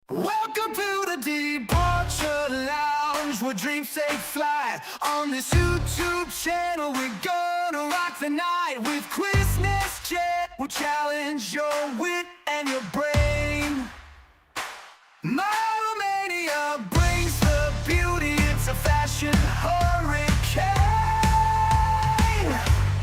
Welcome to the Departure Lounge, where dreams take flight. On this YouTube channel, we're gonna rock the night with Quizmas Jet. We'll challenge your wit and your brain. Monomania brings the beauty, it's a fashion hurricane.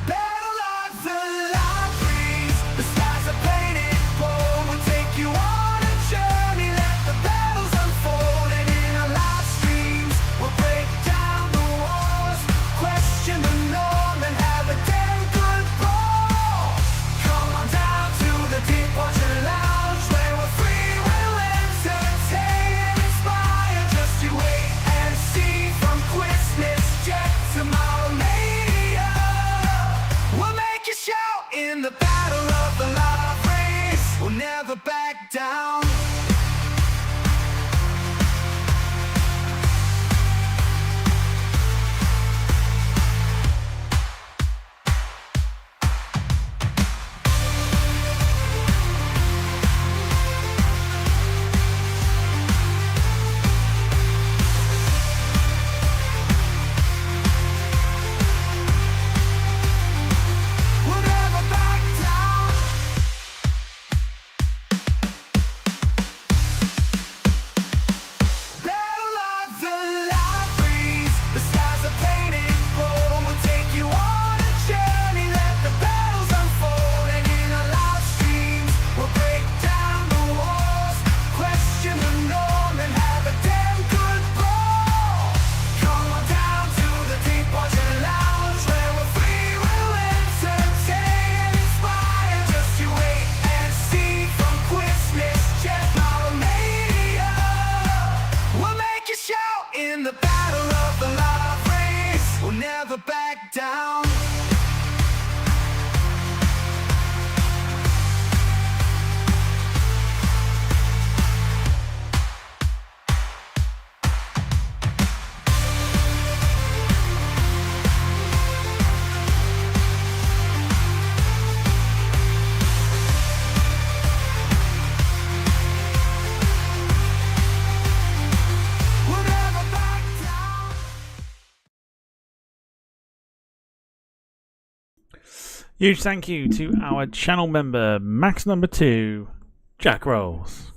Battle like the liveries, the skies are painted gold. We'll take you on a journey, let the battles unfold. And in our live streams, we'll break down the walls, question the norm, and have a damn good ball. Come on down to the Departure Lounge, where we're free, will entertain and inspire. Just you wait and see, from Quizmas Jet to Monomania. We'll make you shout in the battle of the live race. We'll never back down. We'll never back down. Battle of the liveries, the skies are painted gold. We'll take you on a journey, let the battles unfold. And in our live streams, we'll break down the walls, question the norm, and have a damn good ball. Come on down to the Departure Lounge, where we're free, will entertain and inspire. Just you wait and see, from Quizmas Jet Monomania. We'll make you shout in the battle of the live race. We'll never back down. We'll never back down. Huge thank you to our channel member, Max number 2, Jack Rolls.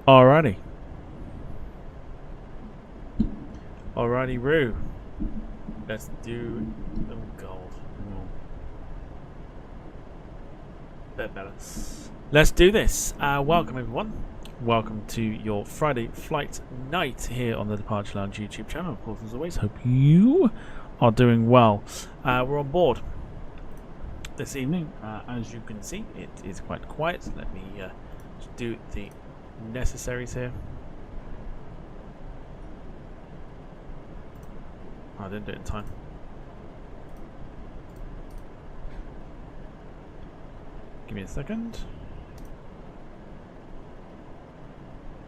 Alrighty. Alrighty, Roo. Let's do. Oh, gold. Oh. Bit better. Let's do this. Welcome, everyone. Welcome to your Friday flight night here on the Departure Lounge YouTube channel. Of course, as always, hope you are doing well. We're on board this evening. As you can see, it is quite quiet. Let me just do the necessaries here. I didn't do it in time. Give me a second.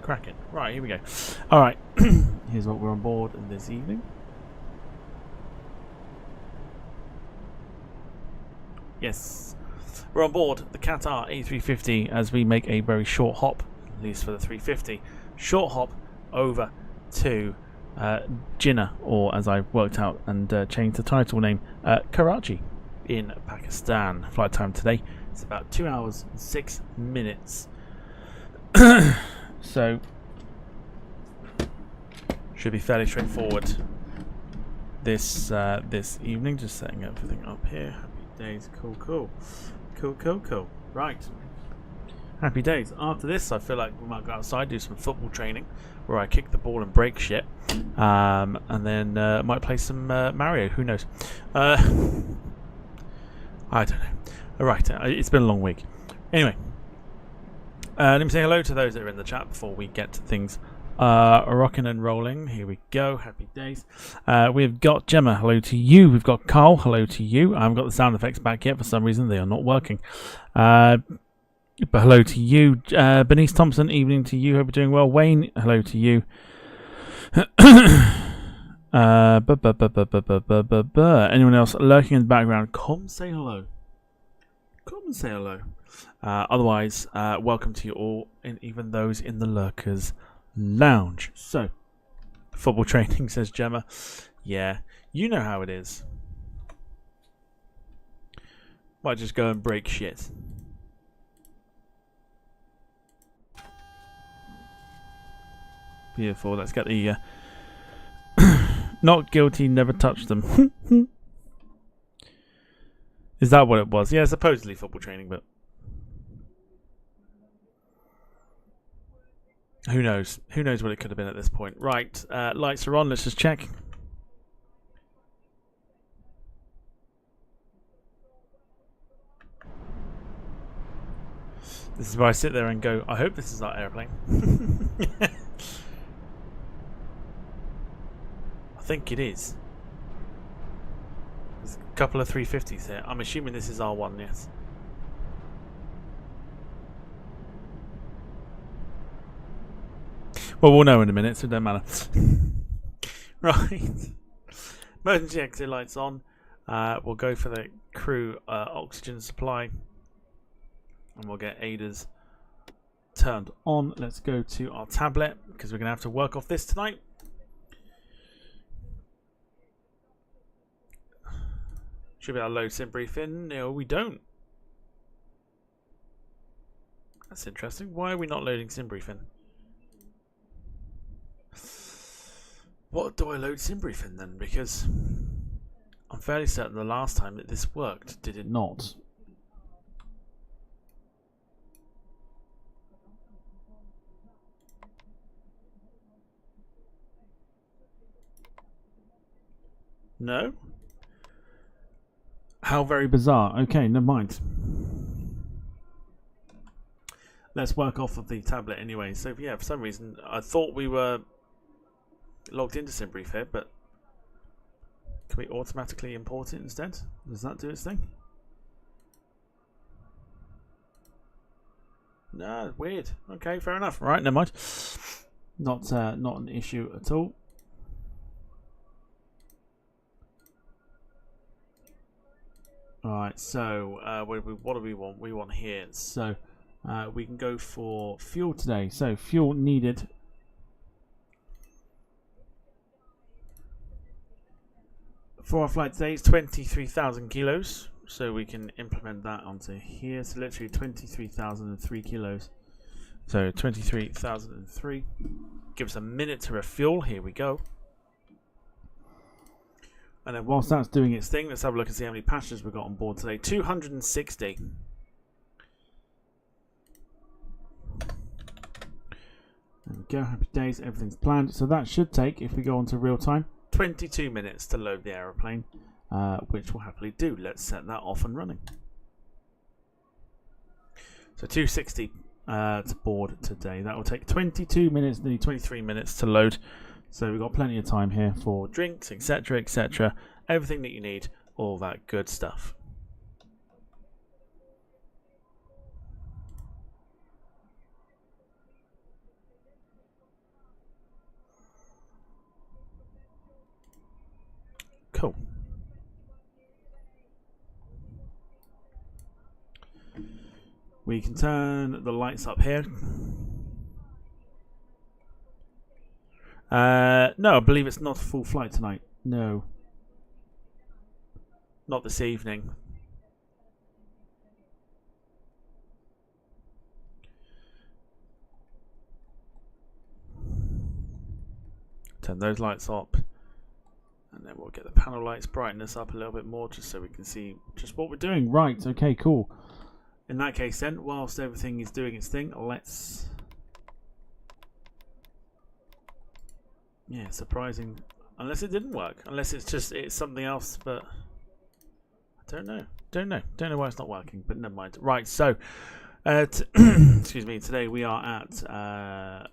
Cracking. Right, here we go. Alright, here's what we're on board this evening. Yes, we're on board the Qatar A350 as we make a very short hop, at least for the 350, short hop over to Jinnah, or as I've worked out and changed the title name, Karachi in Pakistan. Flight time today is about 2 hours and 6 minutes. So should be fairly straightforward this evening. Just setting everything up here. Happy days. Cool. Right. Happy days. After this, I feel like we might go outside, do some football training, where I kick the ball and break shit, and then might play some Mario. Who knows? I don't know. All right, it's been a long week. Anyway, let me say hello to those that are in the chat before we get to things rocking and rolling. Here we go. Happy days. We've got Gemma. Hello to you. We've got Carl. Hello to you. I haven't got the sound effects back yet for some reason. They are not working. But hello to you, Bernice Thompson. Evening to you. Hope you're doing well. Wayne, hello to you. Anyone else lurking in the background? Come say hello. Come and say hello. Otherwise, welcome to you all, and even those in the lurkers lounge. So, football training, says Gemma. Yeah, you know how it is. Might just go and break shit. Beautiful. Let's get the not guilty, never touched them. Is that what it was? Yeah, supposedly football training, but who knows? Who knows what it could have been at this point? Right, lights are on. Let's just check. This is where I sit there and go, I hope this is our airplane. I think it is. There's a couple of 350s here. I'm assuming this is R1, yes. Well, we'll know in a minute, so it don't matter. Right. Emergency exit lights on. We'll go for the crew oxygen supply. And we'll get ADAs turned on. Let's go to our tablet, because we're going to have to work off this tonight. Should be able to load SimBrief in. No, we don't. That's interesting. Why are we not loading SimBrief in? What do I load SimBrief in then? Because I'm fairly certain the last time that this worked, did it not? No? How very bizarre. Okay, never mind. Let's work off of the tablet anyway. So yeah, for some reason I thought we were logged into SimBrief here, but can we automatically import it instead? Does that do its thing? No, weird. Okay, fair enough. Right, never mind. Not an issue at all. Alright, so what do we want? We want here. So we can go for fuel today. So fuel needed. For our flight today is 23,000 kilos. So we can implement that onto here. So literally 23,003 kilos. So 23,003. Give us a minute to refuel. Here we go. And then whilst that's doing its thing, let's have a look and see how many passengers we've got on board today. 260. There we go. Happy days. Everything's planned. So that should take, if we go on to real time, 22 minutes to load the aeroplane, which we'll happily do. Let's set that off and running. So 260 to board today. That will take 22 minutes, nearly 23 minutes to load. So we've got plenty of time here for drinks, etc., etc. Everything that you need, all that good stuff. Cool. We can turn the lights up here. No, I believe it's not a full flight tonight. No. Not this evening. Turn those lights up. And then we'll get the panel lights brightness up a little bit more just so we can see just what we're doing. Right, okay, cool. In that case then, whilst everything is doing its thing, let's... Yeah, surprising. Unless it didn't work. Unless it's something else, but I don't know. Don't know why it's not working, but never mind. Right, so excuse me, today we are at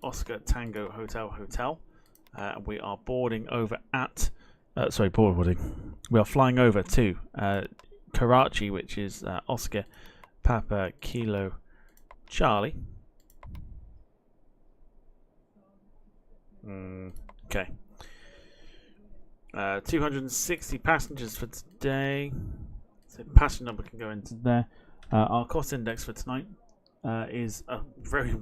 Oscar Tango Hotel. We are boarding over at boarding. We are flying over to Karachi, which is Oscar Papa Kilo Charlie. Okay. 260 passengers for today. So passenger number can go into there. Our cost index for tonight is very,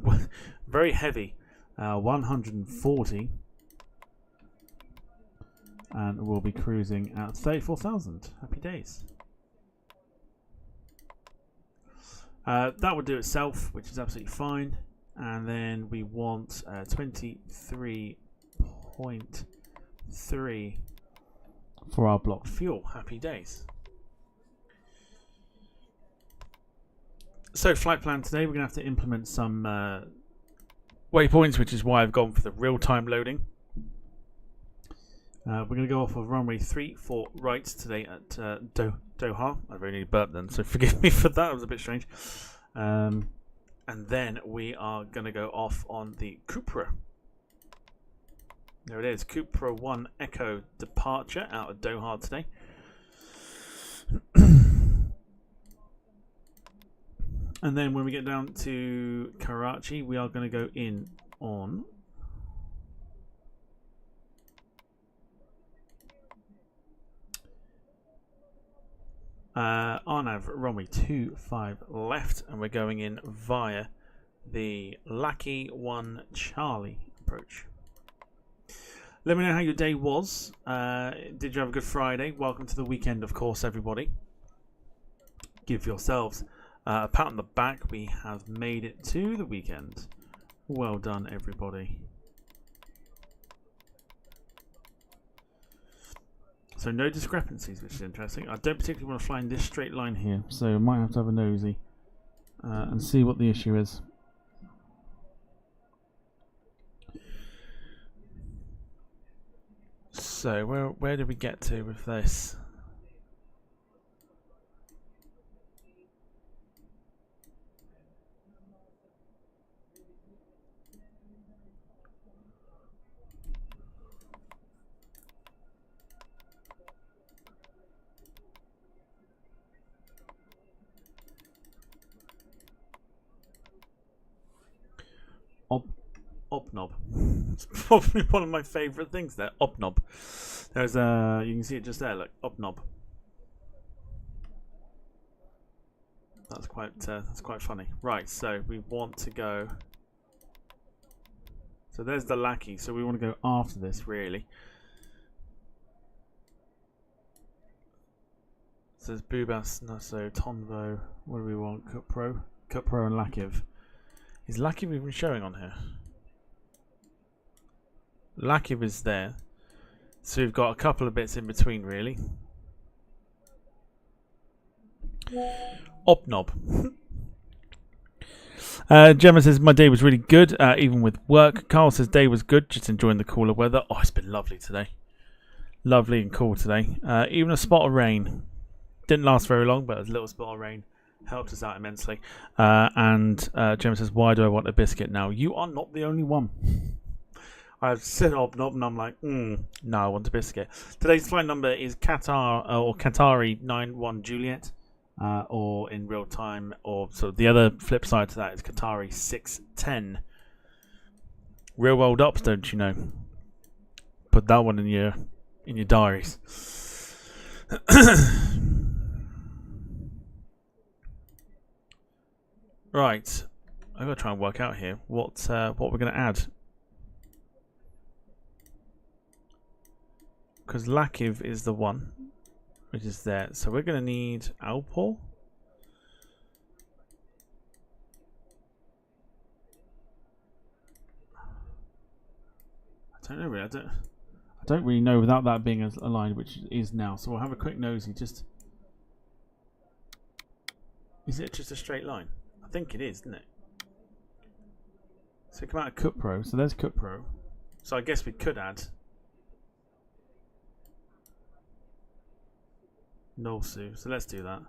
very heavy. 140. And we'll be cruising at 34,000. Happy days. That would do itself, which is absolutely fine. And then we want 23.3 for our blocked fuel. Happy days. So flight plan today, we're going to have to implement some waypoints, which is why I've gone for the real-time loading. We're going to go off of runway 34 right today at Doha. I've only burped then, so forgive me for that. It was a bit strange. And then we are going to go off on the Cupra. There it is, Cupra 1 Echo departure out of Doha today. And then when we get down to Karachi, we are going to go in on Arnav runway 25 left, and we're going in via the Lucky 1 Charlie approach. Let me know how your day was. Did you have a good Friday? Welcome to the weekend, of course, everybody. Give yourselves a pat on the back. We have made it to the weekend. Well done, everybody. So no discrepancies, which is interesting. I don't particularly want to fly in this straight line here, so I might have to have a nosy and see what the issue is. So where did we get to with this? Obnob. It's probably one of my favourite things there. Obnob. There's you can see it just there. Look, Obnob. That's quite funny. Right, so we want to go. So there's the Lackey. So we want to go after this, really. So there's Bubas, Naso, Tonvo. What do we want? Cupro and Lakiv. Is Lakiv even showing on here? Lakiv is there. So we've got a couple of bits in between, really. Obnob. Gemma says, my day was really good, even with work. Carl says, day was good, just enjoying the cooler weather. Oh, it's been lovely today. Lovely and cool today. Even a spot of rain. Didn't last very long, but a little spot of rain helped us out immensely. And Gemma says, why do I want a biscuit now? You are not the only one. I've said Obnob and I'm like, no, I want a biscuit. Today's flight number is Qatar or Qatari 91 Juliet, or in real time, or so the other flip side to that is Qatari 610. Real world ops, don't you know? Put that one in your diaries. Right, I've got to try and work out here what we're going to add. Because Lakiv is the one which is there. So we're going to need Alpol. I don't know really. I don't really know without that being a line, which it is now. So we'll have a quick nosy. Just, is it just a straight line? I think it is, isn't it? So come out of Cupro. So there's Cupro. So I guess we could add Nolsu, so let's do that.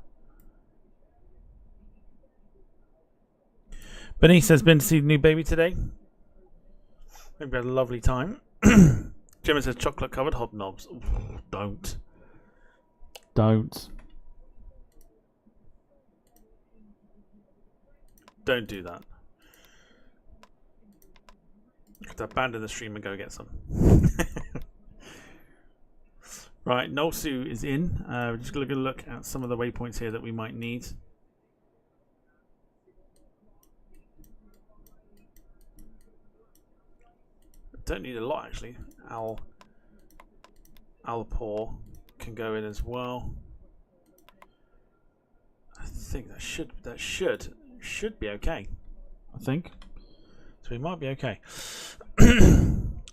Bernice has been to see the new baby today. Maybe had a lovely time. Gemma says chocolate covered hobnobs. Ooh, don't. Don't do that. have to abandon the stream and go get some. Right, Nolsu is in. We're just going to look at some of the waypoints here that we might need. Don't need a lot actually. Alpor can go in as well. I think that should be okay. I think so. We might be okay.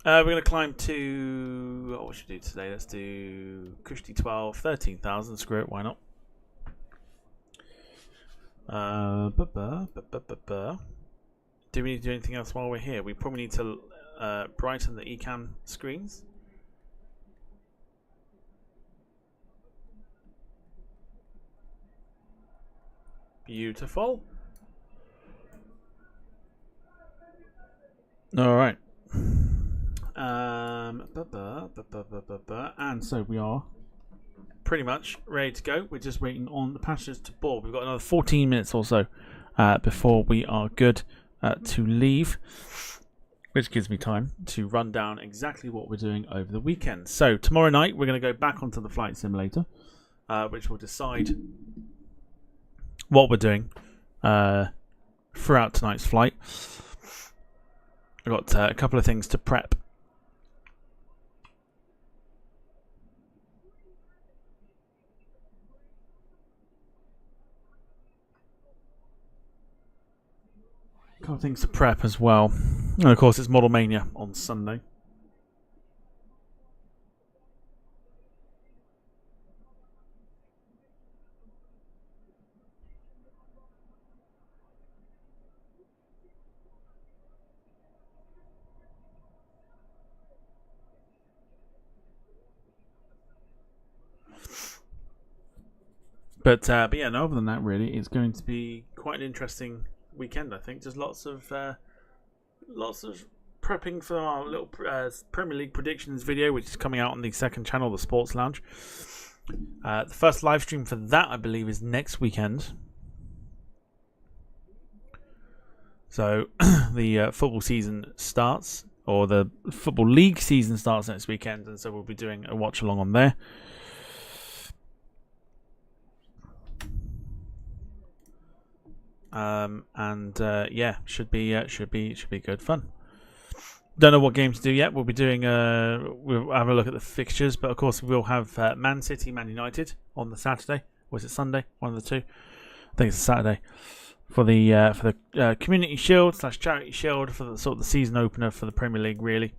We're going to climb to what should we do today? Let's do Kushti 12, 13,000. Screw it, why not? Do we need to do anything else while we're here? We probably need to brighten the ecam screens. Beautiful. All right. And so we are pretty much ready to go. We're just waiting on the passengers to board. We've got another 14 minutes or so before we are good to leave, which gives me time to run down exactly what we're doing over the weekend. So tomorrow night we're going to go back onto the flight simulator, which will decide what we're doing throughout tonight's flight. I've got a couple of things to prep. A couple of things to prep as well. And of course it's Model Mania on Sunday. But yeah, no, other than that, really, it's going to be quite an interesting weekend. I think just lots of prepping for our little Premier League predictions video, which is coming out on the second channel, the Sports Lounge. The first live stream for that, I believe, is next weekend. So the football season starts, or the Football League season starts next weekend, and so we'll be doing a watch along on there. Yeah, should be good fun. Don't know what game to do yet. We'll be doing we'll have a look at the fixtures, but of course we'll have Man City, Man United on the Saturday. Or is it Sunday? One of the two. I think it's Saturday for the Community Shield / Charity Shield for the sort of the season opener for the Premier League, really.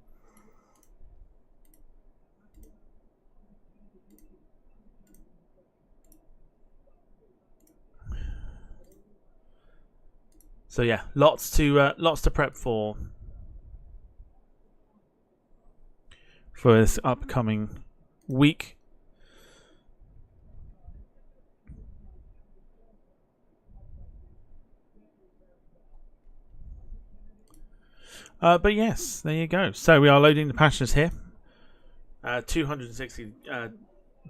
So yeah, lots to prep for this upcoming week. But yes, there you go. So we are loading the passengers here. 260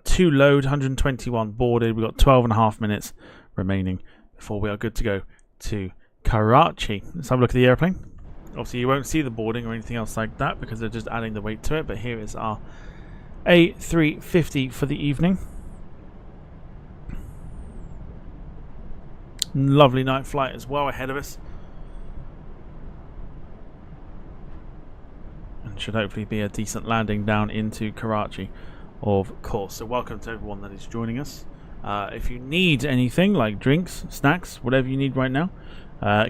to load, 121 boarded. We've got 12.5 minutes remaining before we are good to go to Karachi. Let's have a look at the airplane. Obviously you won't see the boarding or anything else like that because they're just adding the weight to it, but here is our A350 for the evening. Lovely night flight as well ahead of us, and should hopefully be a decent landing down into Karachi, of course. So welcome to everyone that is joining us. If you need anything like drinks, snacks, whatever you need right now,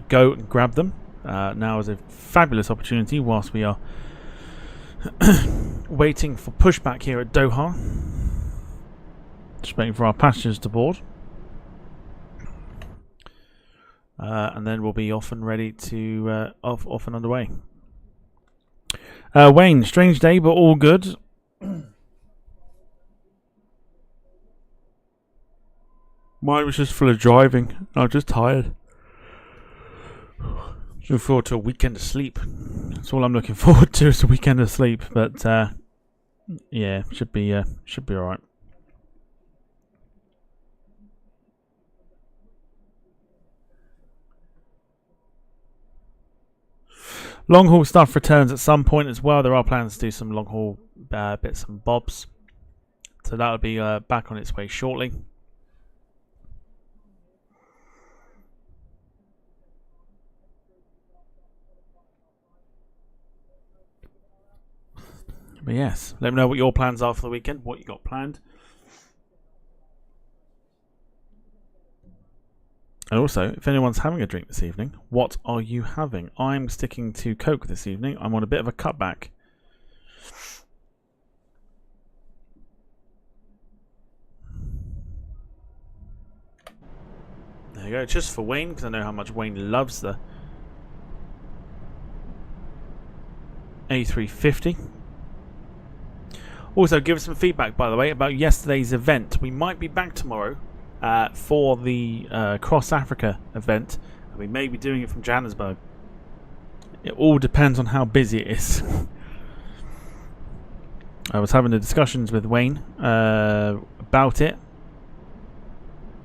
go and grab them. Now is a fabulous opportunity whilst we are waiting for pushback here at Doha. Just waiting for our passengers to board. And then we'll be off and ready to off and underway. Wayne, strange day but all good. Mine was just full of driving. I was just tired. Looking forward to a weekend of sleep. That's all I'm looking forward to, is a weekend of sleep. But yeah, should be alright. Long haul stuff returns at some point as well. There are plans to do some long haul bits and bobs. So that'll be back on its way shortly. But yes, let me know what your plans are for the weekend, what you got planned. And also, if anyone's having a drink this evening, what are you having? I'm sticking to Coke this evening. I'm on a bit of a cutback. There you go, just for Wayne, because I know how much Wayne loves the A350. Also, give us some feedback, by the way, about yesterday's event. We might be back tomorrow for the Cross Africa event. And we may be doing it from Johannesburg. It all depends on how busy it is. I was having the discussions with Wayne about it.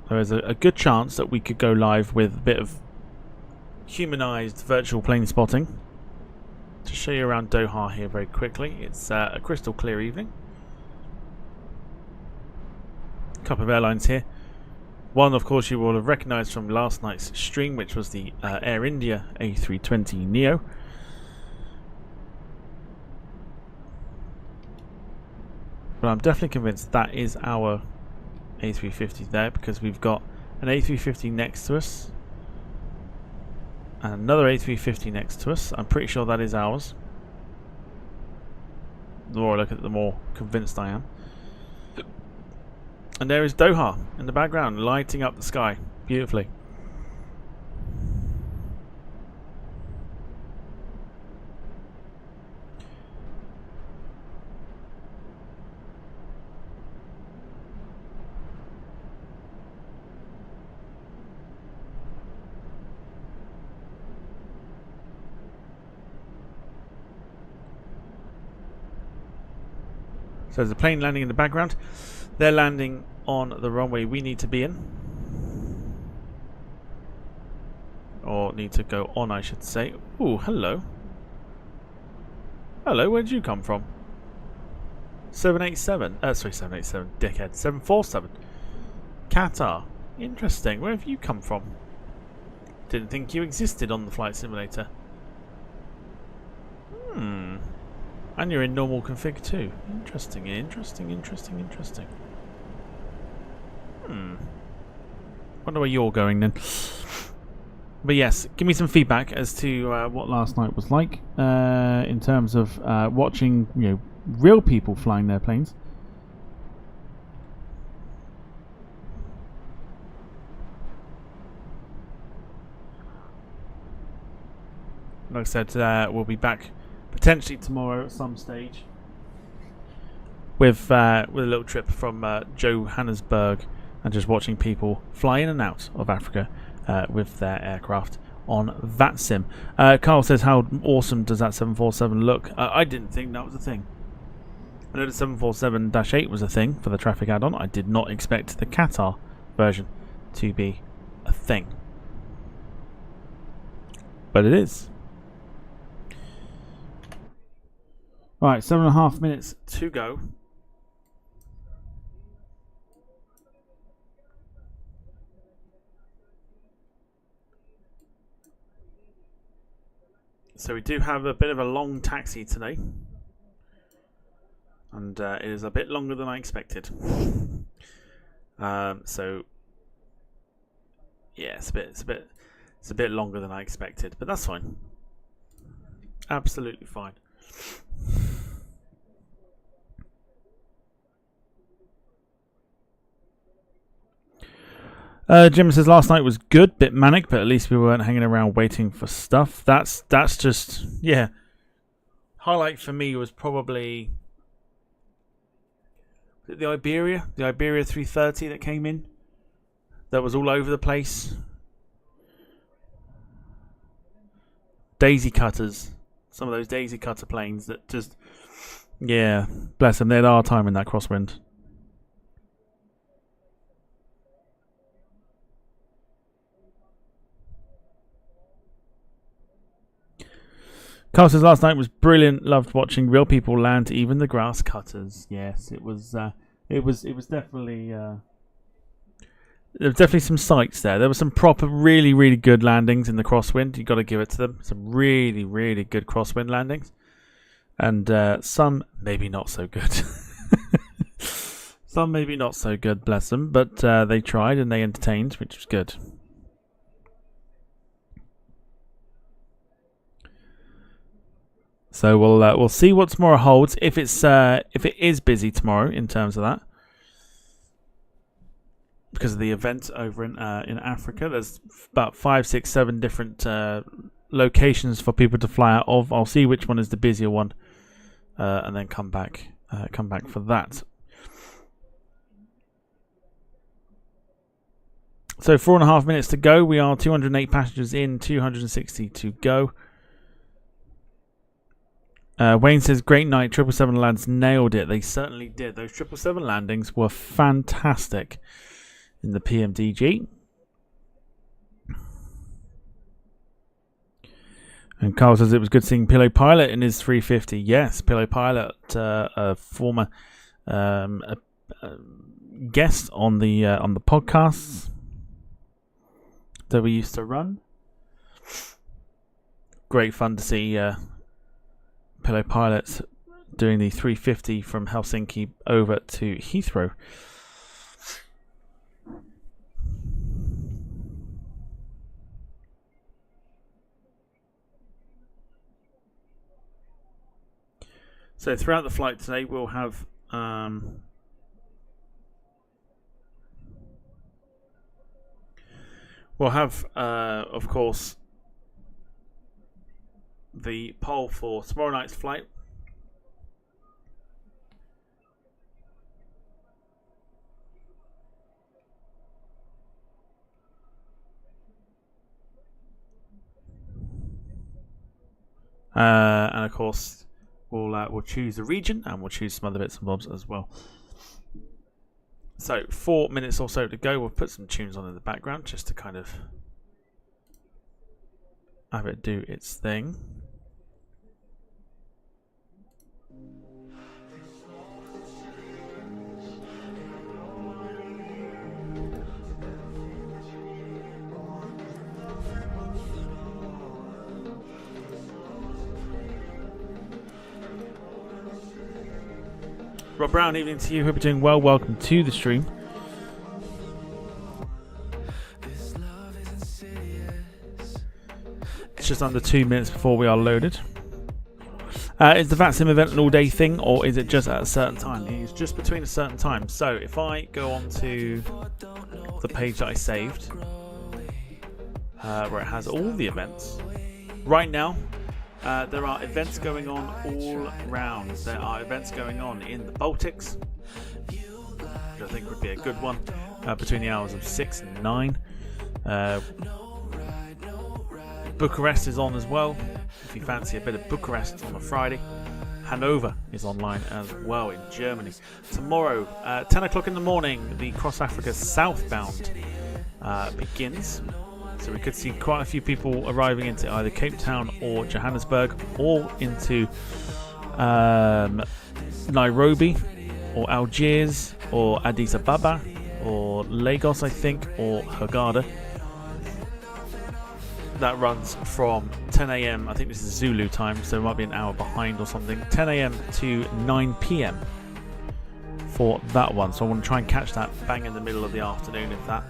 There is a good chance that we could go live with a bit of humanized virtual plane spotting. To show you around Doha here very quickly. It's a crystal clear evening. A couple of airlines here. One, of course, you will have recognised from last night's stream, which was the Air India A320 Neo. But I'm definitely convinced that is our A350 there, because we've got an A350 next to us. And another A350 next to us. I'm pretty sure that is ours. The more I look at it, the more convinced I am. And there is Doha in the background, lighting up the sky beautifully. So there's a plane landing in the background. They're landing on the runway we need to be in. Or need to go on, I should say. Ooh, hello. Hello, where did you come from? 787. Sorry, 787, dickhead. 747. Qatar. Interesting. Where have you come from? Didn't think you existed on the flight simulator. And you're in normal config too. Interesting, interesting, interesting, interesting. Wonder where you're going then. But yes, give me some feedback as to what last night was like in terms of watching, real people flying their planes. Like I said, we'll be back potentially tomorrow at some stage with a little trip from Johannesburg and just watching people fly in and out of Africa with their aircraft on VATSIM. Carl says, how awesome does that 747 look? I didn't think that was a thing. I know the 747-8 was a thing for the traffic add-on. I did not expect the Qatar version to be a thing. But it is. Right, 7.5 minutes to go. So we do have a bit of a long taxi today. And it is a bit longer than I expected. So yeah, it's a bit longer than I expected, but that's fine. Absolutely fine. Jim says last night was good, bit manic, but at least we weren't hanging around waiting for stuff. That's just, yeah. Highlight for me was probably the Iberia 330 that came in. That was all over the place. Daisy cutters, some of those daisy cutter planes that just, yeah, bless them. They had our time in that crosswind. Carl says last night was brilliant. Loved watching real people land, even the grass cutters. Yes, it was. It was definitely. There were definitely some sights there. There were some proper, really, really good landings in the crosswind. You've got to give it to them. Some really, really good crosswind landings. And some maybe not so good. Some maybe not so good, bless them. But they tried and they entertained, which was good. So we'll see what tomorrow holds. If it is busy tomorrow in terms of that. Because of the event over in Africa, there's about 5, 6, 7 different locations for people to fly out of. I'll see which one is the busier one, and then come back for that. So 4.5 minutes to go. We are 208 passengers in, 260 to go. Wayne says, great night, 777 lads nailed it. They certainly did. Those 777 landings were fantastic in the PMDG. And Carl says it was good seeing Pillow Pilot in his 350. Yes, Pillow Pilot, a former guest on the podcasts that we used to run. Great fun to see Pillow Pilots doing the 350 from Helsinki over to Heathrow. So throughout the flight today, we'll have of course, the poll for tomorrow night's flight. And of course, we'll choose the region, and we'll choose some other bits and bobs as well. So 4 minutes or so to go. We'll put some tunes on in the background just to kind of have it do its thing. Rob Brown, evening to you. Hope you're doing well. Welcome to the stream. It's just under 2 minutes before we are loaded. Is the VATSIM event an all-day thing, or is it just at a certain time? It's just between a certain time. So if I go on to the page that I saved, where it has all the events, right now, there are events going on all round. There are events going on in the Baltics, which I think would be a good one, between the hours of 6 and 9. Bucharest is on as well, if you fancy a bit of Bucharest on a Friday. Hanover is online as well in Germany. Tomorrow, 10 o'clock in the morning, the Cross Africa southbound begins. So we could see quite a few people arriving into either Cape Town or Johannesburg, or into Nairobi or Algiers or Addis Ababa or Lagos, I think, or Hurghada. That runs from 10 a.m. I think this is Zulu time, so it might be an hour behind or something. 10 a.m. to 9 p.m. for that one. So I want to try and catch that bang in the middle of the afternoon, if that.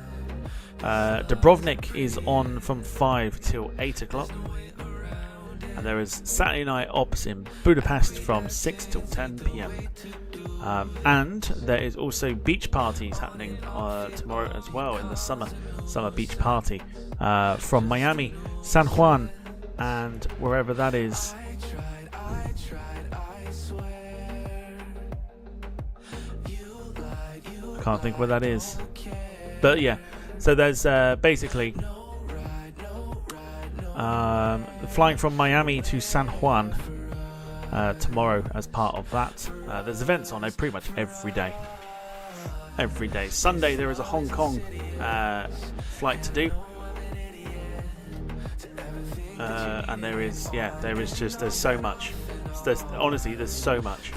Dubrovnik is on from 5 till 8 o'clock. And there is Saturday night ops in Budapest from 6 till 10 p.m. And there is also beach parties happening tomorrow as well, in the summer beach party from Miami, San Juan, and wherever that is. I can't think where that is, but yeah. So there's basically flying from Miami to San Juan tomorrow as part of that. There's events on pretty much every day. Every day. Sunday there is a Hong Kong flight to do. and there's so much. Honestly, there's so much.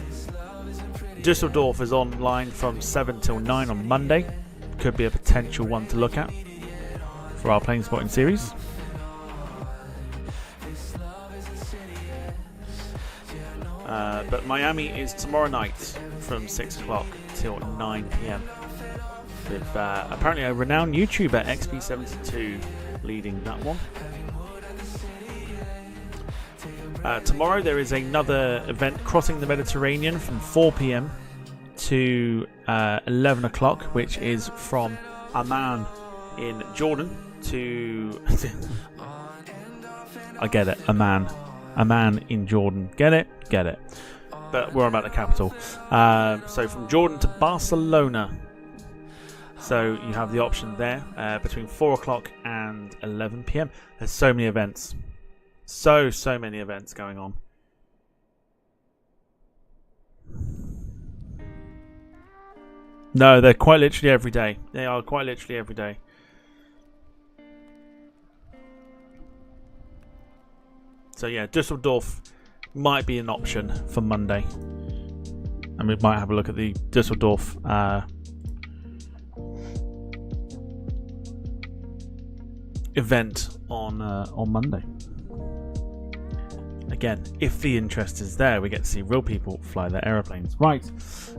Düsseldorf is online from 7 till 9 on Monday. Could be a potential one to look at for our plane spotting series. But Miami is tomorrow night from 6 o'clock till 9 p.m. with apparently a renowned YouTuber, XP72, leading that one. Tomorrow there is another event crossing the Mediterranean from 4 p.m. to 11 o'clock, which is from Amman in Jordan to... I get it, Amman in Jordan. Get it? Get it. But we're on about the capital. So from Jordan to Barcelona. So you have the option there between 4 o'clock and 11 p.m. There's so many events. So many events going on. No, they're quite literally every day. They are quite literally every day. So yeah, Düsseldorf might be an option for Monday. And we might have a look at the Düsseldorf event on Monday. Again, if the interest is there, we get to see real people fly their aeroplanes. Right,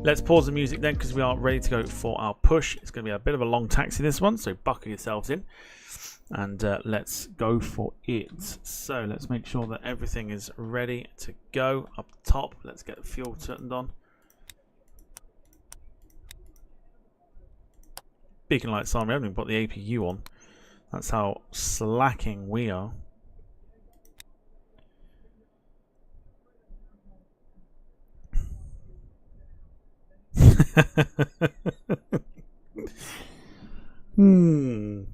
let's pause the music then, because we are ready to go for our push. It's going to be a bit of a long taxi, this one, so buckle yourselves in. And let's go for it. So let's make sure that everything is ready to go up top. Let's get fuel turned on. Beacon lights on. We haven't even got the APU on. That's how slacking we are.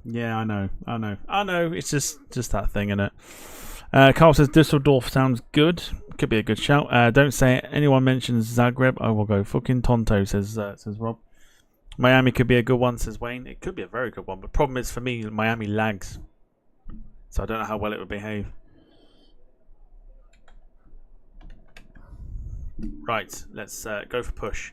Yeah, I know. It's just that thing, innit? Carl says Düsseldorf sounds good. Could be a good shout. Don't say it. Anyone mentions Zagreb, I will go fucking tonto, says Rob. Miami could be a good one, says Wayne. It could be a very good one, but problem is for me, Miami lags, so I don't know how well it would behave. Right, let's go for push.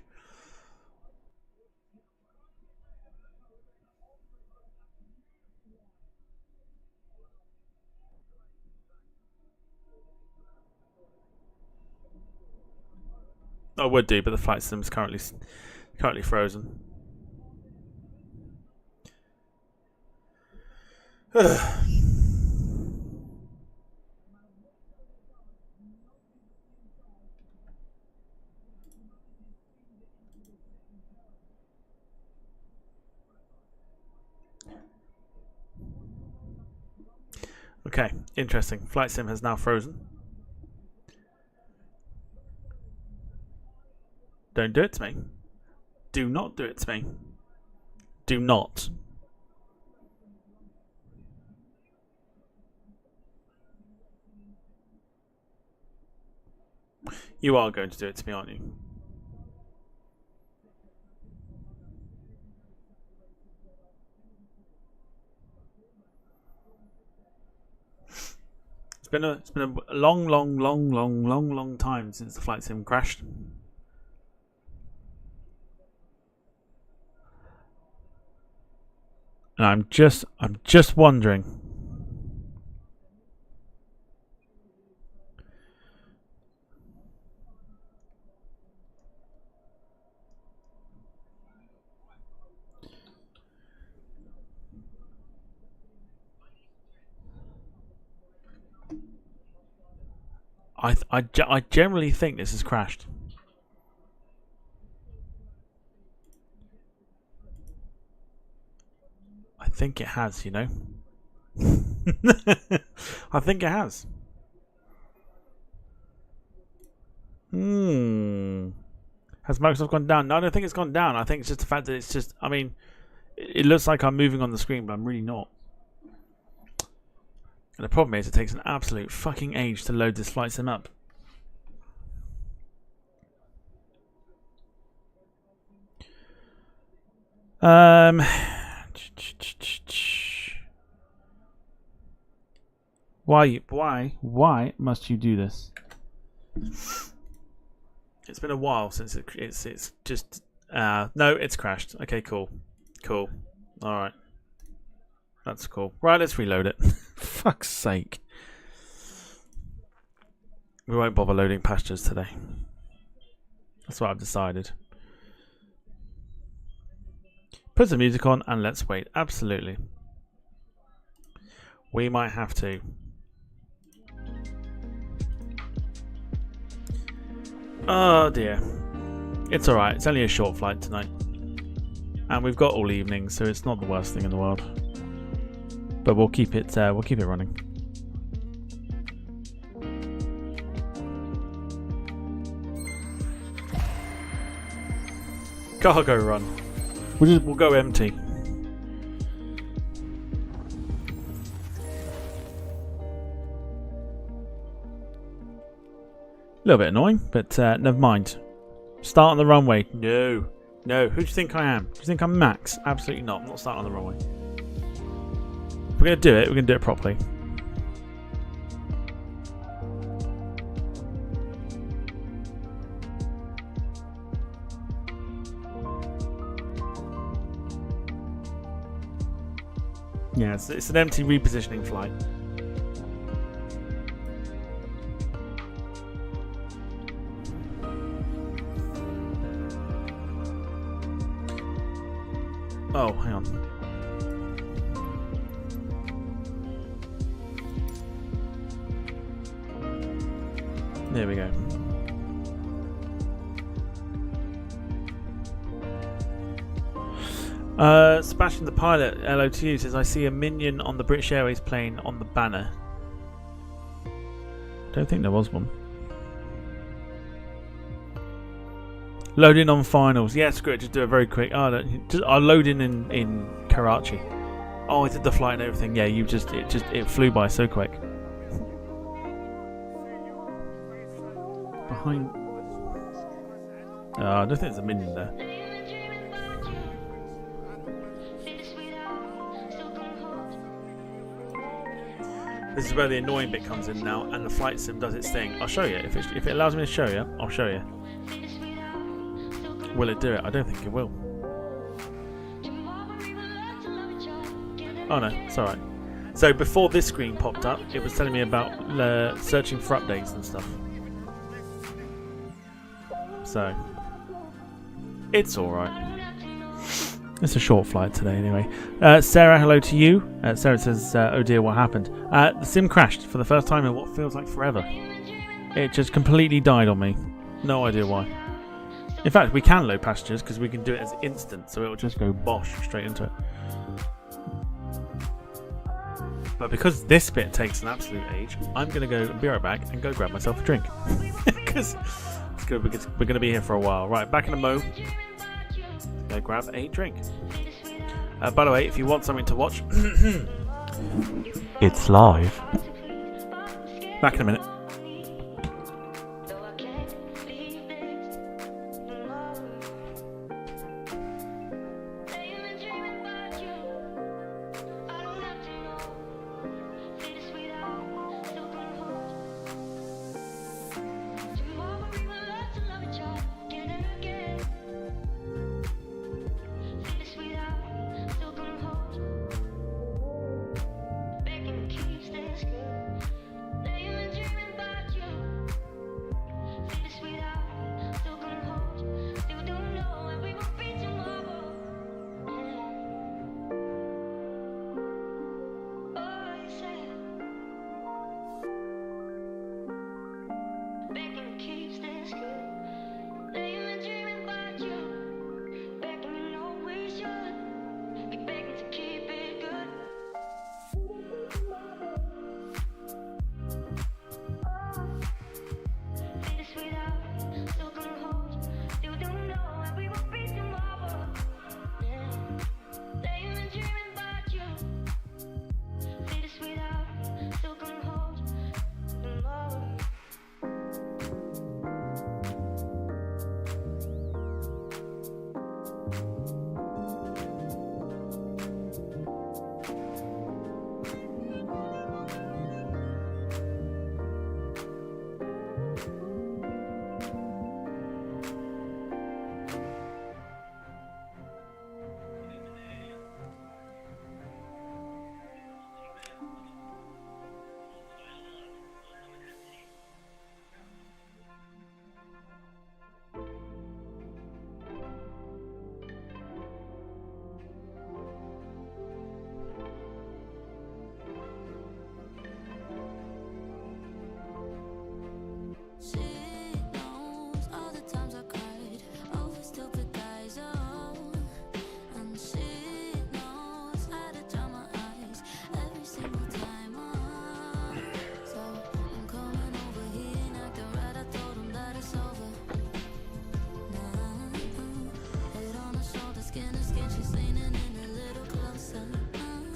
I would do, but the flight system is currently frozen. Okay, interesting. Flight sim has now frozen. Don't do it to me. Do not do it to me. Do not. You are going to do it to me, aren't you? It's been a long time since the flight sim crashed. And I'm just wondering. I generally think this has crashed. I think it has, you know. I think it has. Has Microsoft gone down? No, I don't think it's gone down. I think it's just the fact that it's just, I mean, it looks like I'm moving on the screen, but I'm really not. And the problem is it takes an absolute fucking age to load this flight sim up. Why must you do this? It's been a while since it's just no, it's crashed. Okay, cool. All right, that's cool. Right, let's reload it. Fuck's sake. We won't bother loading pastures today. That's what I've decided. Put some music on and let's wait. Absolutely. We might have to. Oh dear. It's alright. It's only a short flight tonight. And we've got all evening, so it's not the worst thing in the world. But we'll keep it running. Cargo run. We'll go empty. A little bit annoying, but never mind. Start on the runway. No. Who do you think I am? Do you think I'm Max? Absolutely not. I'm not starting on the runway. If we're going to do it, we're going to do it properly. Yeah, it's an empty repositioning flight. Oh, hang on. There we go. Sebastian the pilot, LOTU, says, I see a minion on the British Airways plane on the banner. Don't think there was one. Load in on finals. Yeah, screw it, just do it very quick. Oh, I'll load in Karachi. Oh, I did the flight and everything. Yeah, it flew by so quick. Behind. I don't think there's a minion there. This is where the annoying bit comes in now, and the flight sim does its thing. I'll show you. If it allows me to show you, I'll show you. Will it do it? I don't think it will. Oh no, it's alright. So before this screen popped up, it was telling me about searching for updates and stuff. So, it's alright. It's a short flight today anyway. Sarah, hello to you. Sarah says, oh dear, what happened? The sim crashed for the first time in what feels like forever. It just completely died on me. No idea why. In fact, we can load passengers because we can do it as instant, so it will just go bosh straight into it. But because this bit takes an absolute age, I'm going to go be right back and go grab myself a drink. Because we're going to be here for a while. Right, back in a mo. Go grab a drink. By the way, if you want something to watch, it's live. Back in a minute.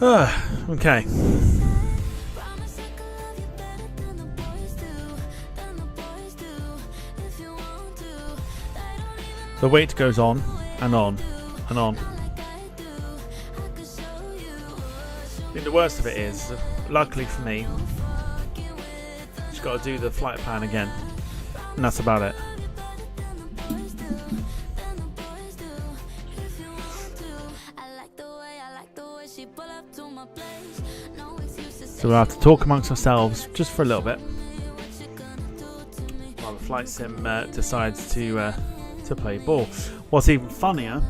Okay. The wait goes on and on and on. I think the worst of it is, luckily for me, just got to do the flight plan again, and that's about it. So we'll have to talk amongst ourselves just for a little bit while the flight sim decides to play ball. What's even funnier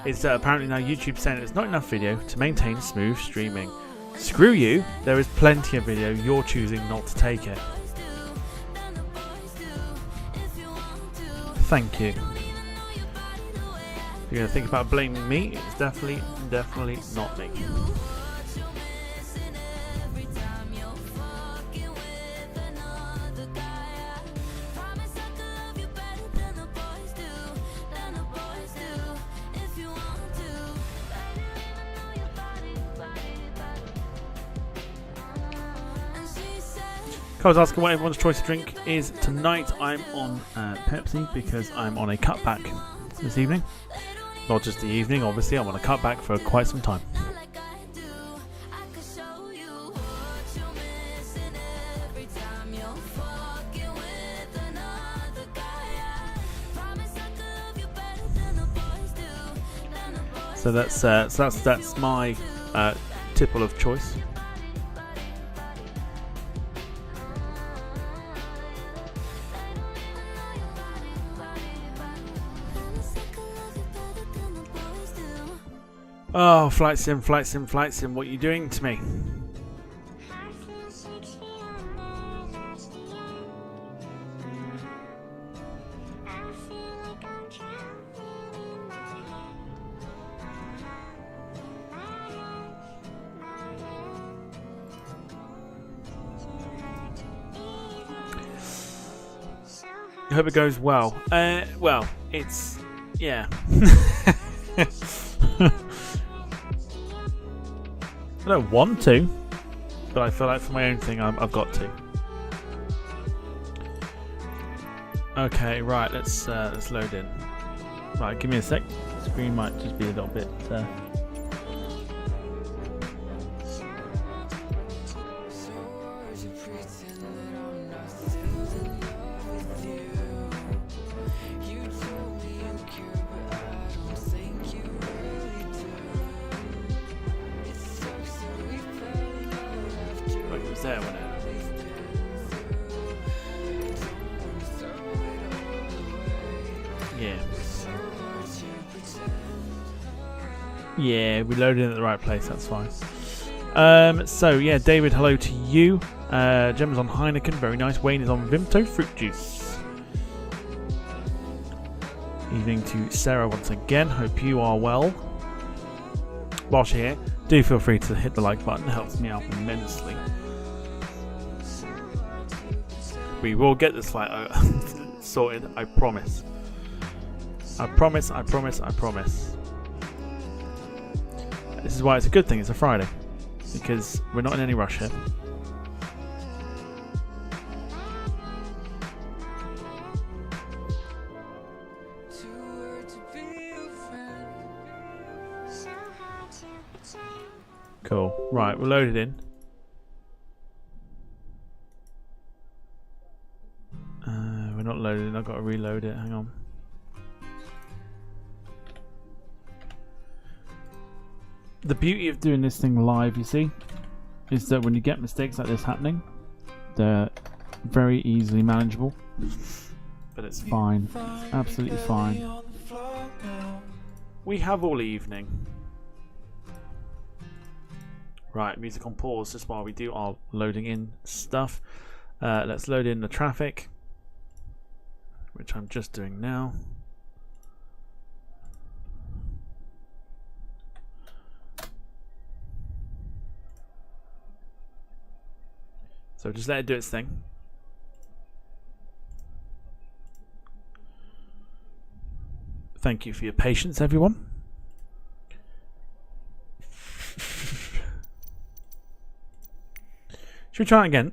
is that apparently now YouTube's saying it's not enough video to maintain smooth streaming. Screw you, there is plenty of video, you're choosing not to take it. Thank you. If you're going to think about blaming me, it's definitely not me. I was asking what everyone's choice of drink is tonight. I'm on Pepsi because I'm on a cutback this evening. Not just the evening, obviously. I'm on a cutback for quite some time. So that's my tipple of choice. Oh, flight sim, what are you doing to me? I hope it goes well. Well, it's... yeah. I don't want to, but I feel like for my own thing I've got to. Okay, right, let's load in. Right, give me a sec. The screen might just be a little bit there, wasn't it? Yeah. Yeah, we loaded in at the right place, that's fine. So yeah, David, hello to you. Gemma's on Heineken, very nice. Wayne is on Vimto fruit juice. Evening to Sarah once again, hope you are well. Whilst you're here, do feel free to hit the like button, it helps me out immensely. We will get this flight sorted, I promise. I promise. This is why it's a good thing it's a Friday, because we're not in any rush here. Cool. Right, we're loaded in. We're not loaded in, I've got to reload it, hang on. The beauty of doing this thing live, you see, is that when you get mistakes like this happening, they're very easily manageable. But it's fine, it's absolutely fine. We have all evening. Right, music on pause just while we do our loading in stuff. Let's load in the traffic, which I'm just doing now. So just let it do its thing. Thank you for your patience, everyone. Should we try it again?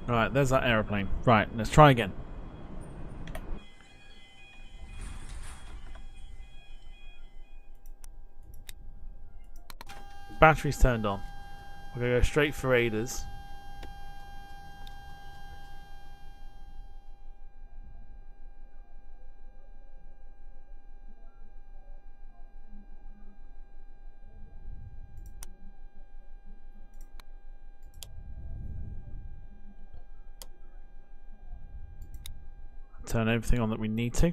Right, there's that aeroplane. Right, let's try again. Battery's turned on. We're going to go straight for raiders. Turn everything on that we need to.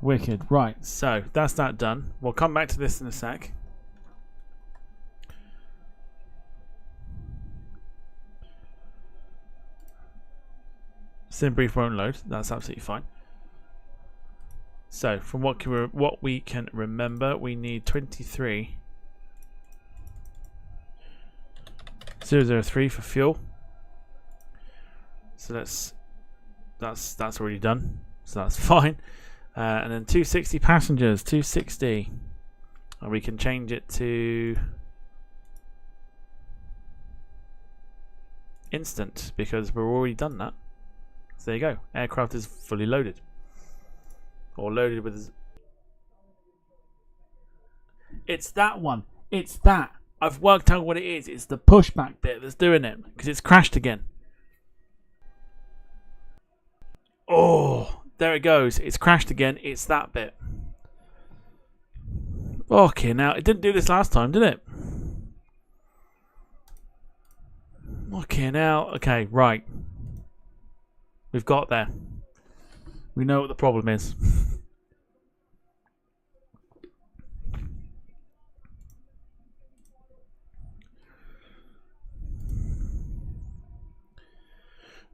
Wicked. Right, so that's that done. We'll come back to this in a sec. SimBrief won't load. That's absolutely fine. So, from what we can remember, we need 23,003 for fuel. So that's already done. So that's fine. And then 260 passengers, 260, and we can change it to instant because we're already done that. So there you go. Aircraft is fully loaded, or loaded with. It's that one. It's that. I've worked out what it is. It's the pushback bit that's doing it because it's crashed again. Oh. There it goes. It's crashed again. It's that bit. Okay, now it didn't do this last time, did it? Okay, now. Okay, right. We've got there. We know what the problem is.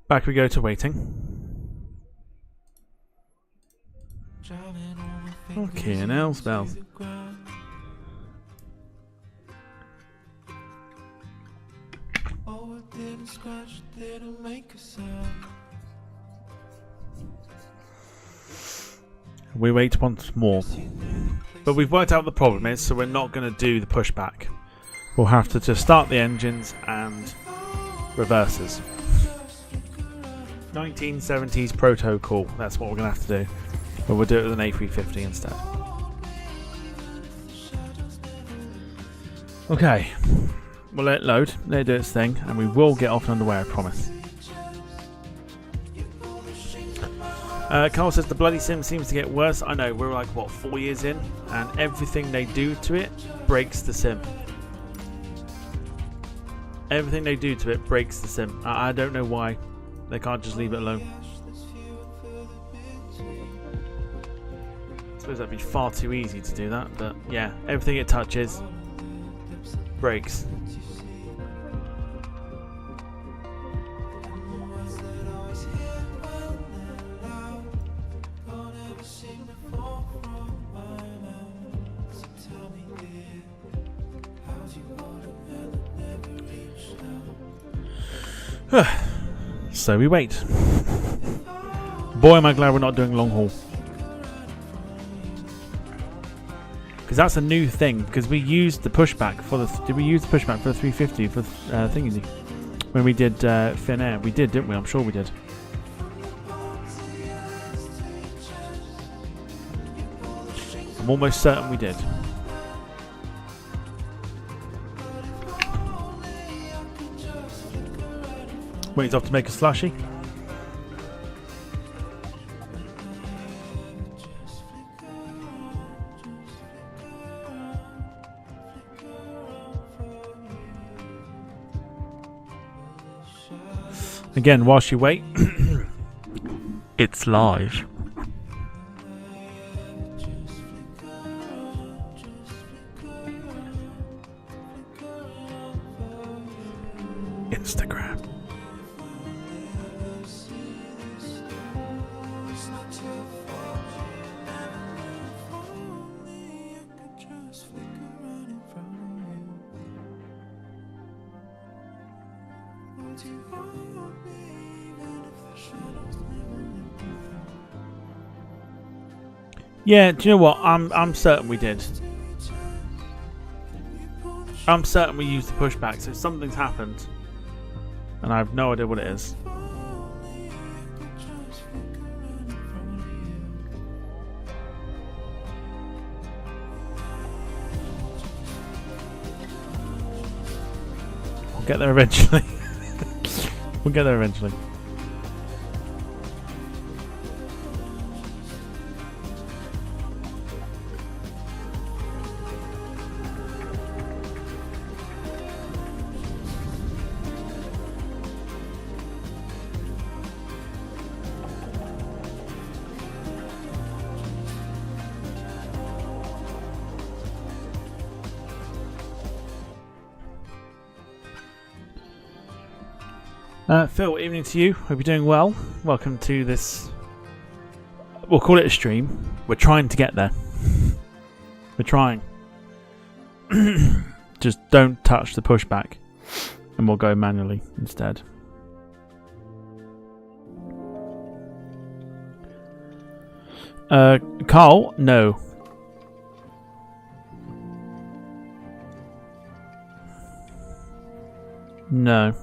Back we go to waiting. Okay, now spells. We wait once more, but we've worked out what the problem is, so we're not going to do the pushback. We'll have to just start the engines and reverses. 1970s protocol. That's what we're going to have to do. But we'll do it with an A350 instead. Okay. We'll let it load, let it do its thing, and we will get off and underway, I promise. Carl says the bloody sim seems to get worse. I know, we're like, what, 4 years in? And everything they do to it breaks the sim. Everything they do to it breaks the sim. I don't know why. They can't just leave it alone. I suppose that'd be far too easy to do that, but yeah, everything it touches breaks. So we wait. Boy, am I glad we're not doing long haul. Because that's a new thing. Because we used the pushback for the. Did we use the pushback for the 350 for thingy? When we did Finnair, we did, didn't we? I'm sure we did. I'm almost certain we did. Wait, off to make a slushy. Again, whilst you wait, it's live. Instagram. Yeah, do you know what? I'm certain we did. I'm certain we used the pushback, so something's happened. And I have no idea what it is. We'll get there eventually. We'll get there eventually. Phil, evening to you. Hope you're doing well. Welcome to this. We'll call it a stream. We're trying to get there. We're trying. Just don't touch the pushback, and we'll go manually instead. Carl, no. No.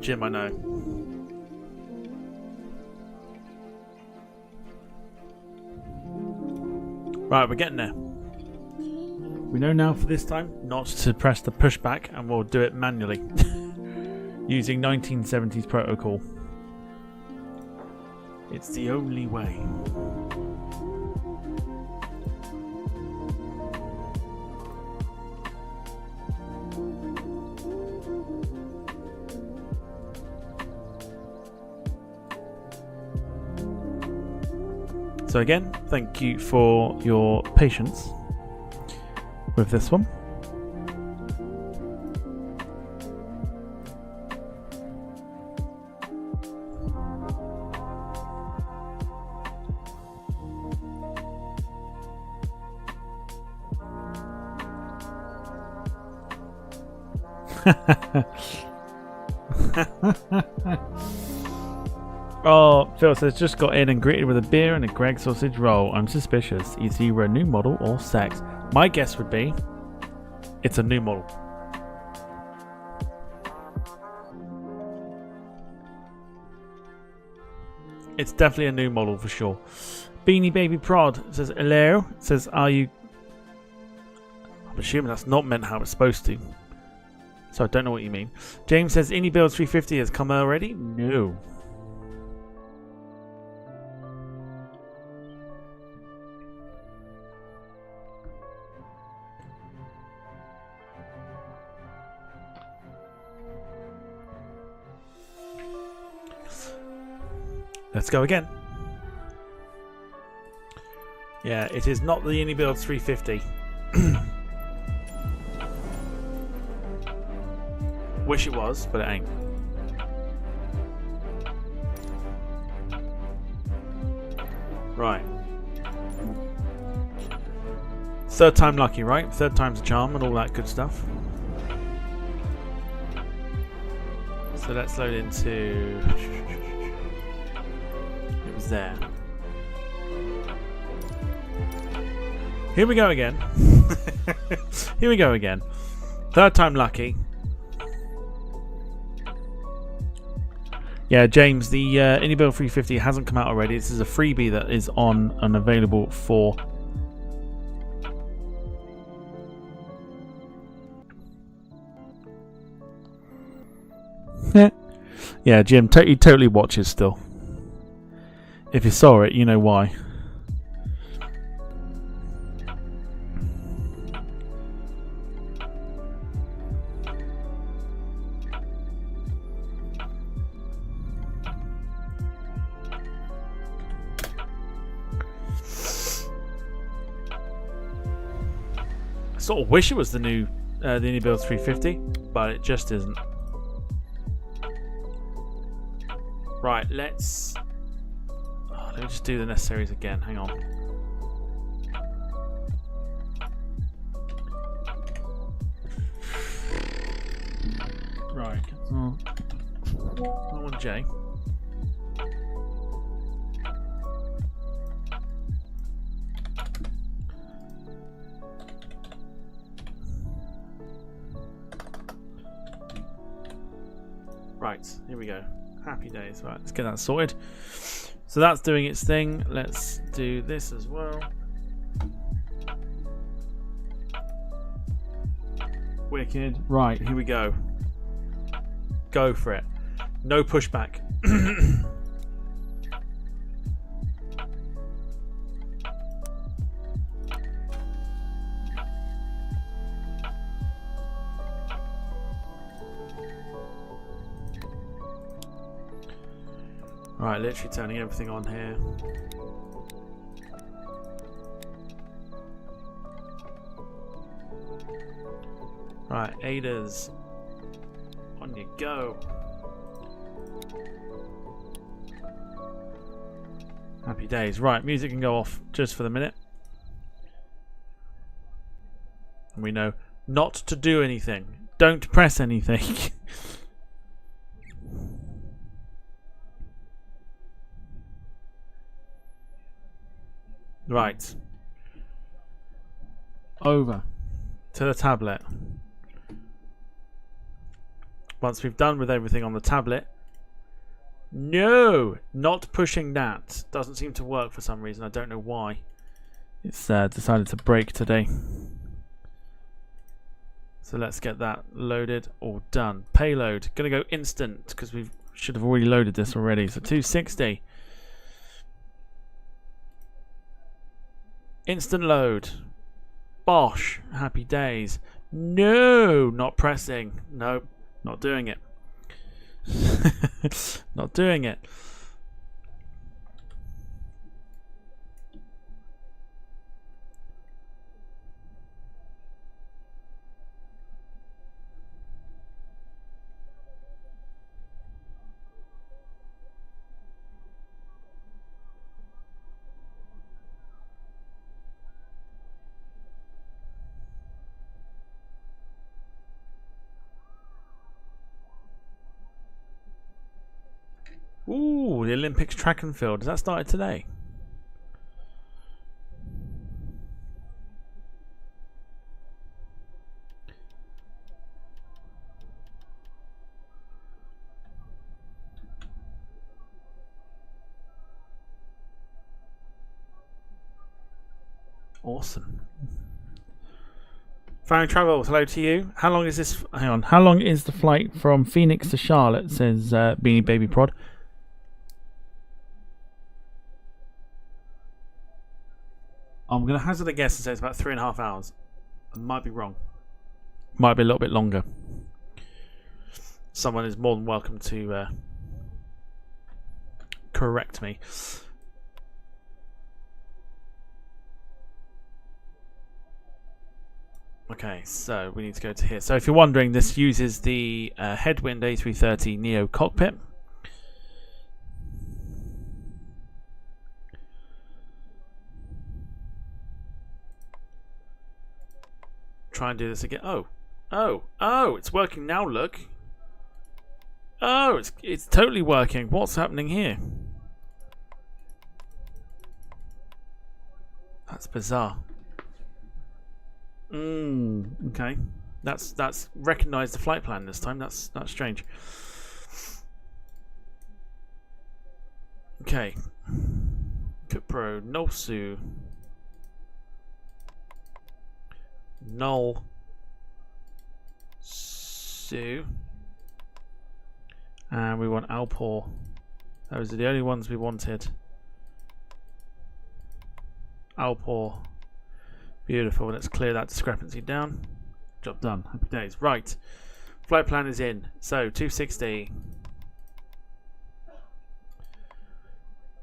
Jim, I know. Right, we're getting there. We know now for this time not to press the pushback, and we'll do it manually using 1970s protocol. It's the only way. So again, thank you for your patience with this one. Oh, Phil says, just got in and greeted with a beer and a Greg sausage roll. I'm suspicious. Is either a new model or sex? My guess would be it's a new model. It's definitely a new model for sure. Beanie Baby Prod says, hello. Says, are you... I'm assuming that's not meant how it's supposed to. So I don't know what you mean. James says, Any Build 350 has come already? No. Let's go again. Yeah, it is not the Unibuild 350. Wish it was, but it ain't. Right. Third time lucky, right? Third time's a charm and all that good stuff. So let's load into... It was there. Here we go again. Here we go again. Third time lucky. Yeah, James, the IndyBuild 350 hasn't come out already. This is a freebie that is on and available for... Yeah, Jim, he totally watches still. If you saw it, you know why. I sort of wish it was the new the IndyBuild 350, but it just isn't. Right, let's let me just do the necessaries again. Hang on. Right. I want J. Right, here we go. Happy days. Right, let's get that sorted. So that's doing its thing. Let's do this as well. Wicked. Right, here we go. Go for it. No pushback. Right, literally turning everything on here. Right, ADAs. On you go. Happy days. Right, music can go off just for the minute. And we know not to do anything. Don't press anything. Right. Over to the tablet. Once we've done with everything on the tablet. No! Not pushing that. Doesn't seem to work for some reason. I don't know why. It's decided to break today. So let's get that loaded or done. Payload. Gonna go instant because we should have already loaded this already. So 260. Instant load. Bosh. Happy days. No! Not pressing. Nope. Not doing it. Not doing it. Ooh, the Olympics track and field. Has that started today? Awesome. Flying Travel, hello to you. How long is this? Hang on. How long is the flight from Phoenix to Charlotte? Says Beanie Baby Prod. I'm going to hazard a guess and say it's about 3.5 hours. I might be wrong. Might be a little bit longer. Someone is more than welcome to correct me. Okay, so we need to go to here. So if you're wondering, this uses the Headwind A330 Neo cockpit. Try and do this again. Oh, it's working now, look. Oh, it's totally working. What's happening here? That's bizarre. Okay. That's recognised the flight plan this time. That's strange. Okay. Cupro, Nolsu. Null. Sue. And we want Alpor. Those are the only ones we wanted. Alpor. Beautiful. Let's clear that discrepancy down. Job done. Happy days. Right. Flight plan is in. So 260.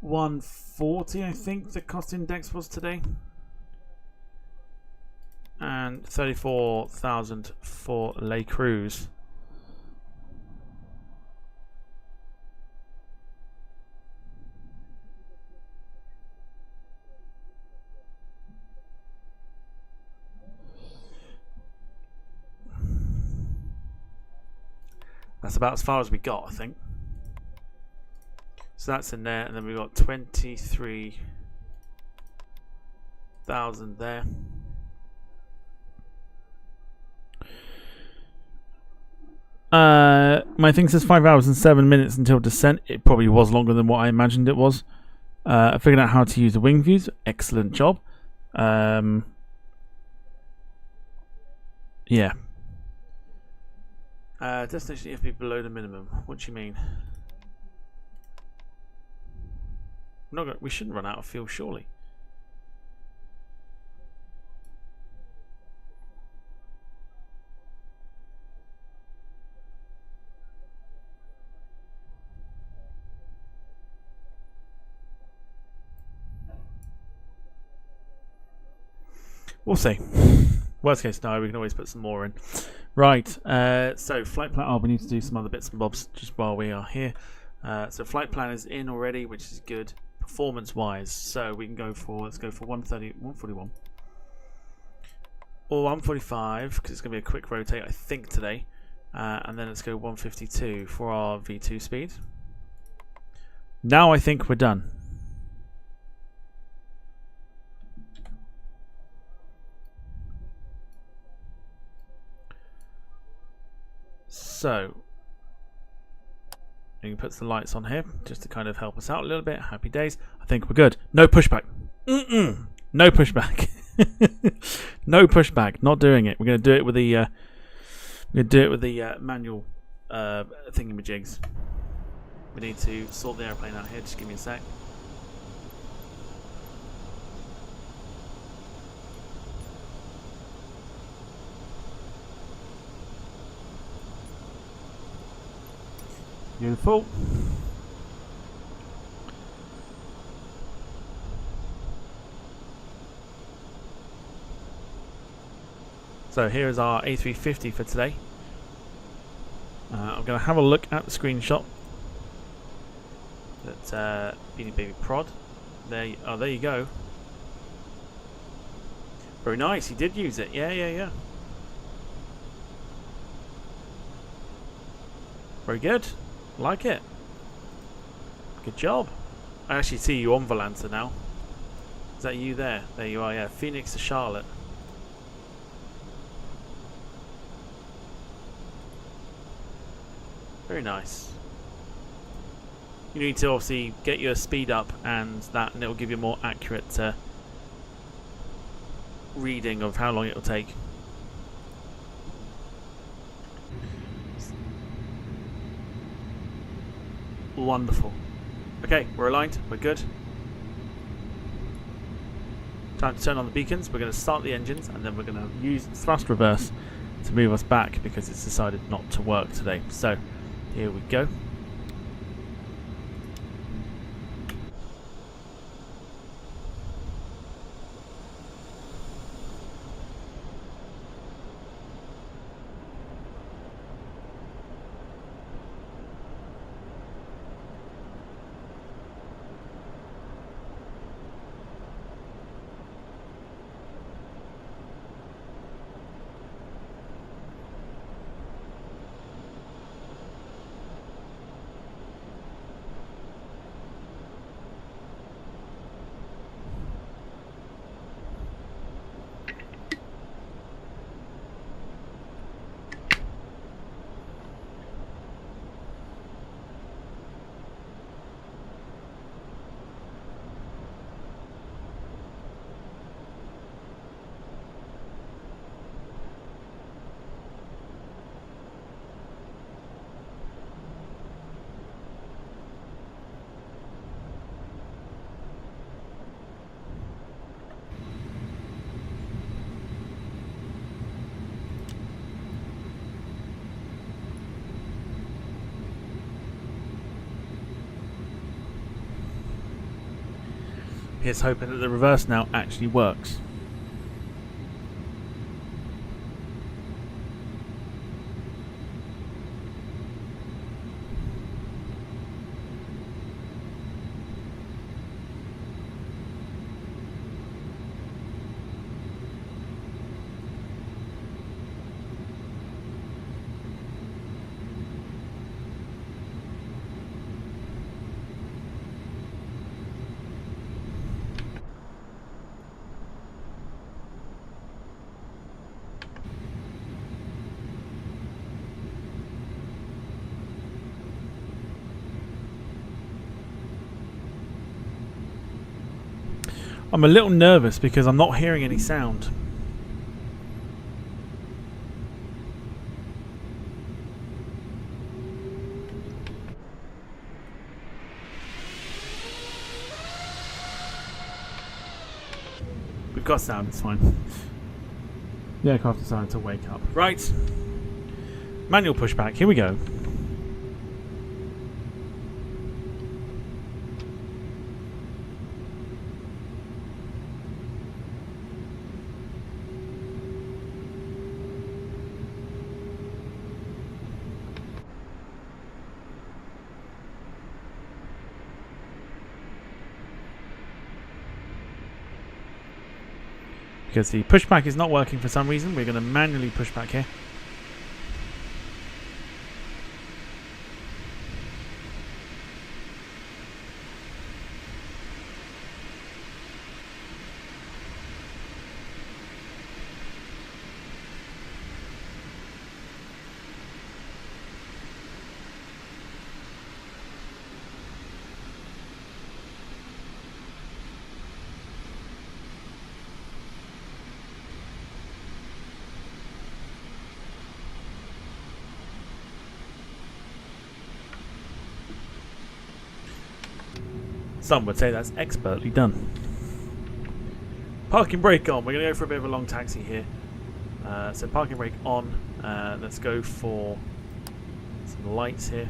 140, I think the cost index was today. And 34,000 for Le Cruz. That's about as far as we got, I think. So that's in there, and then we've got 23,000 there. My thing says 5 hours and 7 minutes until descent. It probably was longer than what I imagined it was. I figured out how to use the wing views. Excellent job. Yeah. Destination EFP below the minimum. What do you mean? We shouldn't run out of fuel, surely. We'll see. Worst case scenario, we can always put some more in. Right, so flight plan. Oh, we need to do some other bits and bobs just while we are here. So flight plan is in already, which is good performance-wise. So we can go for, let's go for 130, 141. Or 145, because it's going to be a quick rotate, I think, today. And then let's go 152 for our V2 speed. Now I think we're done. So, you can put the lights on here just to kind of help us out a little bit. Happy days. I think we're good. No pushback. No pushback. No pushback. Not doing it. We're going to do it with the. Manual thingamajigs. We need to sort the airplane out here. Just give me a sec. Beautiful. So here is our A350 for today. I'm going to have a look at the screenshot that Beanie Baby Prod. There you go. Very nice. He did use it. Yeah. Very good. Like it. Good job. I actually see you on Volanta now. Is that you there? There you are, yeah. Phoenix to Charlotte. Very nice. You need to obviously get your speed up and it will give you a more accurate reading of how long it will take. Wonderful. Okay, we're aligned. We're good. Time to turn on the beacons. We're going to start the engines and then we're going to use thrust reverse to move us back because it's decided not to work today. So, here we go. Here's hoping that the reverse now actually works. I'm a little nervous because I'm not hearing any sound. We've got sound, it's fine. The aircraft decided to wake up. Right. Manual pushback, here we go. Because the pushback is not working for some reason, we're going to manually push back here. Some would say that's expertly done. Parking brake on. We're going to go for a bit of a long taxi here. So parking brake on. Let's go for some lights here.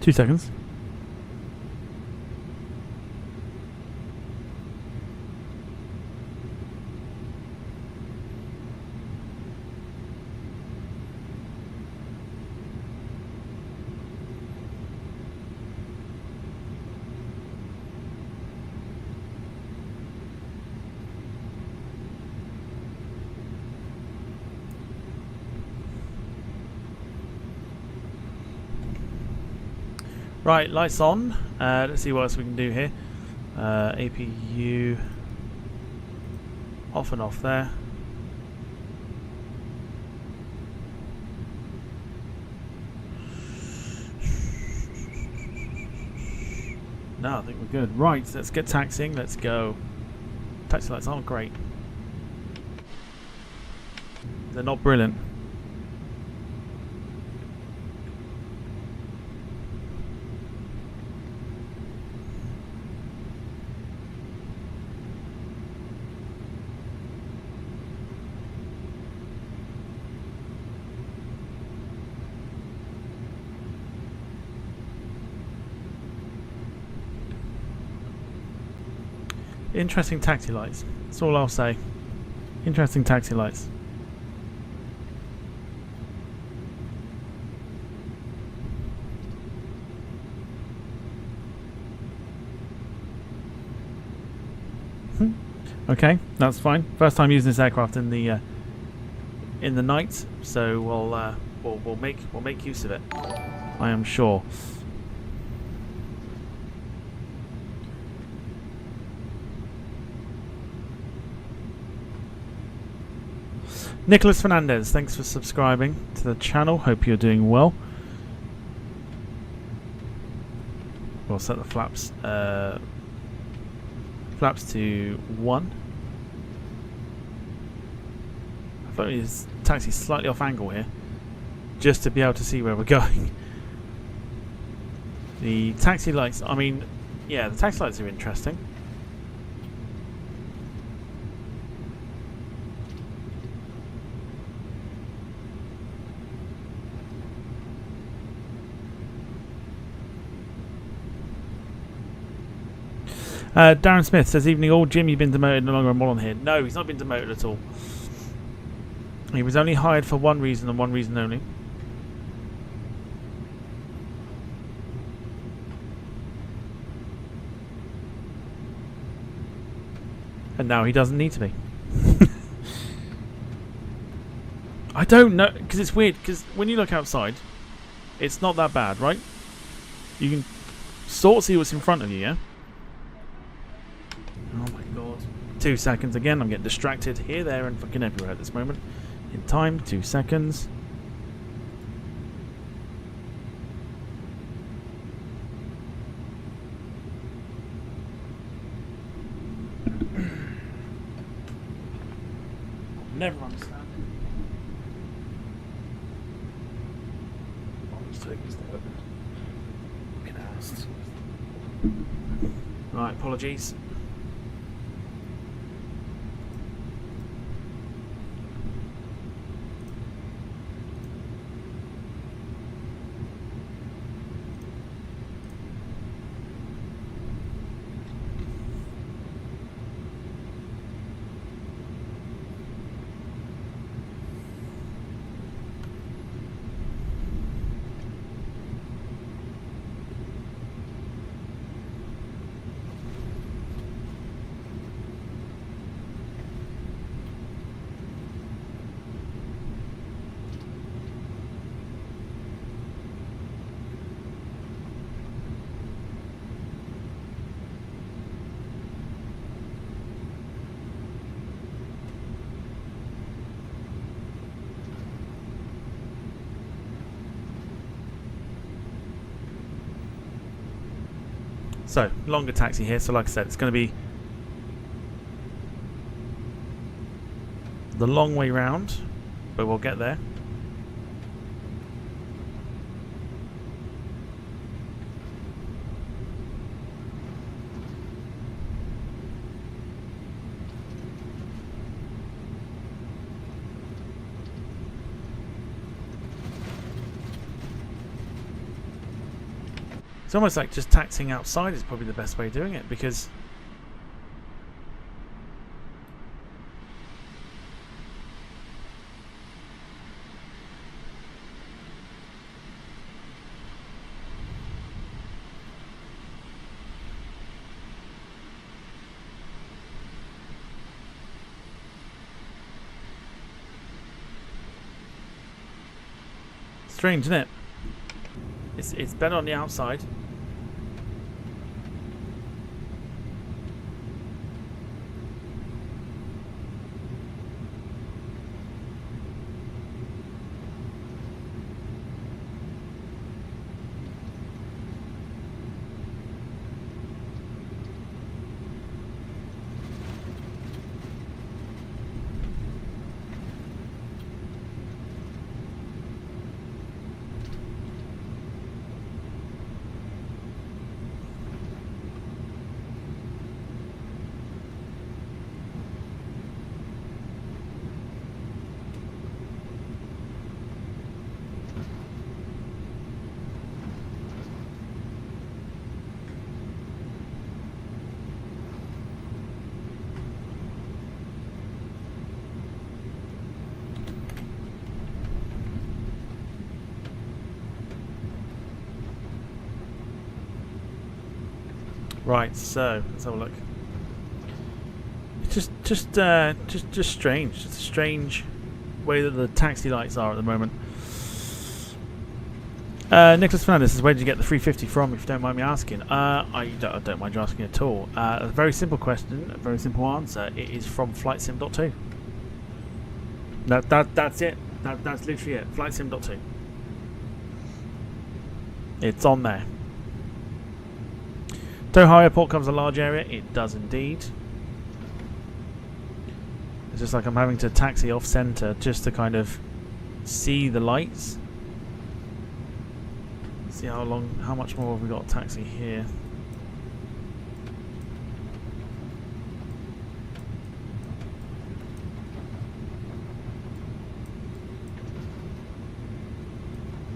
Two seconds. Right, lights on. Let's see what else we can do here. APU off and off there. No, I think we're good. Right, let's get taxiing. Let's go. Taxi lights aren't great. They're not brilliant. Interesting taxi lights. That's all I'll say. Interesting taxi lights. Okay, that's fine. First time using this aircraft in the night, so we'll make use of it. I am sure. Nicholas Fernandez, thanks for subscribing to the channel. Hope you're doing well. We'll set the flaps to 1. I thought this taxi's slightly off angle here, just to be able to see where we're going. The taxi lights, I mean, yeah, the taxi lights are interesting. Darren Smith says, evening all. Jim, you've been demoted, no longer a mod on here. No, he's not been demoted at all. He was only hired for one reason and one reason only. And now he doesn't need to be. I don't know, because it's weird, because when you look outside, it's not that bad, right? You can sort of see what's in front of you, yeah? Oh my god. 2 seconds again, I'm getting distracted here, there, and fucking everywhere at this moment. In time, 2 seconds. Never understand. Right, apologies. So, longer taxi here, so like I said, it's going to be the long way round, but we'll get there. It's almost like just taxiing outside is probably the best way of doing it, because strange, isn't it? It's better on the outside. Right, so let's have a look. It's just strange. It's a strange way that the taxi lights are at the moment. Nicholas Fernandez says, where did you get the 350 from, if you don't mind me asking? I don't mind you asking at all. A very simple question, a very simple answer. It is from FlightSim.2. That's it. That's literally it. Flight Sim.2. It's on there. Doha Airport covers a large area. It does indeed. It's just like I'm having to taxi off centre just to kind of see the lights. See how much more have we got to taxi here.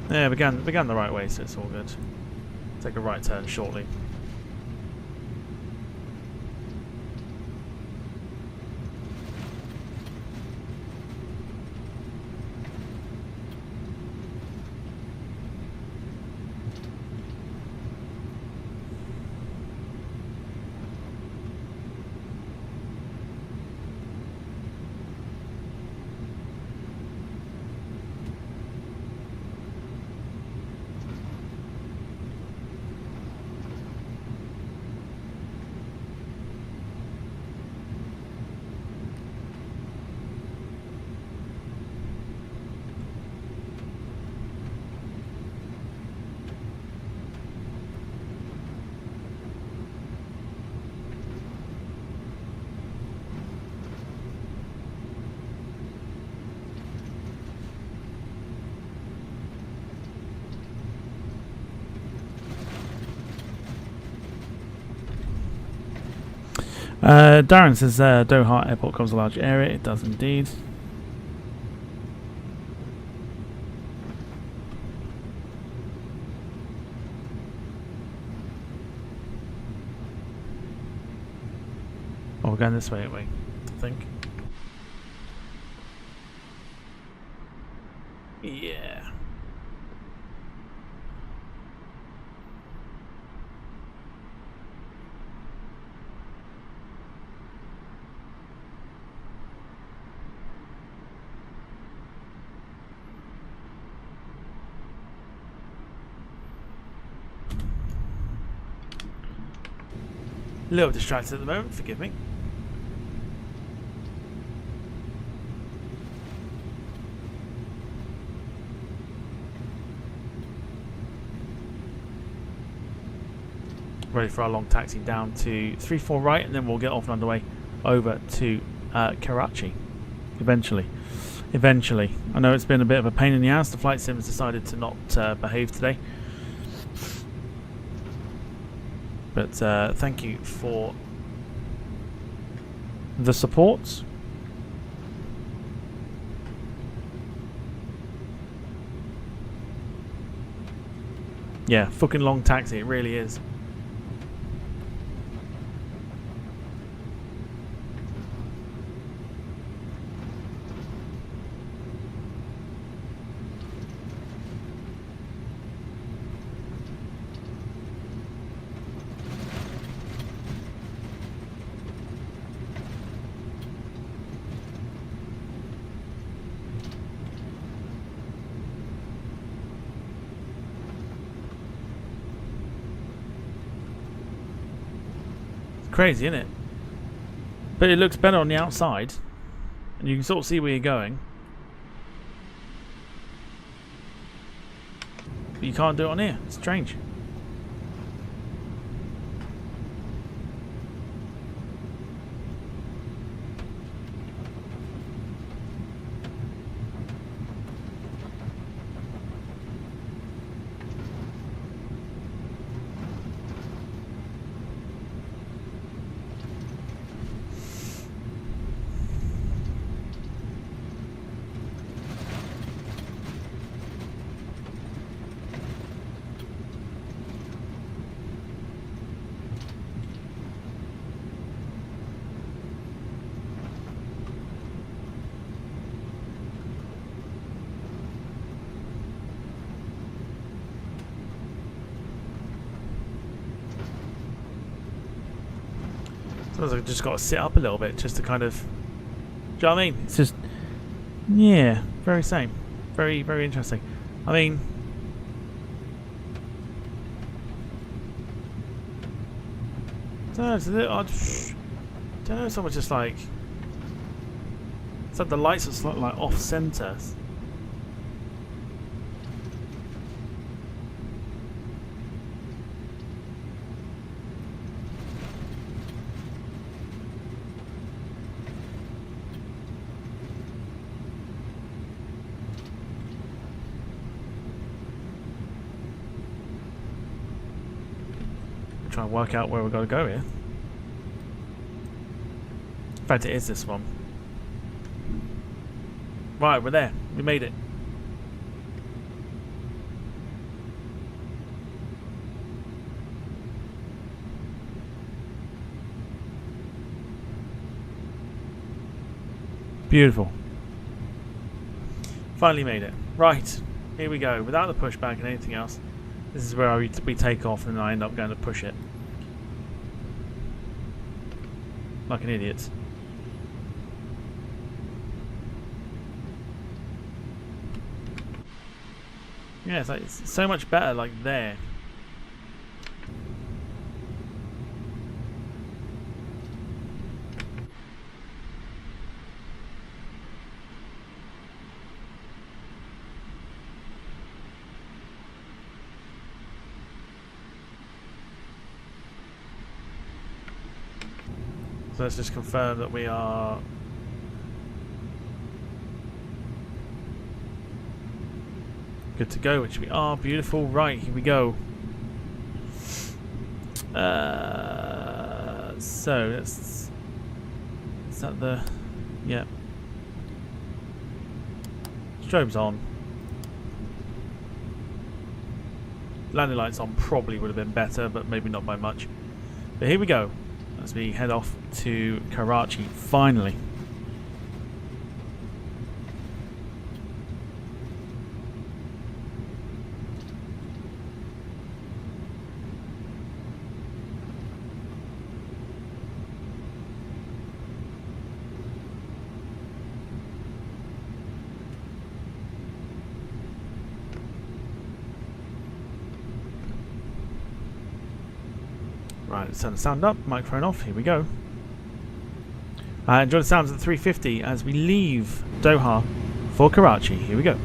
Yeah, began the right way, so it's all good. Take a right turn shortly. Darren says Doha Airport covers a large area. It does indeed. Oh, we're going this way, aren't we? I think. Yeah. A little distracted at the moment, forgive me. Ready for our long taxi down to 34 right, and then we'll get off and underway over to Karachi. Eventually. I know it's been a bit of a pain in the ass. The flight sims decided to not behave today. But thank you for the support. Yeah, fucking long taxi, it really is. Crazy, isn't it? But it looks better on the outside, and you can sort of see where you're going. But you can't do it on here. It's strange. Sometimes I've just got to sit up a little bit just to kind of... Do you know what I mean? It's just... Yeah, very same. Very, very interesting. I mean... I don't know, it's a little... I don't know, someone just like... So the lights are slightly like off center. Try and work out where we've got to go here. In fact, it is this one. Right, we're there. We made it. Beautiful. Finally made it. Right, here we go. Without the pushback and anything else, this is where we take off and I end up going to push it. Like an idiot. Yeah, it's so much better like there. So let's just confirm that we are good to go, which we are. Beautiful. Right, here we go. So that's is that the yeah. Strobe's on. Landing lights on probably would have been better, but maybe not by much. But here we go as we head off to Karachi finally. Right, let's turn the sound up, microphone off, here we go. Enjoy the sounds of the 350 as we leave Doha for Karachi, here we go.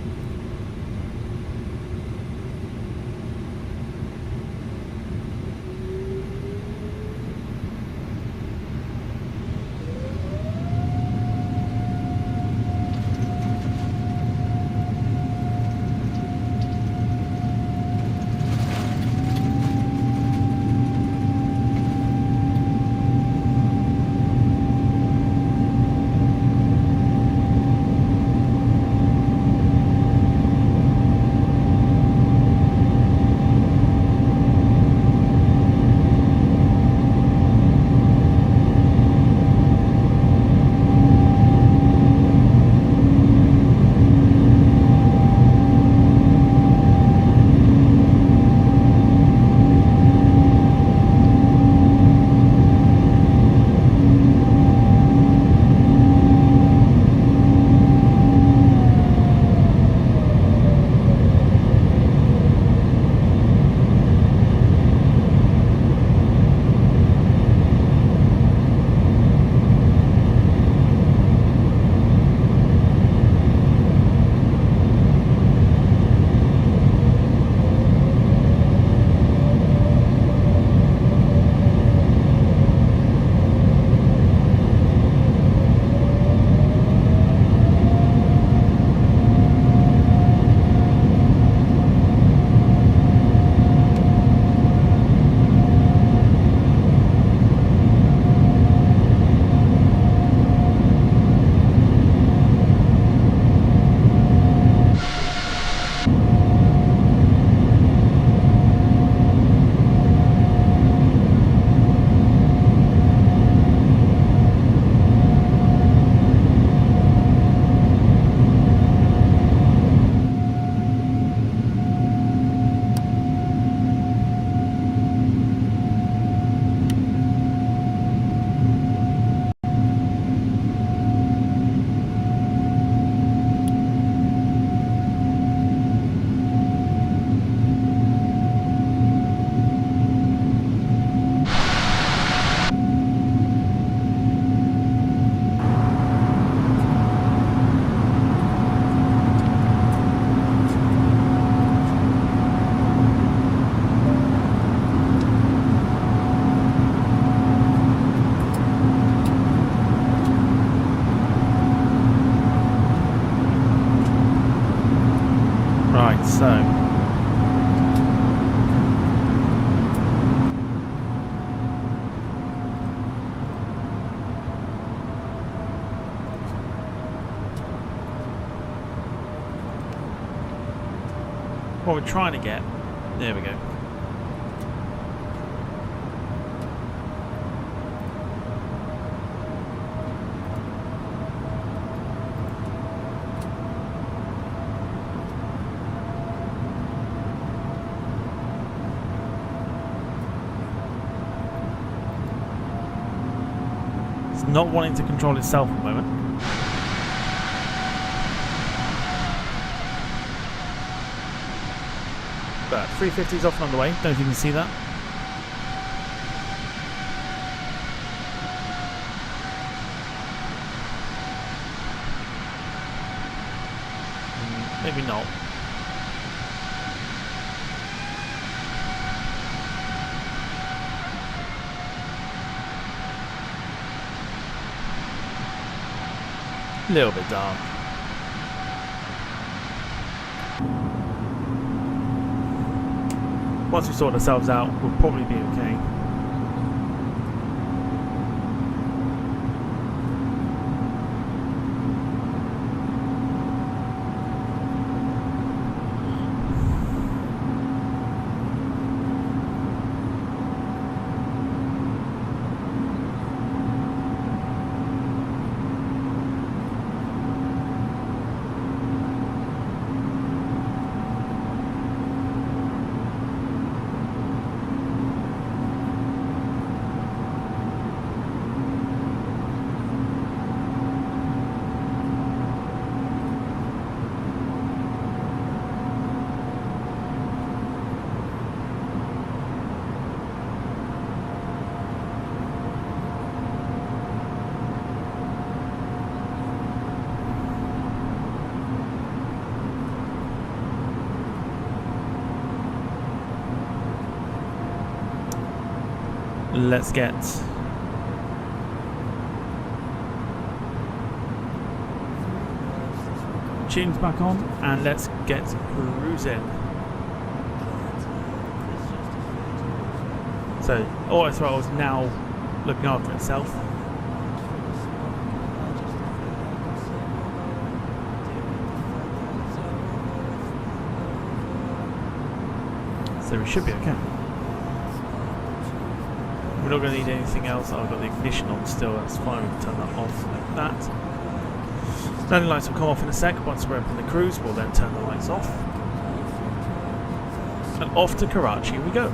So what we're trying to get, there we go. It's not wanting to control itself at the moment. But 350 is off and on the way. Don't know if you can see that. Maybe not. A little bit dark. Once we sort ourselves out, we'll probably be okay. Let's get tunes back on and let's get cruising. So auto throttle is now looking after itself. So we should be okay. We're not going to need anything else. I've got the ignition on still, that's fine, we can turn that off like that. Landing lights will come off in a sec. Once we're up in the cruise, we'll then turn the lights off. And off to Karachi we go.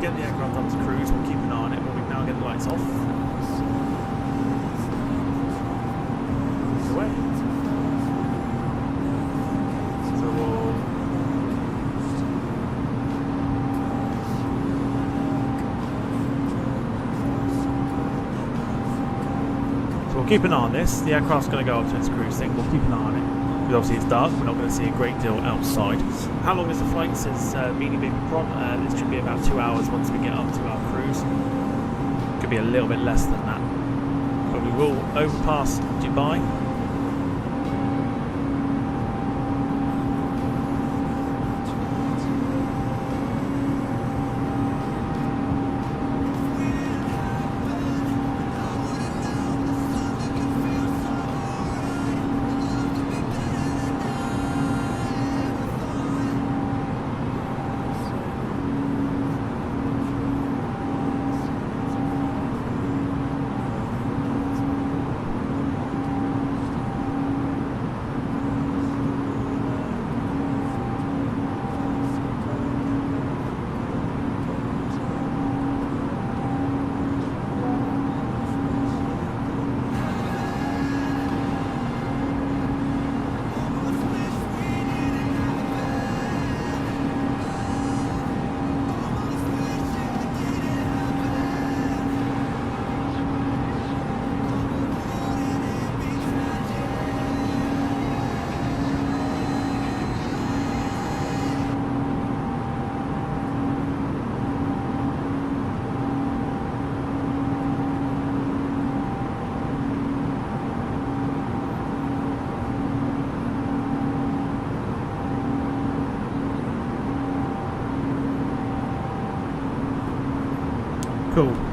Get the aircraft up to cruise, we'll keep an eye on it, but we can now get the lights off. It's away. So we'll keep an eye on this. The aircraft's going to go up to its cruise thing, we'll keep an eye on it. Because obviously it's dark, we're not going to see a great deal outside. How long is the flight? It says Meaning Baby Prawn. This should be about 2 hours once we get up to our cruise. Could be a little bit less than that. But we will overpass Dubai.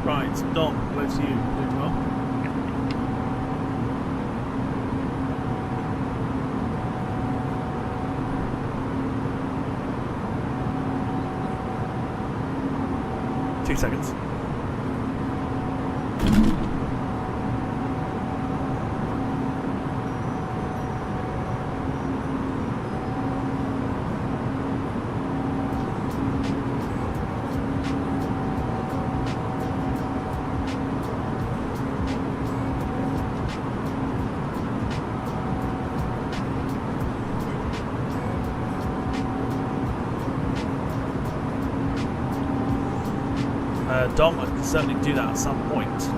Right, Dom, hello to you. Doing well? 2 seconds. Dom, I can certainly do that at some point.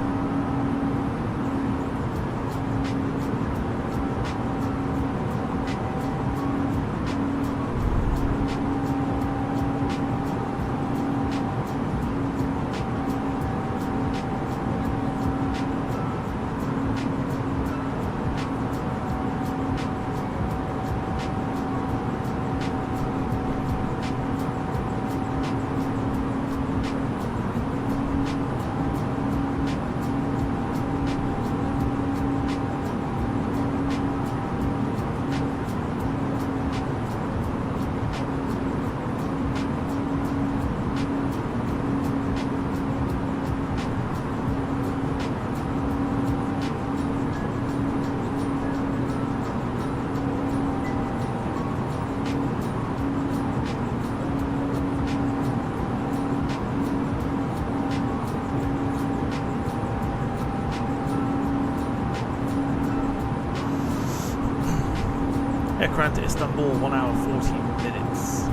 Aircraft to Istanbul, 1 hour 14 minutes.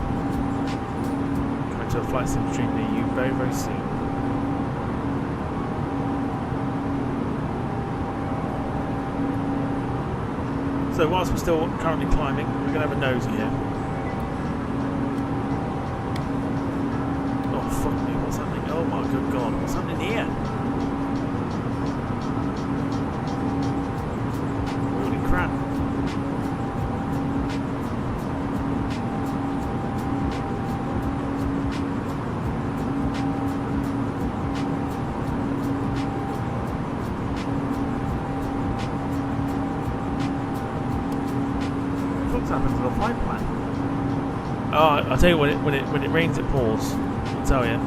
Coming to a flight sim stream near you very, very soon. So whilst we're still currently climbing, we're going to have a nosy here. Oh fuck me, what's happening? Oh my good god, what's happening here? Holy crap. What's happened to the flight plan? Oh, I'll tell you when it rains it pours. I'll tell you.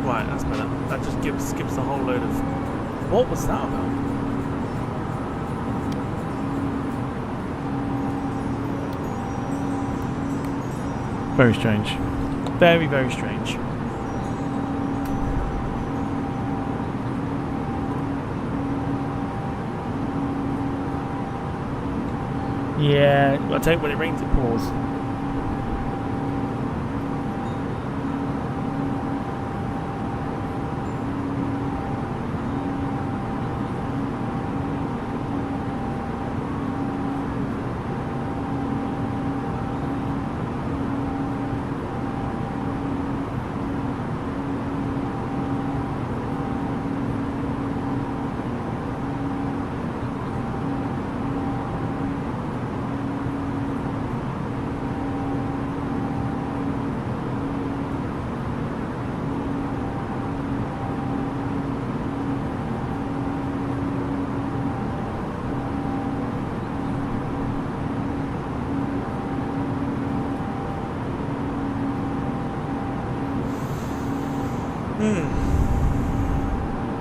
Right, that's better. That just skips a whole load of. What was that about? Very strange. Very, very strange. Yeah, I'll tell you when it rains it pours.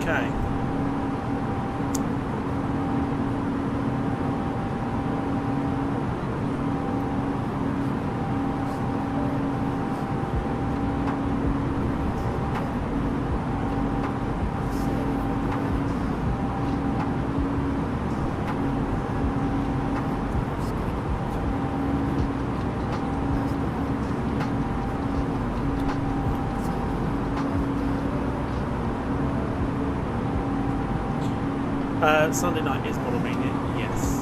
Okay. Sunday night is Model Mania, yes.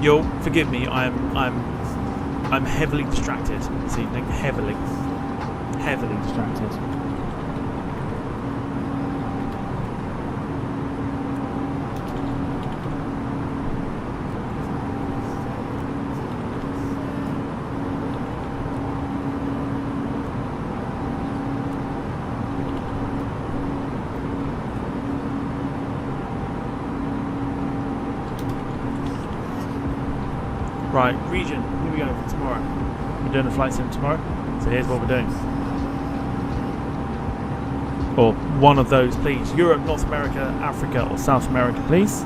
You'll forgive me. I'm heavily distracted this evening. Heavily distracted. Right, region, here we go for tomorrow. We're doing the flight sim tomorrow, so here's what we're doing. Or one of those, please. Europe, North America, Africa, or South America, please.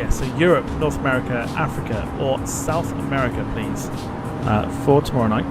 So Europe, North America, Africa, or South America, please, for tomorrow night.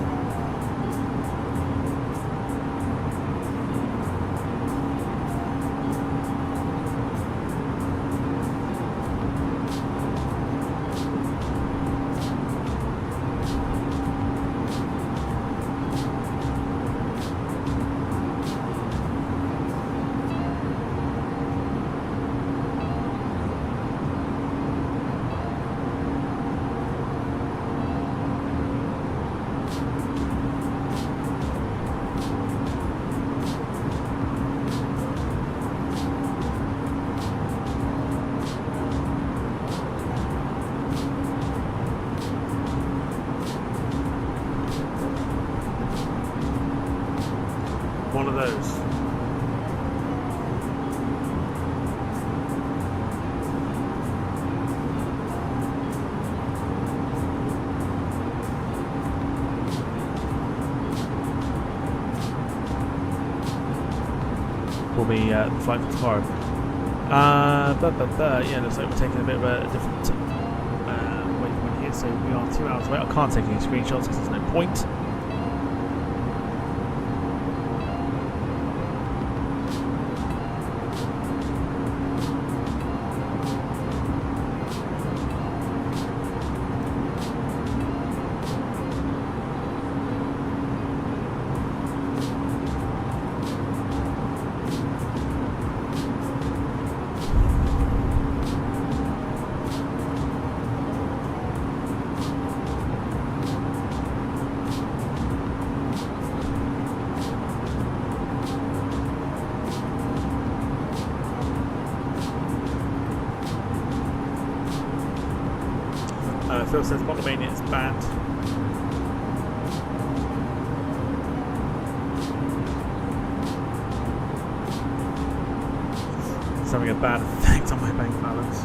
One of those. Will be the flight for tomorrow. Yeah, looks like we're taking a bit of a different waypoint here, so we are 2 hours away. I can't take any screenshots because there's no point. Phil says Monomania is banned. It's having a bad effect on my bank balance.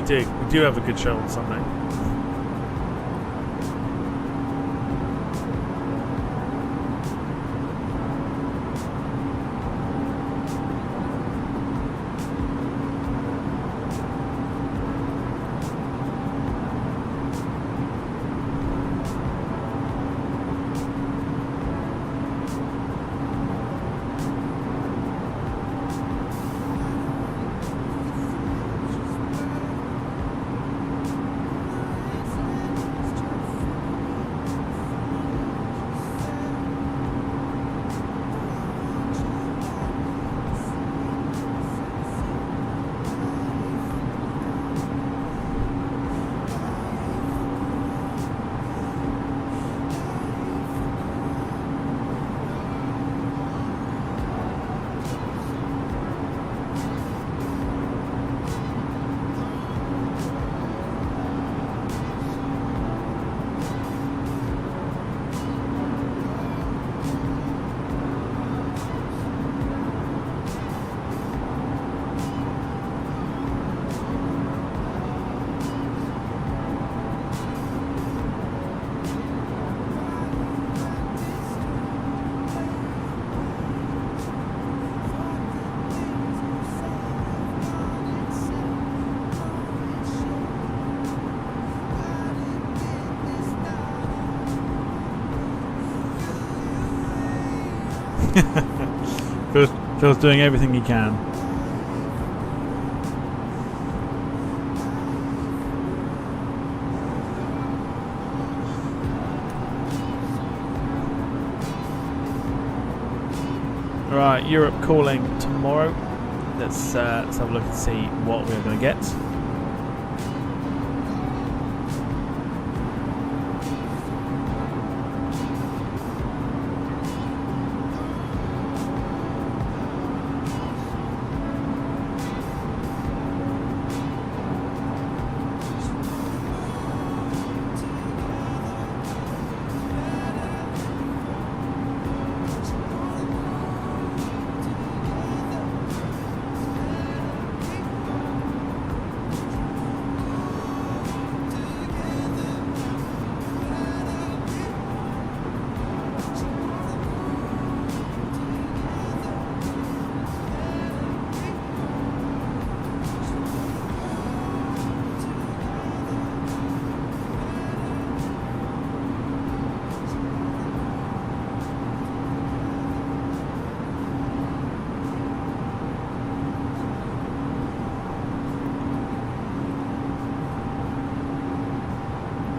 We do have a good show on Sunday. Phil's doing everything he can. Right, Europe calling tomorrow. Let's have a look and see what we're going to get.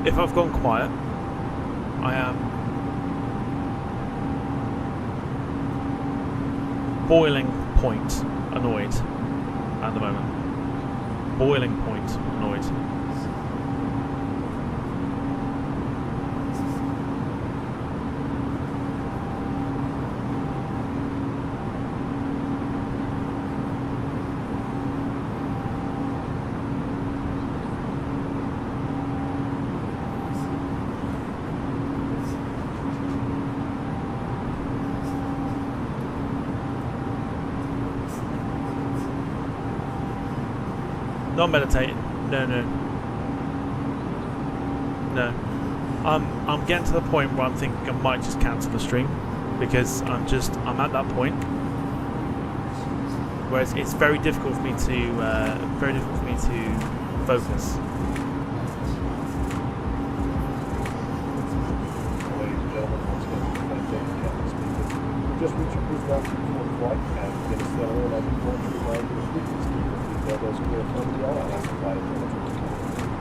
If I've gone quiet, I am boiling point annoyed at the moment. Boiling point annoyed. Not meditating. No. I'm getting to the point where I'm thinking I might just cancel the stream because I'm at that point where it's very difficult for me to focus. Ladies and gentlemen, once again, Captain speaking. Just reached your cruise ground for flight and get us settled in. I'll be going through my frequency. Those clear from the all classified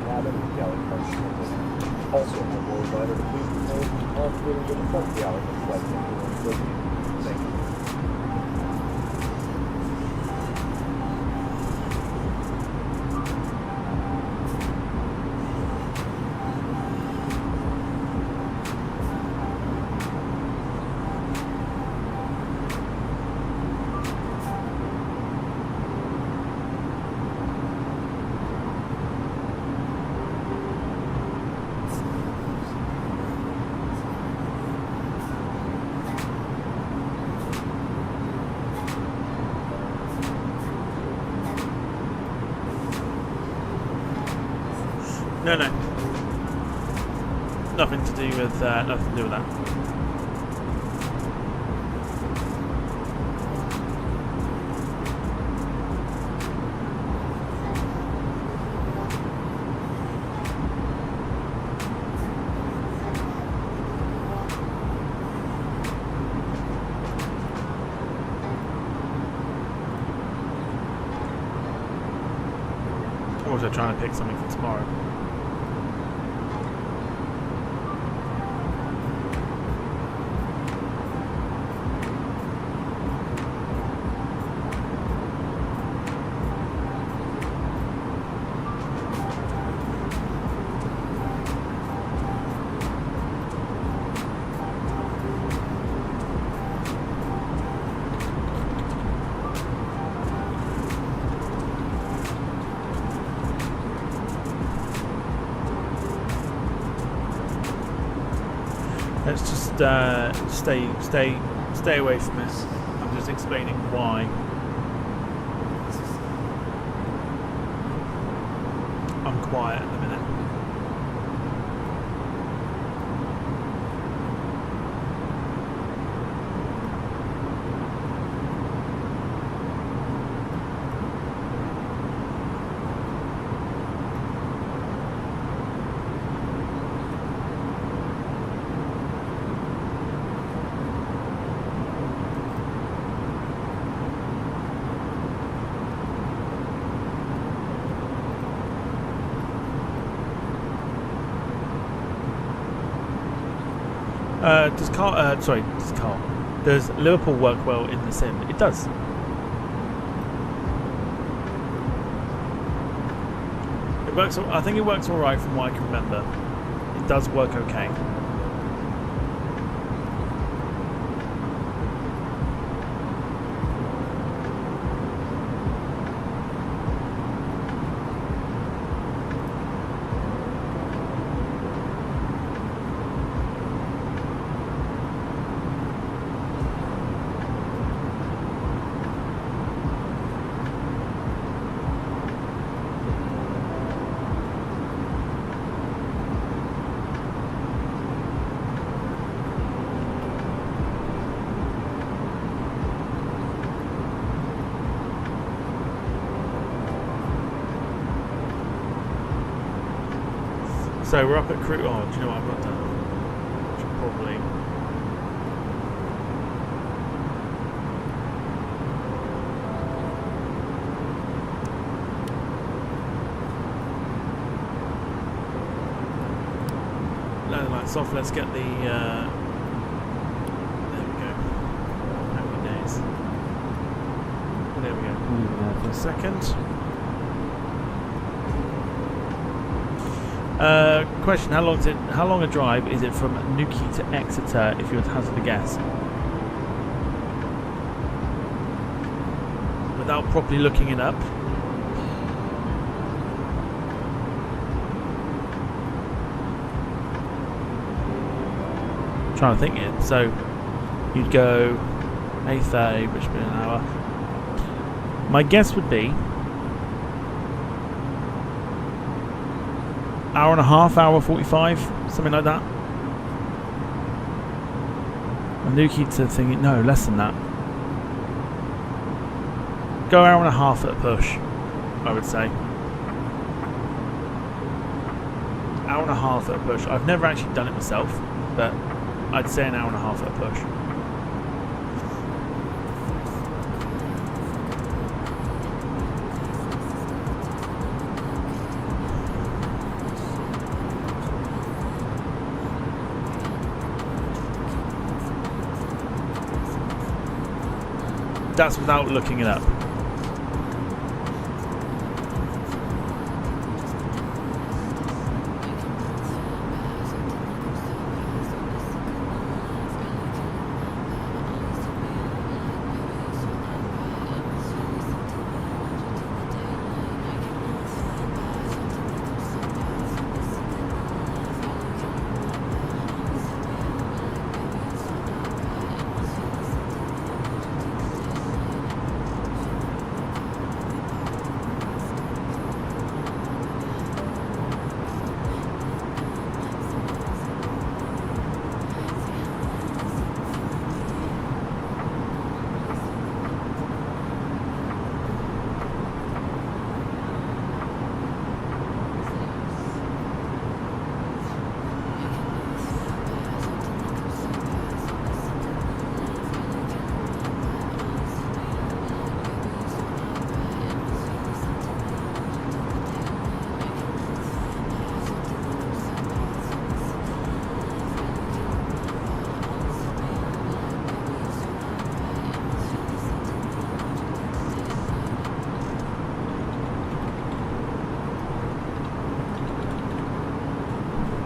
cabin, galley punch. Also, one more reminder to please remain confident in the front galley of flight deck. Thank you. No. Nothing to do with that. Also trying to pick something for tomorrow. Let's just stay away from this. I'm just explaining why I'm quiet at the minute. Does Carl? Does Liverpool work well in the sim? It does. It works. I think it works all right from what I can remember. It does work okay. So we're up at crew. Oh, do you know what I've got done? Should probably. Load the lights off. Let's get the. There we go. Happy days. There we go. For a second. Question: How long a drive is it from Newquay to Exeter? If you were to hazard a guess, without properly looking it up. I'm trying to think it. So you'd go A30, which would be an hour. My guess would be. Hour and a half, hour 45, something like that. And Newquay to thinking, no, less than that. Go hour and a half at a push, I would say. Hour and a half at a push. I've never actually done it myself, but I'd say an hour and a half at a push. That's without looking it up.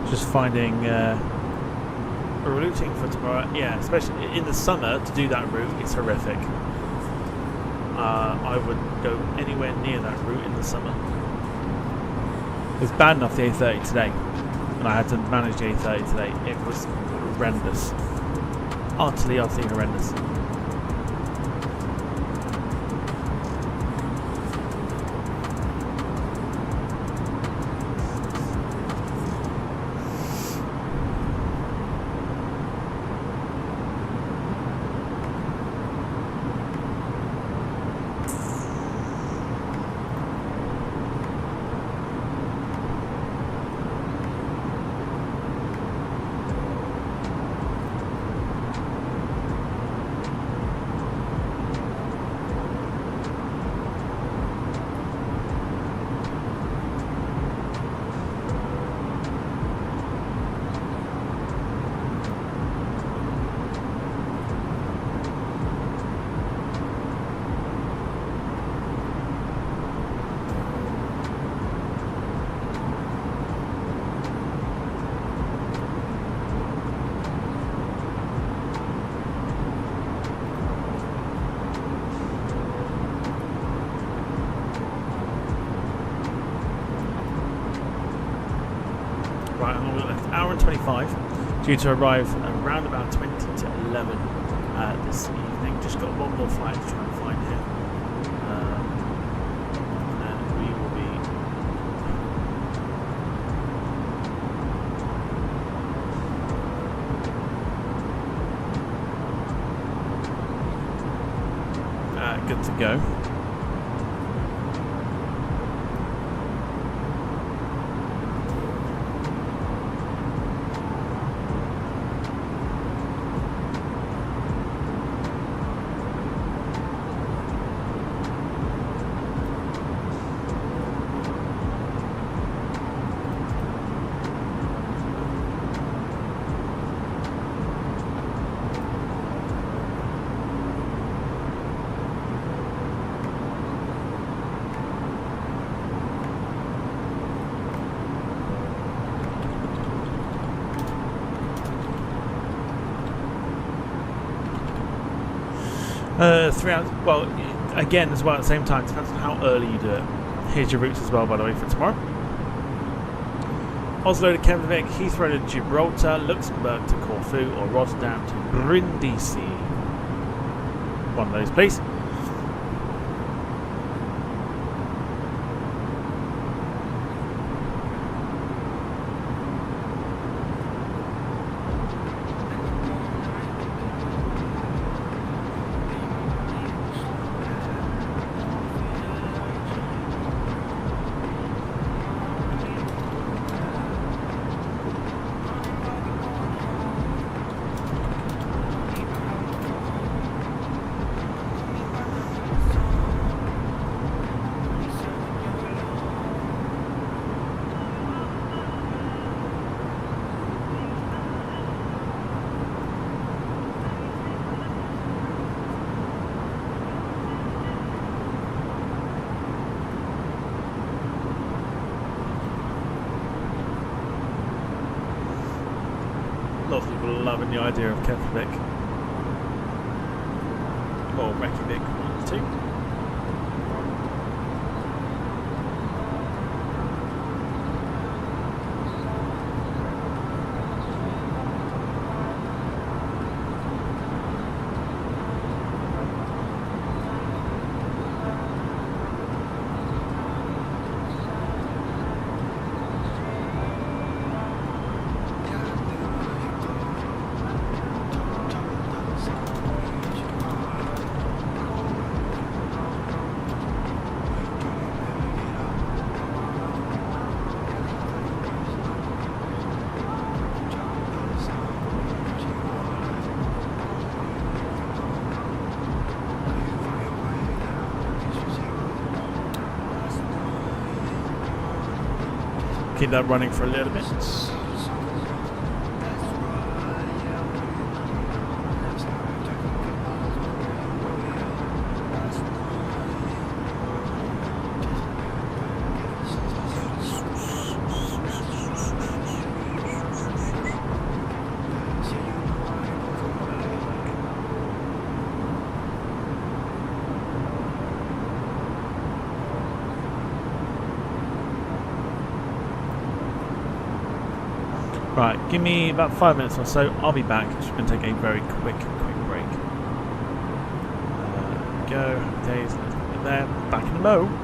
Just finding a routing for tomorrow. Yeah, especially in the summer to do that route, it's horrific. I wouldn't go anywhere near that route in the summer. It was bad enough the A30 today, and I had to manage the A30 today. It was horrendous, utterly horrendous. 11:25, due to arrive around about 20 to 11 this evening. Just got one more flight to try and find here. And we will be good to go. Well, again, as well at the same time, depends on how early you do it. Here's your routes as well, by the way, for tomorrow. Oslo to Keflavik, Heathrow to Gibraltar, Luxembourg to Corfu, or Rotterdam to Brindisi. One of those, please. Lots of people loving the idea of Keflavik. Or Reykjavik, one of the two. Keep that running for a little bit. Right, give me about 5 minutes or so. I'll be back. Just going to take a very quick break. Go. Days. There. Back in the mo.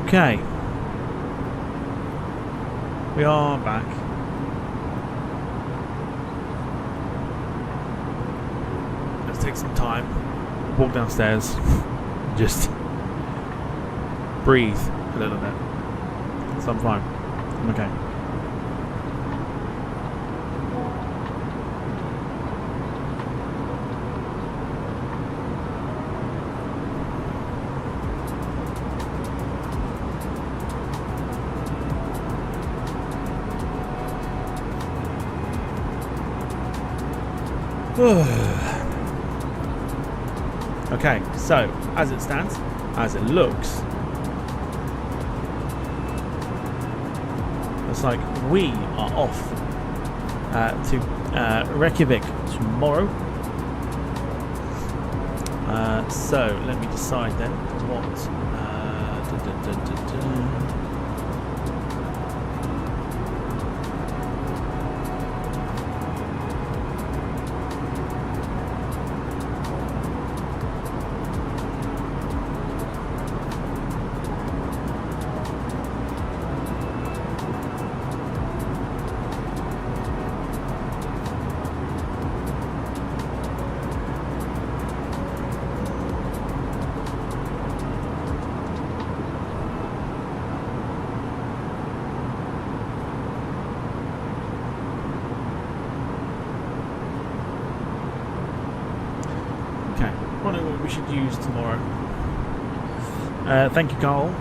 Okay. We are back. Let's take some time. Walk downstairs. Just breathe a little bit. So I'm fine. I'm okay. Okay, so as it stands, as it looks like we are off to Reykjavik tomorrow. So let me decide then what. Wondering what we should use tomorrow. Thank you, Carl.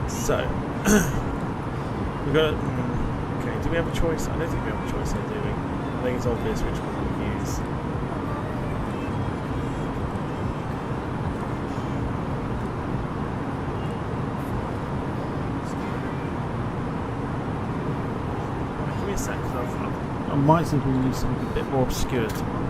So, we've got. Okay, do we have a choice? I don't think we have a choice here, do we? I think it's obvious which one we use. Give me a sec, because I might think we need something a bit more obscure tomorrow.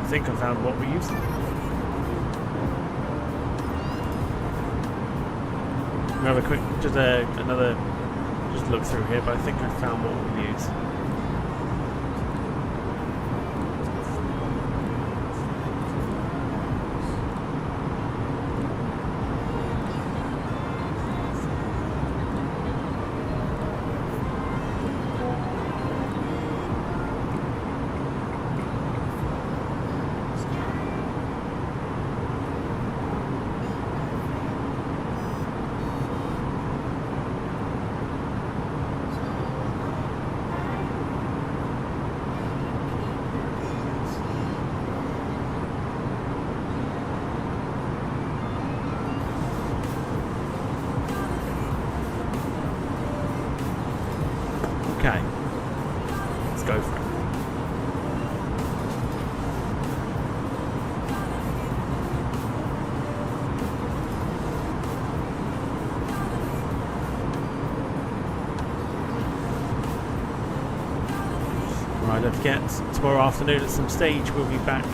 I think I found what we used. We have a quick, just look through here, but I think I found what we use. don't forget, tomorrow afternoon at some stage we'll be back.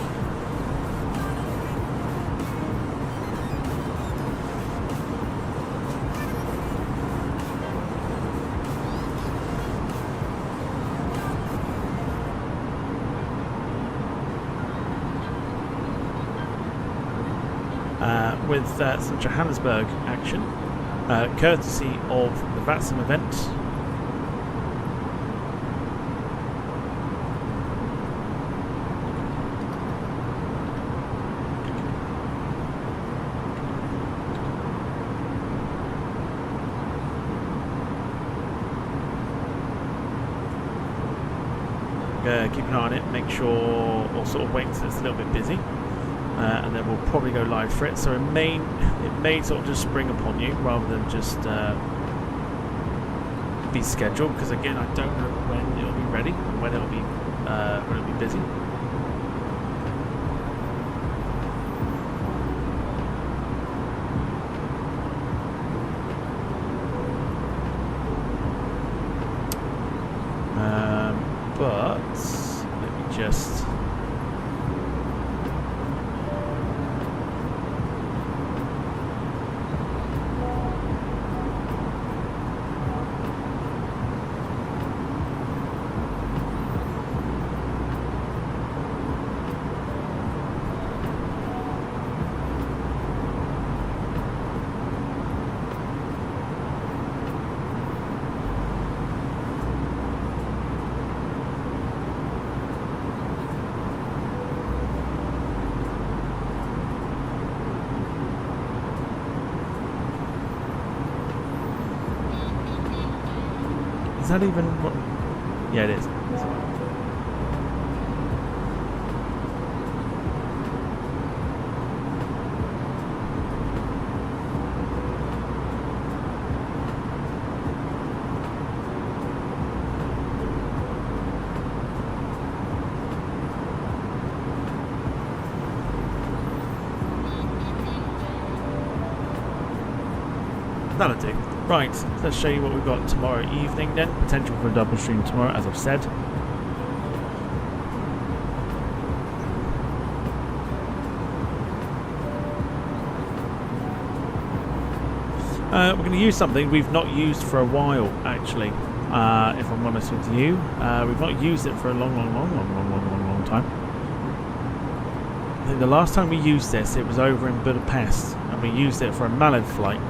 With some Johannesburg action, courtesy of the VATSIM event. Keep an eye on it, make sure, or sort of wait until it's a little bit busy. And then we'll probably go live for it. So it may sort of just spring upon you rather than just be scheduled. Because again, I don't know when it'll be ready, and when it'll be busy. But let me just. Is that even what? Yeah, it is. That'll do. Right, let's show you what we've got tomorrow evening then. Potential for a double stream tomorrow, as I've said. We're going to use something we've not used for a while, actually, if I'm honest with you. We've not used it for a long time. I think the last time we used this, it was over in Budapest, and we used it for a Malev flight.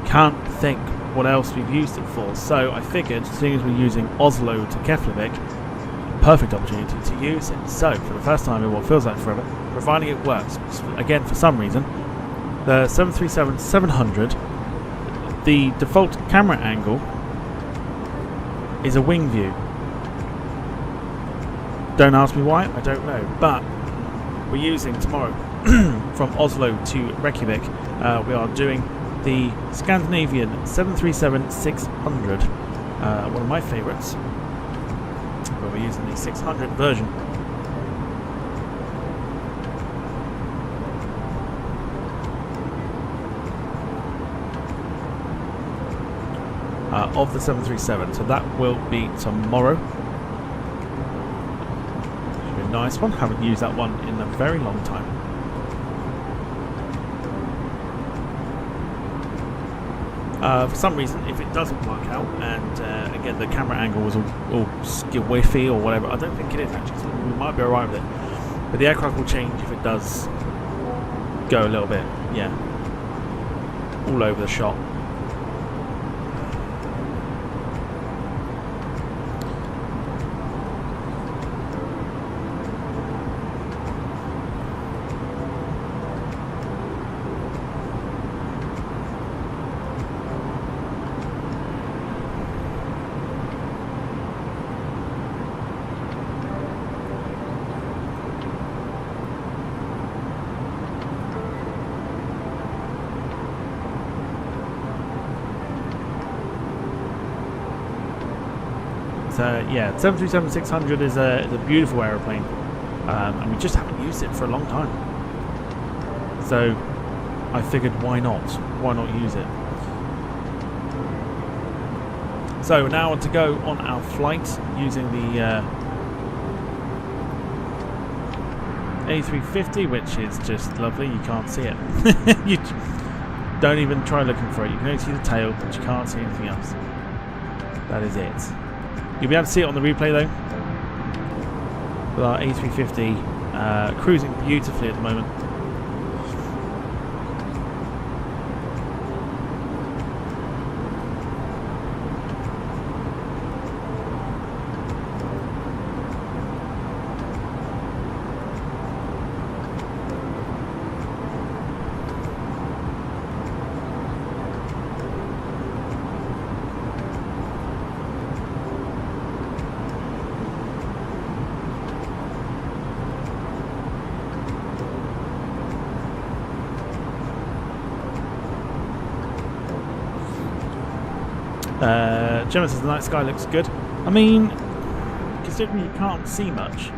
Can't think what else we've used it for, so I figured, seeing as we're using Oslo to Keflavik, perfect opportunity to use it. So for the first time in what feels like forever, providing it works, again for some reason, the 737-700, the default camera angle is a wing view. Don't ask me why, I don't know, but we're using tomorrow from Oslo to Reykjavik, we are doing the Scandinavian 737-600, one of my favourites, but we're using the 600 version. Of the 737, so that will be tomorrow. Should be a nice one, haven't used that one in a very long time. For some reason, if it doesn't work out, and again the camera angle was all skiffy or whatever, I don't think it is actually, so we might be alright with it. But the aircraft will change if it does go a little bit, yeah, all over the shop. Yeah, 737-600 is a beautiful aeroplane, and we just haven't used it for a long time. So I figured, why not? Why not use it? So now on to go on our flight using the A350, which is just lovely. You can't see it. You don't even try looking for it. You can only see the tail, but you can't see anything else. That is it. You'll be able to see it on the replay though. With our A350 cruising beautifully at the moment. Gemma says the night sky looks good. I mean, considering you can't see much.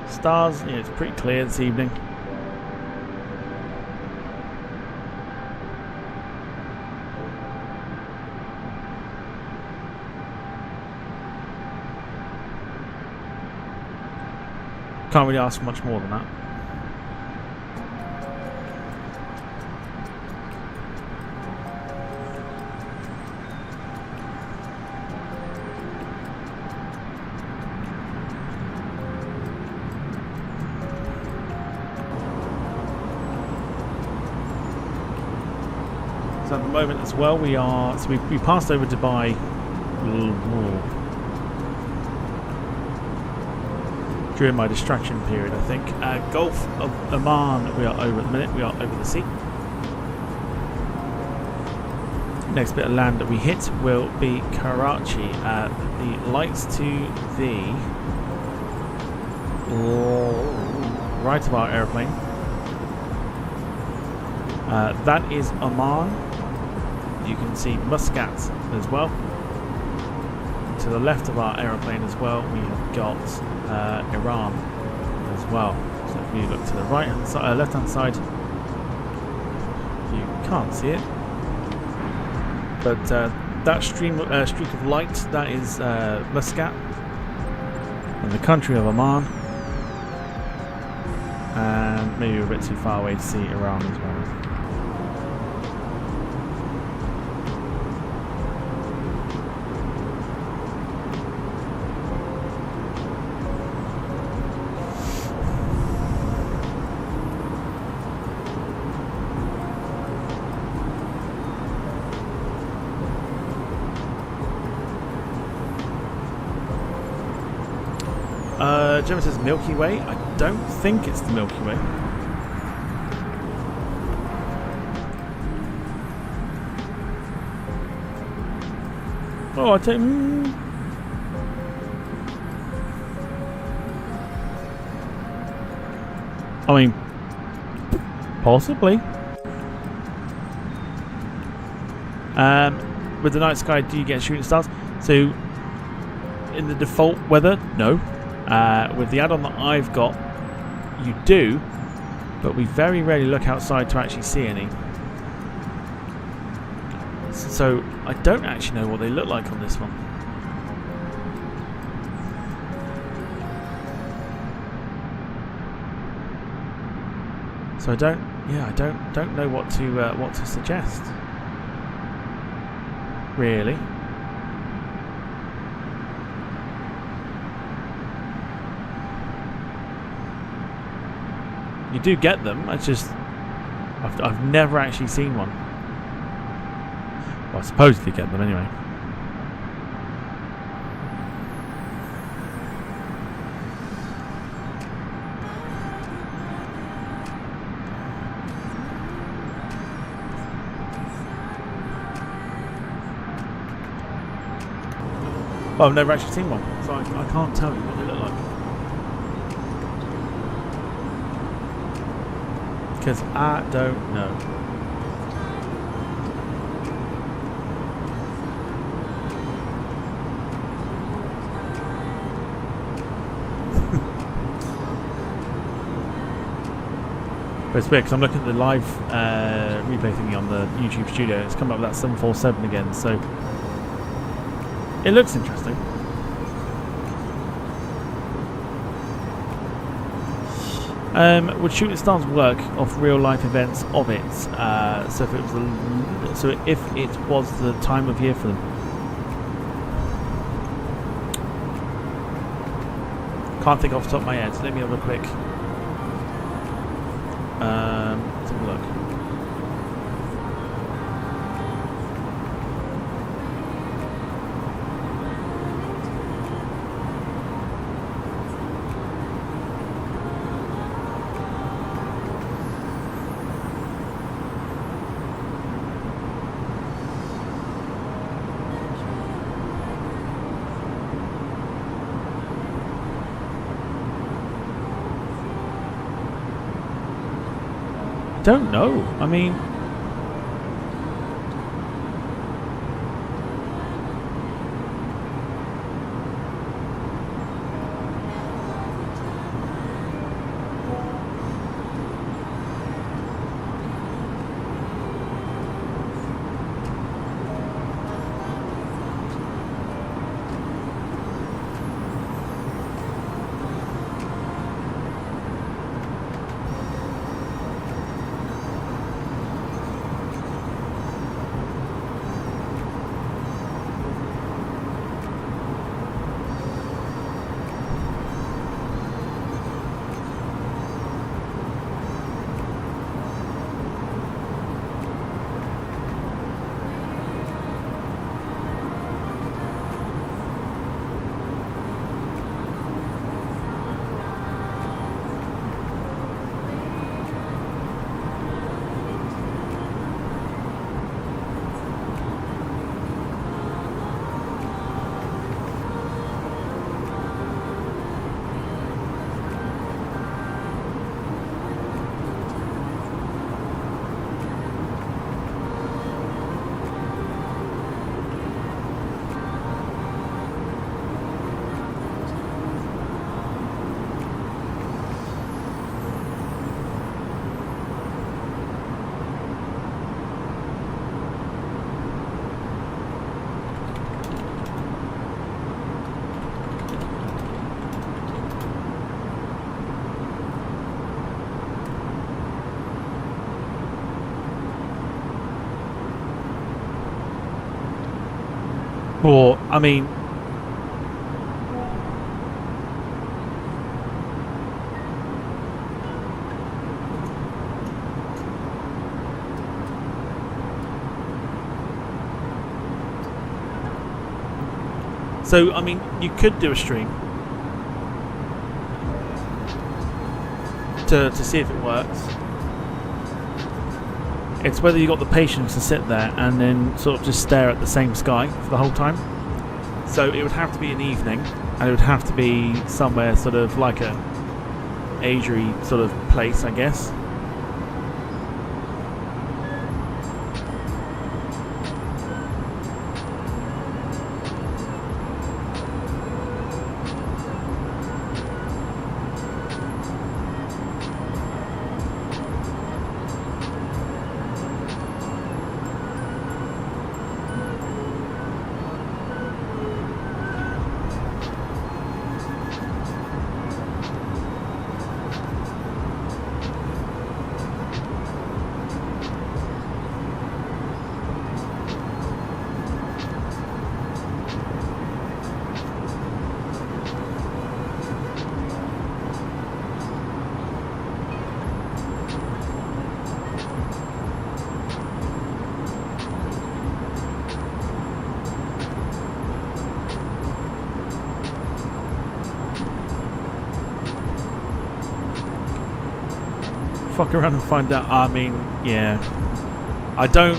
Stars, yeah, it's pretty clear this evening. Can't really ask for much more than that. At the moment as well, we passed over Dubai during my distraction period, I think. Gulf of Oman we are over at the minute. We are over the sea. Next bit of land that we hit will be Karachi. The lights to the right of our aeroplane. That is Oman. You can see Muscat as well. To the left of our aeroplane as well, we have got Iran as well. So if you look to the right hand side, left hand side, you can't see it, but that streak of light, that is Muscat in the country of Oman, and maybe we're a bit too far away to see Iran as well. Gemma says Milky Way. I don't think it's the Milky Way. Oh, I take. I mean, possibly. With the night sky, do you get shooting stars? So, in the default weather, no. With the add-on that I've got, you do, but we very rarely look outside to actually see any. So I don't actually know what they look like on this one. So I don't know what to suggest. Really. You do get them. It's just I've never actually seen one. Well, I suppose you get them anyway. Well, I've never actually seen one, so I can't tell you what they look like. Because I don't know. But it's weird because I'm looking at the live replay thingy on the YouTube studio. It's come up with that 747 again, so it looks interesting. Would Shooting Stars work off real life events of it? So if it was the time of year for them. Can't think off the top of my head. So let me have a quick. Let's have a look. Don't know. I mean, or I mean, so I mean, you could do a stream to see if it works. It's whether you got the patience to sit there and then sort of just stare at the same sky for the whole time. So it would have to be an evening, and it would have to be somewhere sort of like a Asian sort of place, I guess. Fuck around and find out. I mean, yeah. I don't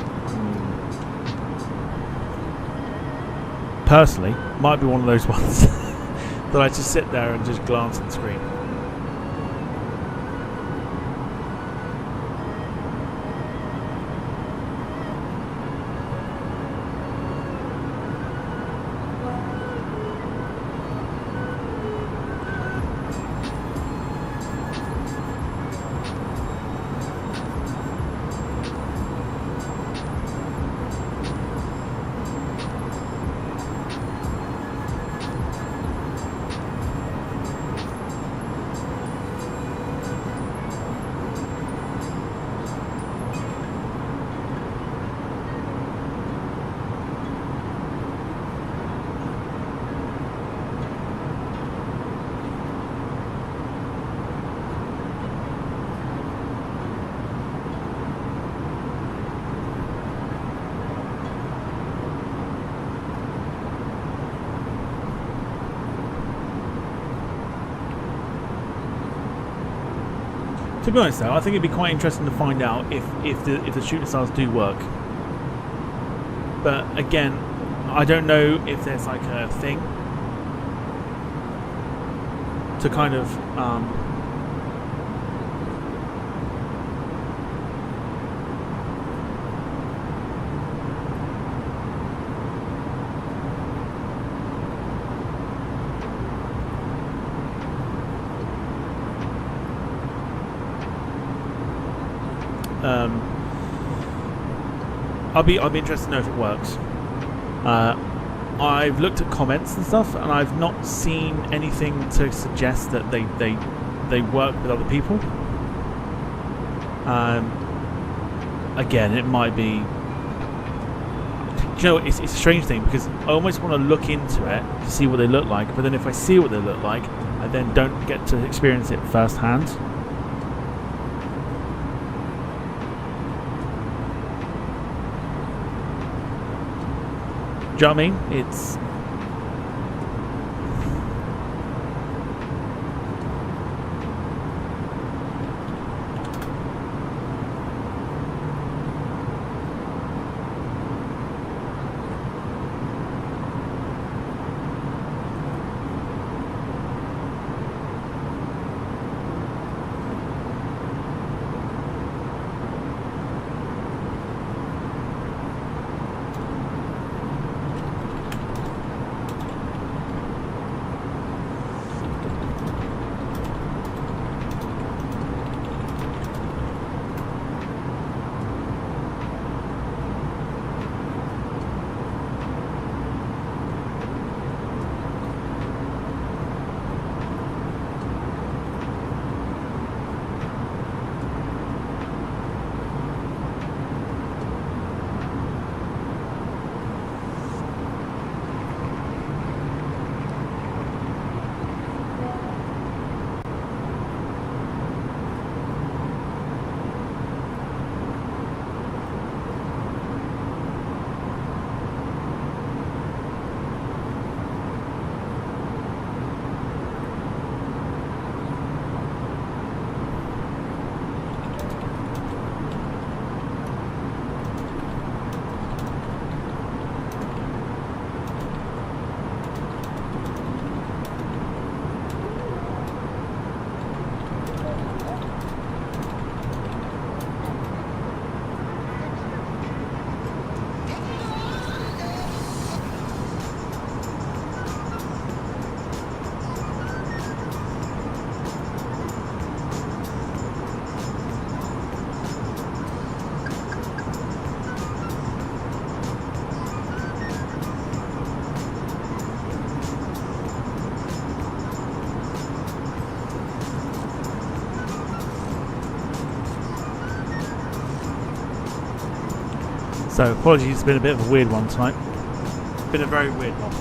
personally, might be one of those ones that I just sit there and just glance at the screen. To be honest, though, I think it'd be quite interesting to find out if the shooting stars do work. But again, I don't know if there's like a thing to kind of I'll be interested to know if it works. I've looked at comments and stuff, and I've not seen anything to suggest that they work with other people. Again, it might be. You know, it's a strange thing because I almost want to look into it to see what they look like, but then if I see what they look like, I then don't get to experience it firsthand. Do you know what I mean? It's so apologies, it's been a bit of a weird one tonight. Been a very weird one.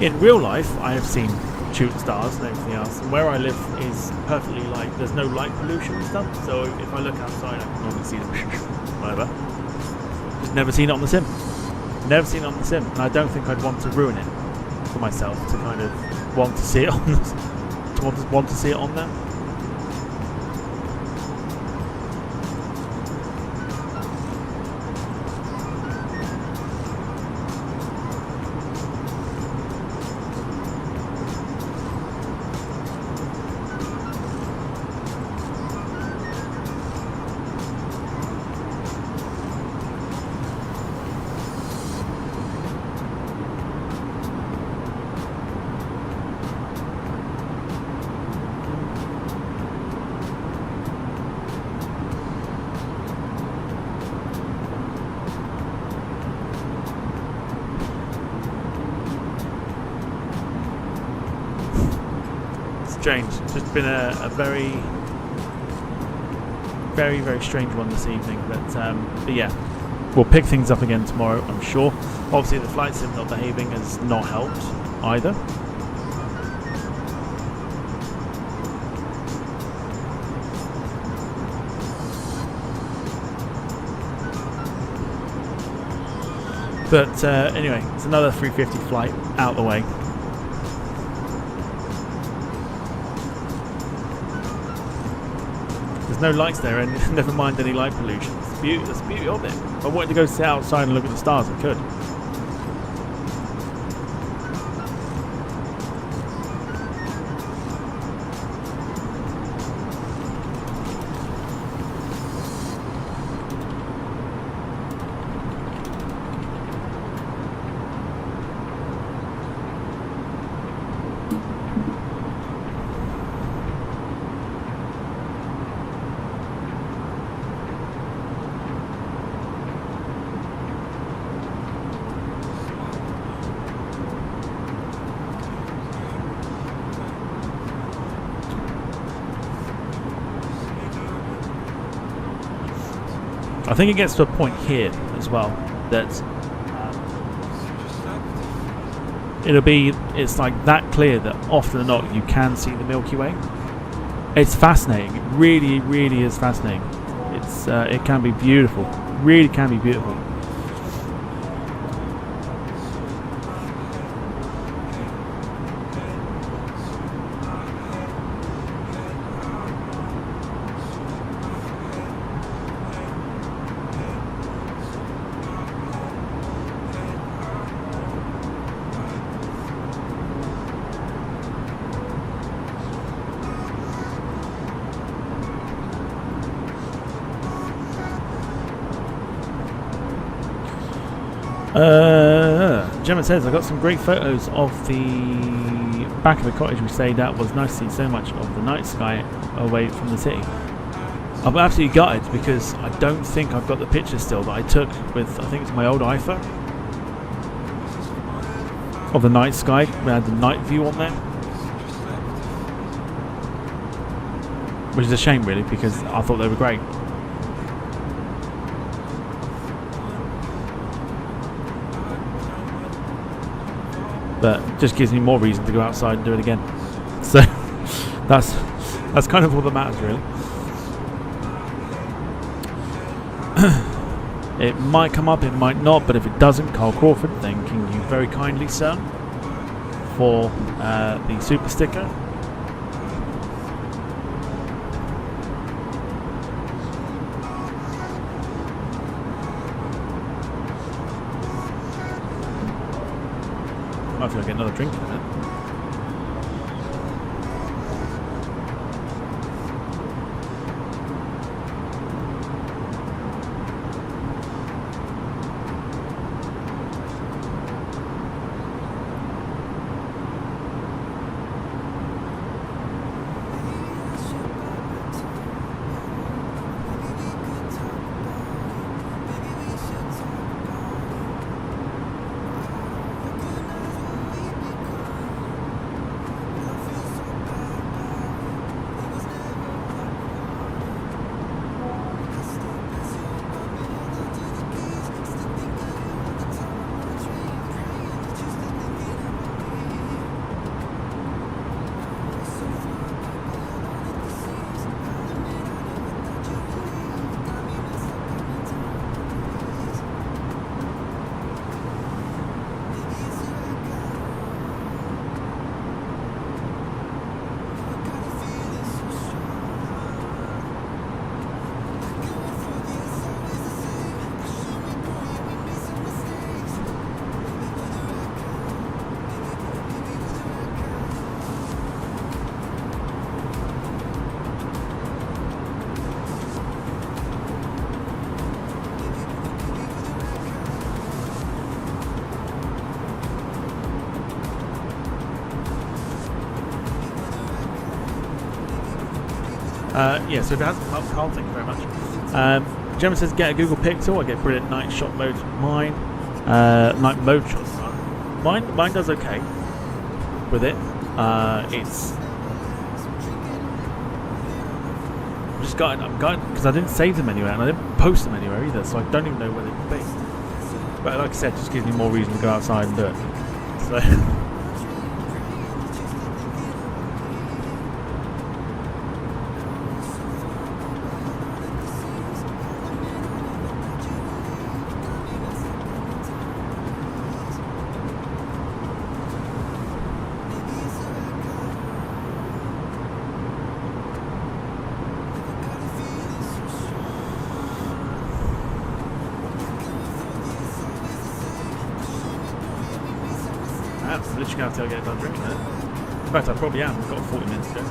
In real life, I have seen shooting stars and everything else, and where I live is perfectly like there's no light pollution and stuff. So if I look outside, I can normally see them. Whatever. Just never seen it on the sim. Never seen it on the sim, and I don't think I'd want to ruin it for myself to kind of want to see it on the. Want to see it on there. Strange. It's just been a very, very, very strange one this evening. But yeah, we'll pick things up again tomorrow, I'm sure. Obviously, the flight sim not behaving has not helped either. But anyway, it's another 350 flight out the way. There's no lights there, and never mind any light pollution. That's the beauty of it. If I wanted to go sit outside and look at the stars, I could. I think it gets to a point here as well that it's like that clear that often or not you can see the Milky Way. It's fascinating. It really, really is fascinating. It can be beautiful. Really can be beautiful. Gemma says, I got some great photos of the back of the cottage we stayed at. Was nice to see so much of the night sky away from the city. I'm absolutely gutted because I don't think I've got the picture still that I took with, I think it's my old iPhone, of the night sky. We had the night view on there, which is a shame really because I thought they were great. But it just gives me more reason to go outside and do it again. So that's kind of all that matters really. It might come up, it might not, but if it doesn't, Carl Crawford, thanking you very kindly, sir, for the super sticker. I feel like get another drink in a minute. Yeah, so if it hasn't come up, Carl, thank you very much. Gemma says, get a Google Pixel. I get brilliant night shot mode with mine. Night mode shots. Mine does okay with it. I'm gutted because I didn't save them anywhere and I didn't post them anywhere either, so I don't even know where they could be. But like I said, it just gives me more reason to go outside and do it. So. am. I'm literally going to have to get done drinking it. In fact, I probably am. We've got 40 minutes to go.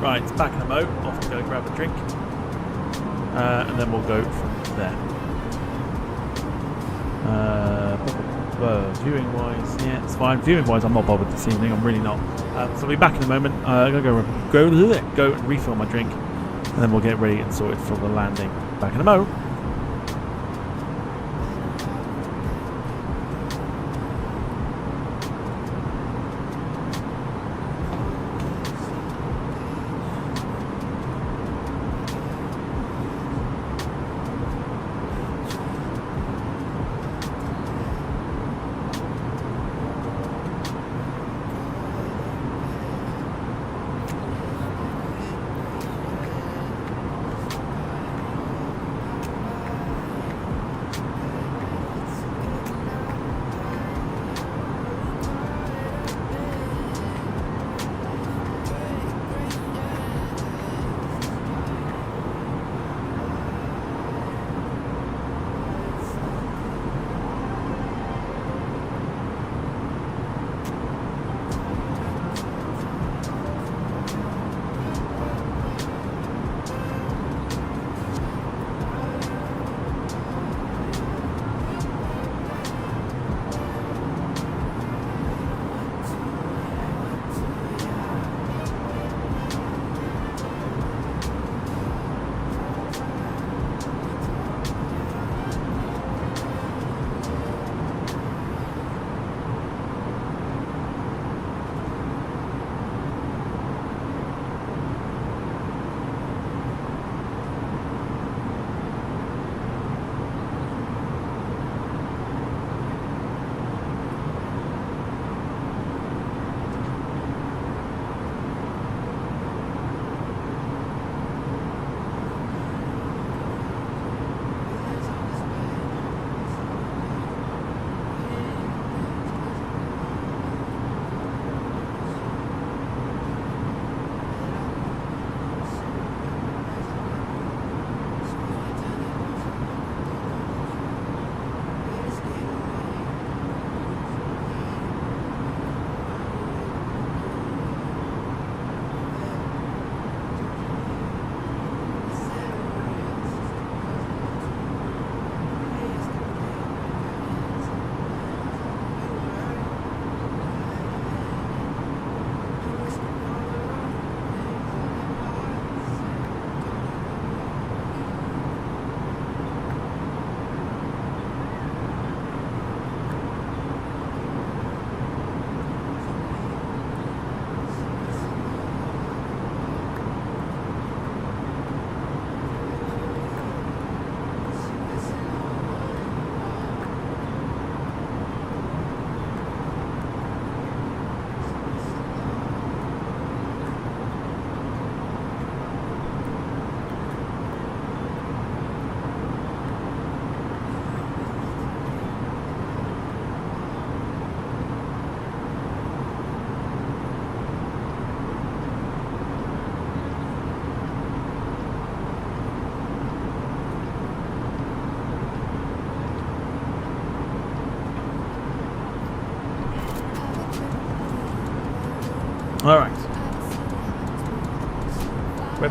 Right, it's back in the moat. Off to go grab a drink. And then we'll go from there. Viewing wise, yeah, it's fine. Viewing wise, I'm not bothered this evening. I'm really not. So I'll be back in a moment. I'm gonna go and refill my drink, and then we'll get ready and sorted for the landing. Back in a moment.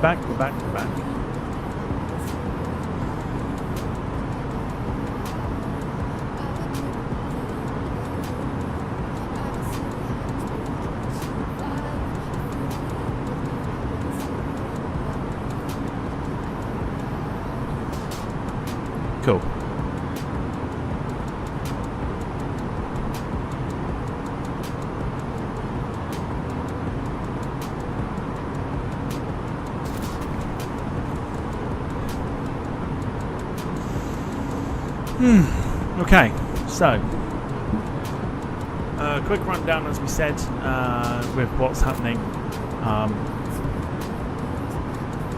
back. We're back. We're back. Cool. Okay, so quick rundown, as we said, with what's happening.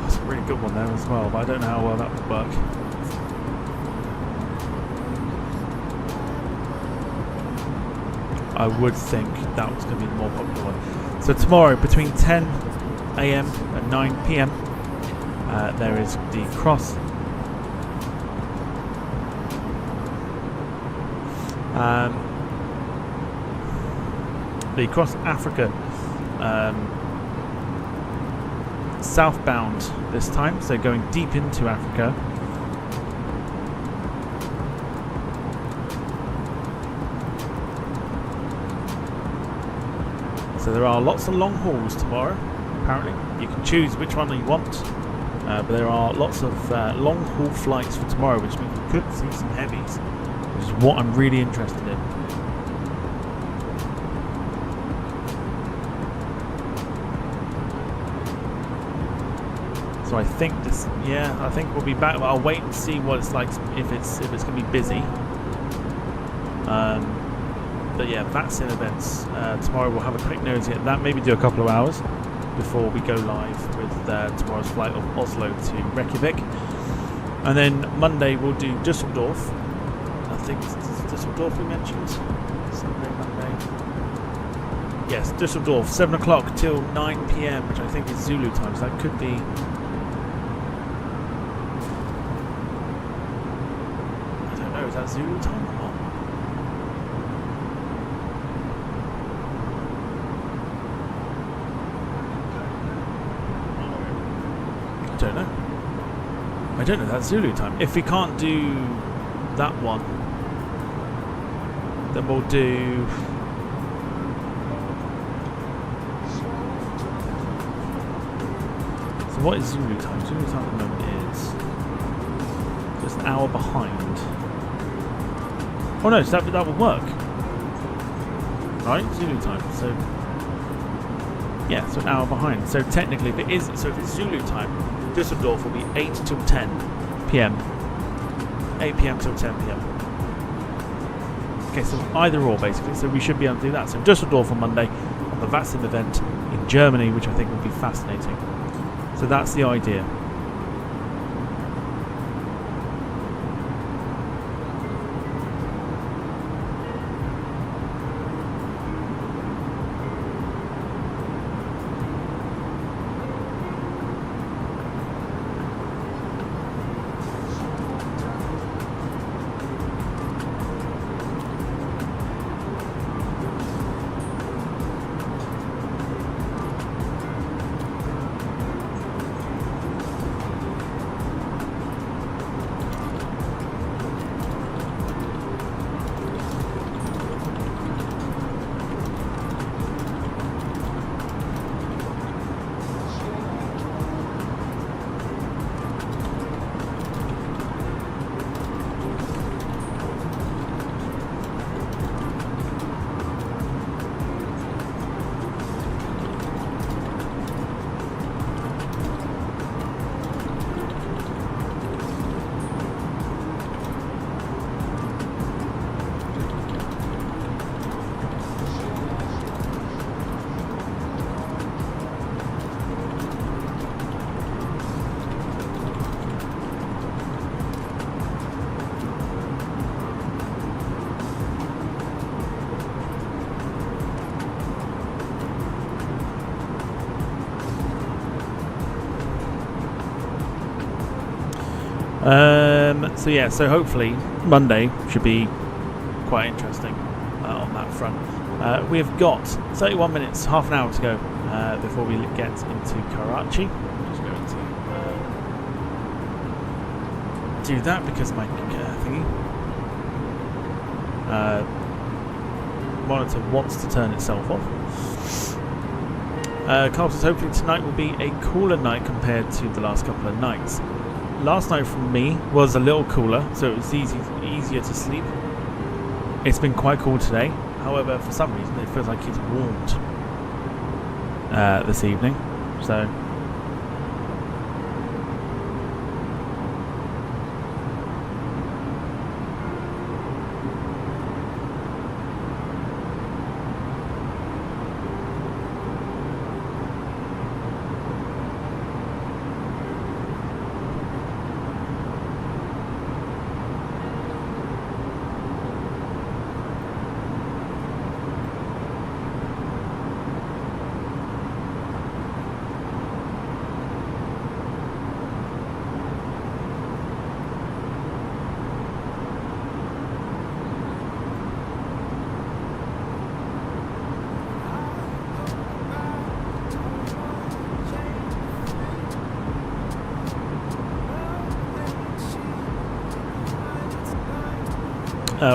That's a really good one there as well, but I don't know how well that would work. I would think that was going to be the more popular one. So tomorrow, between 10 AM and 9 PM, there is the cross Africa southbound this time, so going deep into Africa. So there are lots of long hauls tomorrow, apparently. You can choose which one you want, but there are lots of long haul flights for tomorrow, which means we could see some heavies, which is what I'm really interested in. So I think this, I think we'll be back. I'll wait and see what it's like, if it's going to be busy. But yeah, that's in events. Tomorrow we'll have a quick nosy at that, maybe do a couple of hours before we go live with tomorrow's flight of Oslo to Reykjavik. And then Monday we'll do Düsseldorf. I think it's Düsseldorf we mentioned. Sunday, Monday. Yes, Düsseldorf, 7 o'clock till 9 PM, which I think is Zulu time, so that could be... I don't know, is that Zulu time or not? I don't know, that's Zulu time. If we can't do that one, then we'll do... So what is Zulu time? Zulu time at the moment is just an hour behind. Oh no, so that will work. Right, Zulu time. So yeah, so an hour behind. So technically, if it's Zulu time, Düsseldorf will be 8 till 10 PM. 8 PM till 10 PM. Okay, so either or basically. So we should be able to do that. So Düsseldorf on Monday on the Vaccine event in Germany, which I think would be fascinating. So that's the idea. So yeah, so hopefully Monday should be quite interesting on that front. We've got 31 minutes, half an hour to go before we get into Karachi. Just going to do that because my thingy monitor wants to turn itself off. Carl says hopefully tonight will be a cooler night compared to the last couple of nights. Last night for me was a little cooler, so it was easier to sleep. It's been quite cool today. However, for some reason it feels like it's warmed this evening. So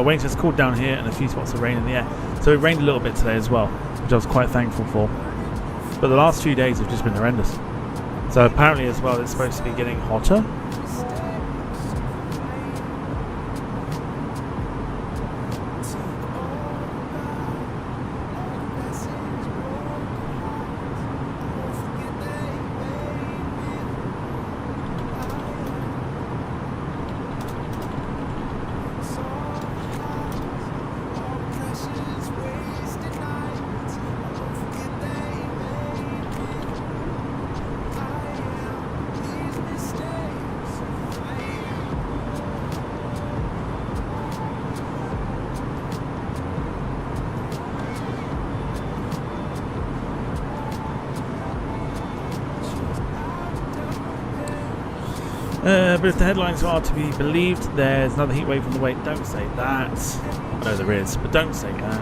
Wayne says cooled down here and a few spots of rain in the air. So it rained a little bit today as well, which I was quite thankful for. But the last few days have just been horrendous. So apparently as well it's supposed to be getting hotter. But if the headlines are to be believed, there's another heat wave on the way. Don't say that. I know there is, but don't say that.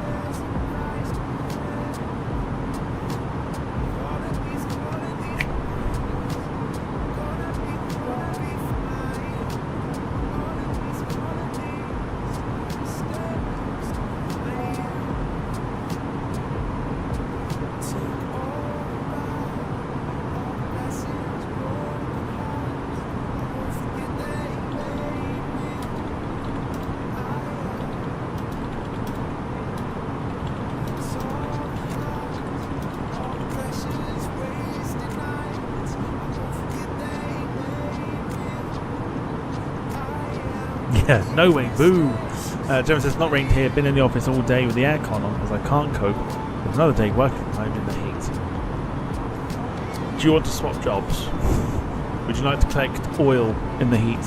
Yeah, no way, boo. Jones says, not rained here, been in the office all day with the aircon on because I can't cope with another day working from home in the heat. Do you want to swap jobs? Would you like to collect oil in the heat?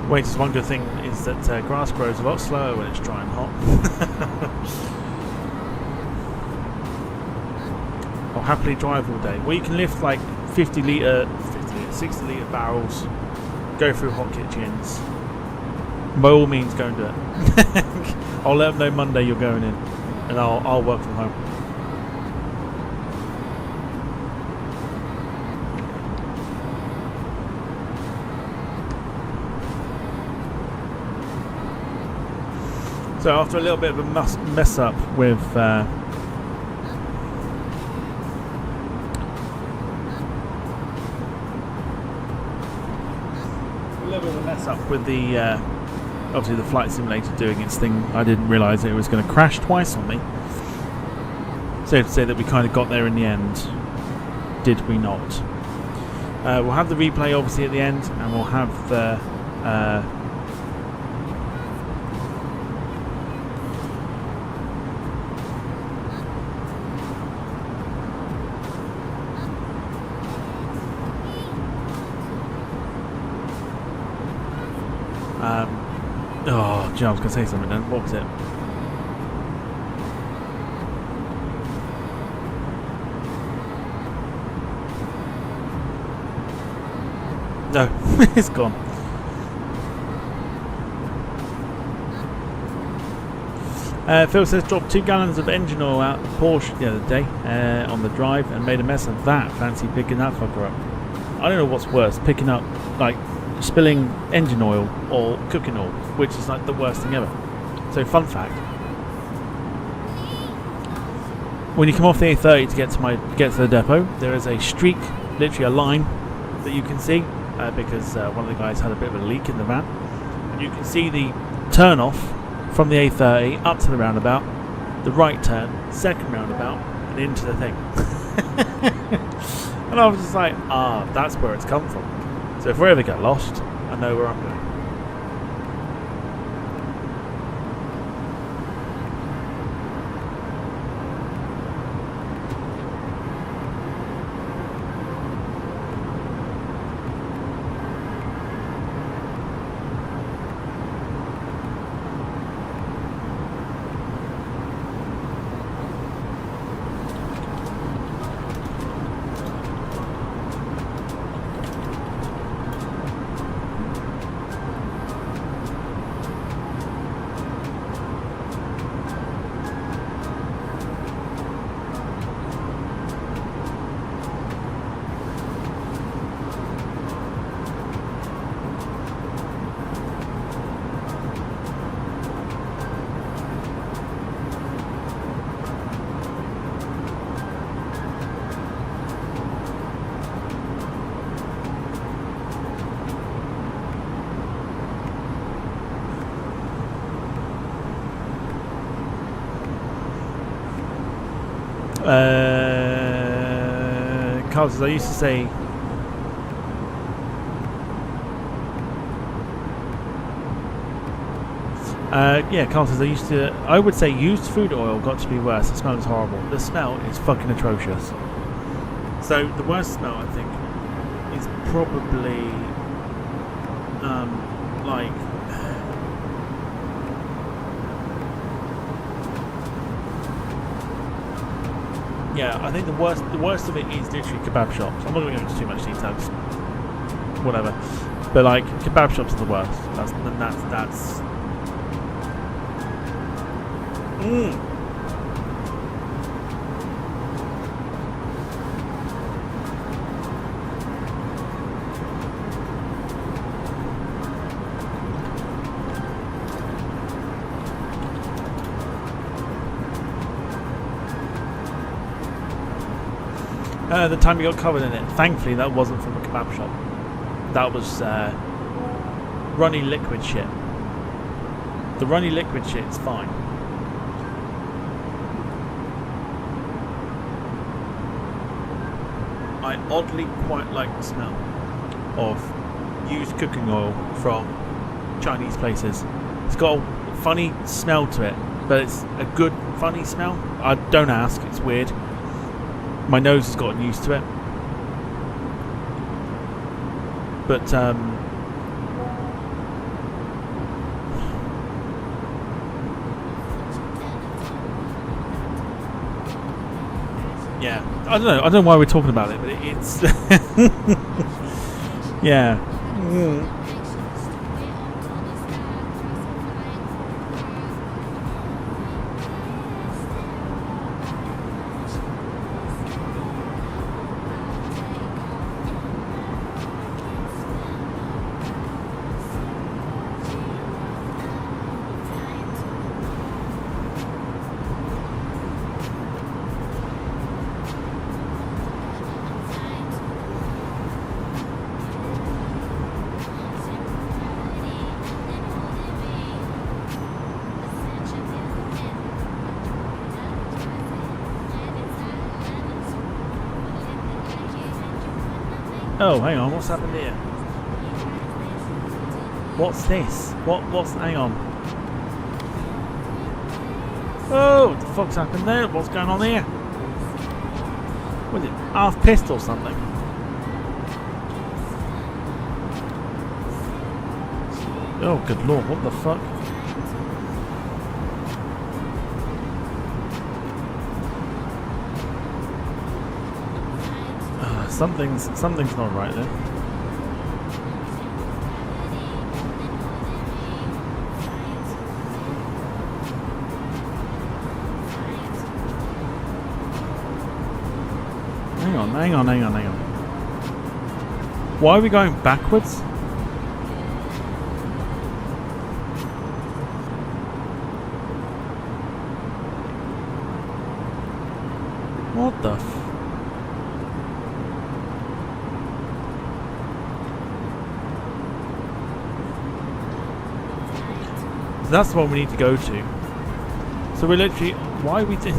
Wait, just one good thing is that grass grows a lot slower when it's dry and hot. I'll happily drive all day. Well, you can lift like 60 litre barrels, go through hot kitchens. By all means, go and do it. I'll let them know Monday you're going in, and I'll work from home. So after a little bit of a mess up with a little bit of a mess up with the obviously the flight simulator doing its thing, I didn't realise it was going to crash twice on me. So to say that we kind of got there in the end, did we not? We'll have the replay obviously at the end, and we'll have the Oh, gee, I was going to say something then. What was it? No, it's gone. Phil says dropped 2 gallons of engine oil out of the Porsche the other day on the drive and made a mess of that. Fancy picking that fucker up. I don't know what's worse, picking up, like, spilling engine oil or cooking oil, which is like the worst thing ever. So, fun fact: when you come off the A30 to get to the depot, there is a streak, literally a line that you can see because one of the guys had a bit of a leak in the van. And you can see the turn off from the A30 up to the roundabout, the right turn, second roundabout, and into the thing. And I was just like, that's where it's come from. So if we ever get lost, I know where I'm going. Carl says, I used to say yeah, Carl says I would say used food oil got to be worse. The smell is horrible. The smell is fucking atrocious. So the worst smell, I think, is probably like yeah, I think the worst of it is literally kebab shops. I'm not going to go into too much details, whatever. But like kebab shops are the worst. That's. The time you got covered in it. Thankfully, that wasn't from a kebab shop. That was runny liquid shit. The runny liquid shit is fine. I oddly quite like the smell of used cooking oil from Chinese places. It's got a funny smell to it, but it's a good, funny smell. I don't ask, it's weird. My nose has gotten used to it. But yeah, I don't know why we're talking about it, but it's yeah. Oh, hang on, what's happened here? What's this? What's, hang on. Oh, what the fuck's happened there? What's going on here? Was it half pissed or something? Oh, good lord, what the fuck? Something's not right there. Hang on. Why are we going backwards? What the f... So that's the one we need to go to. So we're literally... Why are we doing...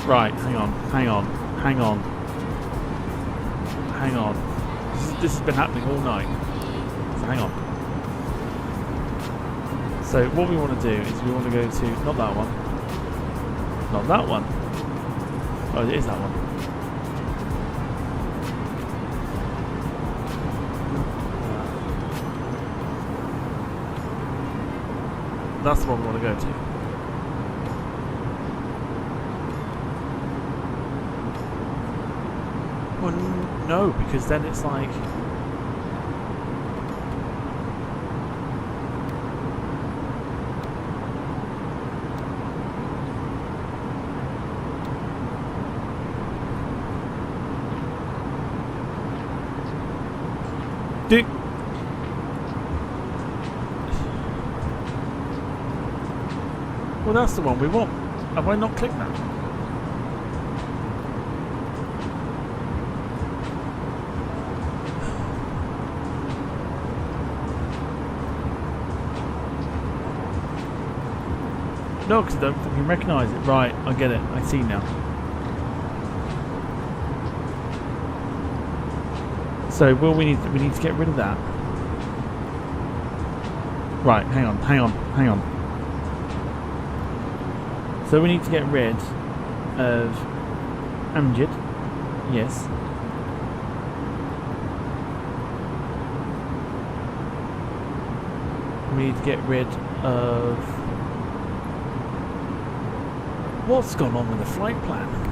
Right, hang on. This has been happening all night. So hang on. So what we want to do is we want to go to... Not that one. Not that one. Oh, it is that one. That's the one we want to go to. Well, no, because then it's like... Dick. Well, that's the one we want. Have I not clicked that? No, because I don't fucking recognise it. Right, I get it. I see now. So, well, we need to get rid of that. Right, hang on. So we need to get rid of Amjad. Yes. We need to get rid of... What's gone on with the flight plan?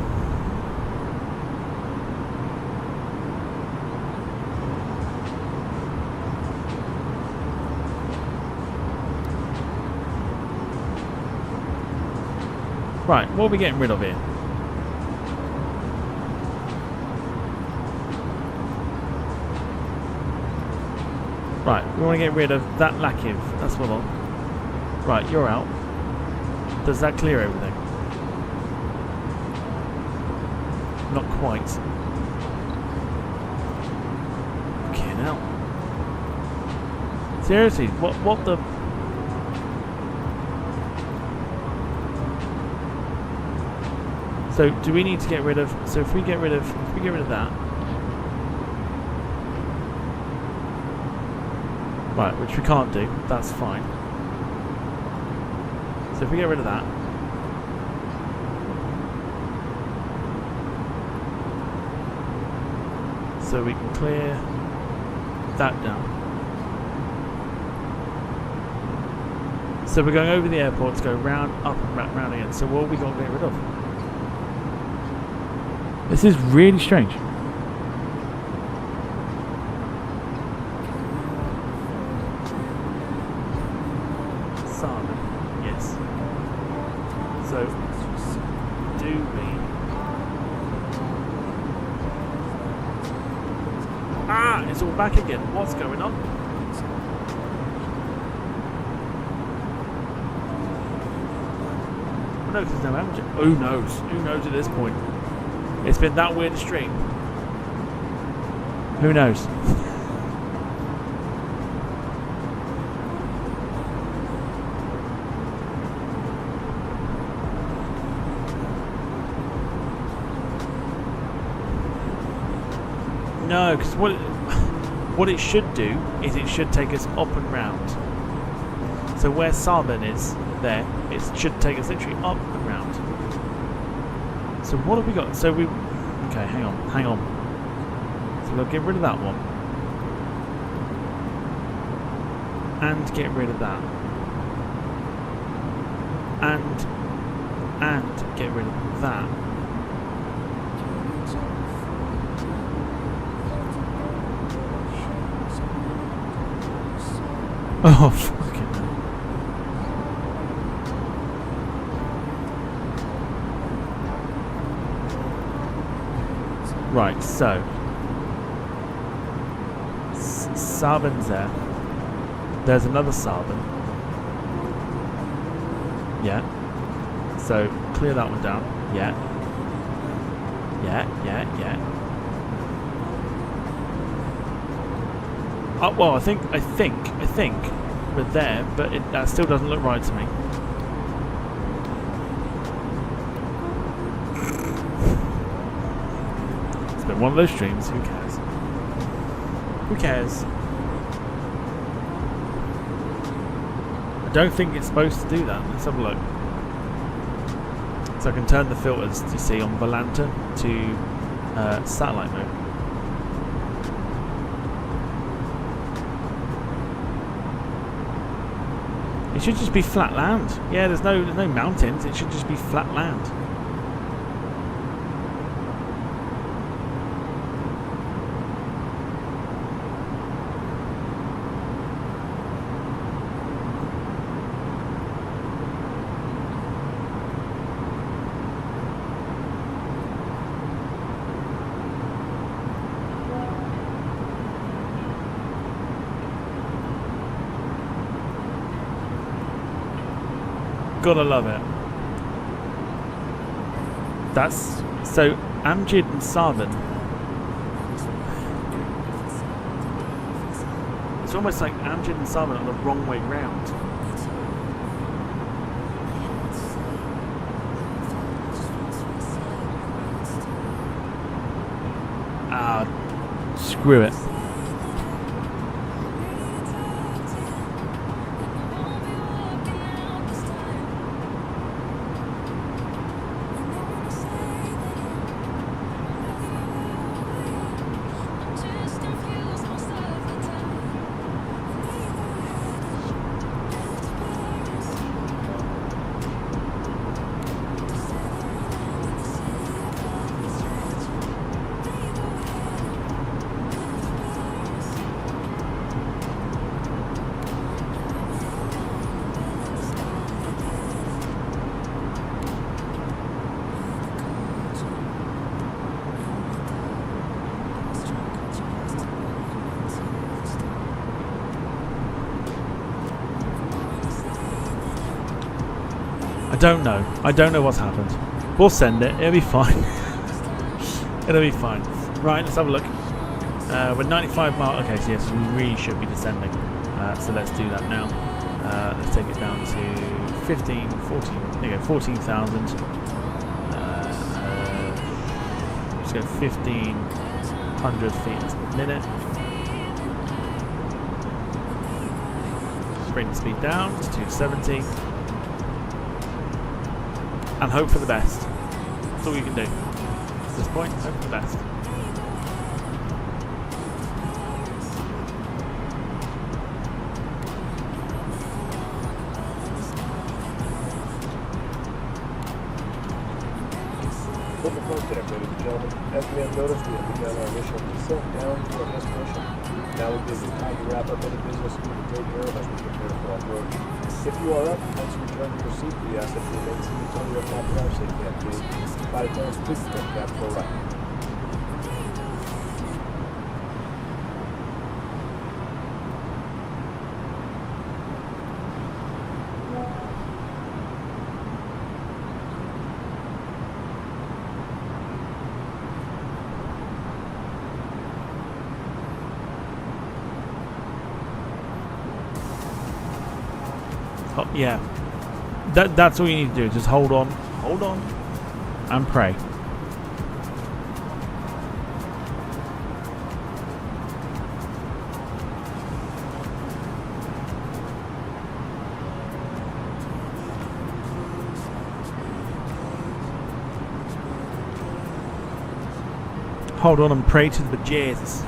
Right, what are we getting rid of here? Right, we want to get rid of that Lakiv. That's what I want. Right, you're out. Does that clear everything? Not quite. Okay, now. Seriously, what the... So do we need to get rid of... So if we get rid of that... Right, which we can't do. That's fine. So if we get rid of that... So we can clear that down. So we're going over the airport to go round, up and round again. So what have we got to get rid of? This is really strange. Salmon, yes. So, do we... Ah, it's all back again. What's going on? Oh no, there's no amateur. Who knows? Who knows at this point? It's been that weird a stream. Who knows? No, because what it should do is it should take us up and round. So where Sarben is, there, it should take us literally up and round. So what have we got? So we... Okay, hang on. So we'll get rid of that one. and get rid of that. And get rid of that. Oh, fucking hell. Right, so Sarban's there. There's another Sarban. Yeah. So clear that one down. Yeah. Oh, well, I think we're there, but that still doesn't look right to me. It's been one of those streams. Who cares? Who cares? I don't think it's supposed to do that. Let's have a look. So I can turn the filters, you see, on Volanta to satellite mode. It should just be flat land. Yeah, there's no mountains. It should just be flat land. Gotta love it. That's so Amjad and Sarban. It's almost like Amjad and Sarban are the wrong way round. Ah, screw it. I don't know what's happened. We'll send it. It'll be fine. It'll be fine. Right, let's have a look. We're 95 miles. Okay, so yes, we really should be descending. So let's do that now. Let's take it down to 15, 14. There you go, 14,000. Let's go 1,500 feet a minute. Bring the speed down to 270. And hope for the best. That's all you can do. At this point, hope for the best. Welcome contact, ladies and gentlemen. As we have noticed, we have begun our initial descent down to our destination. Now would be a good time to wrap up any business we need to take care of as we prepare for off-road. If you are up, once you return to your seat, we ask that you remain seated until you have not drive safety activity. Flight attendants, please take that for right. Oh, yeah, that's all you need to do. Just hold on, and pray. Hold on and pray to the Jesus.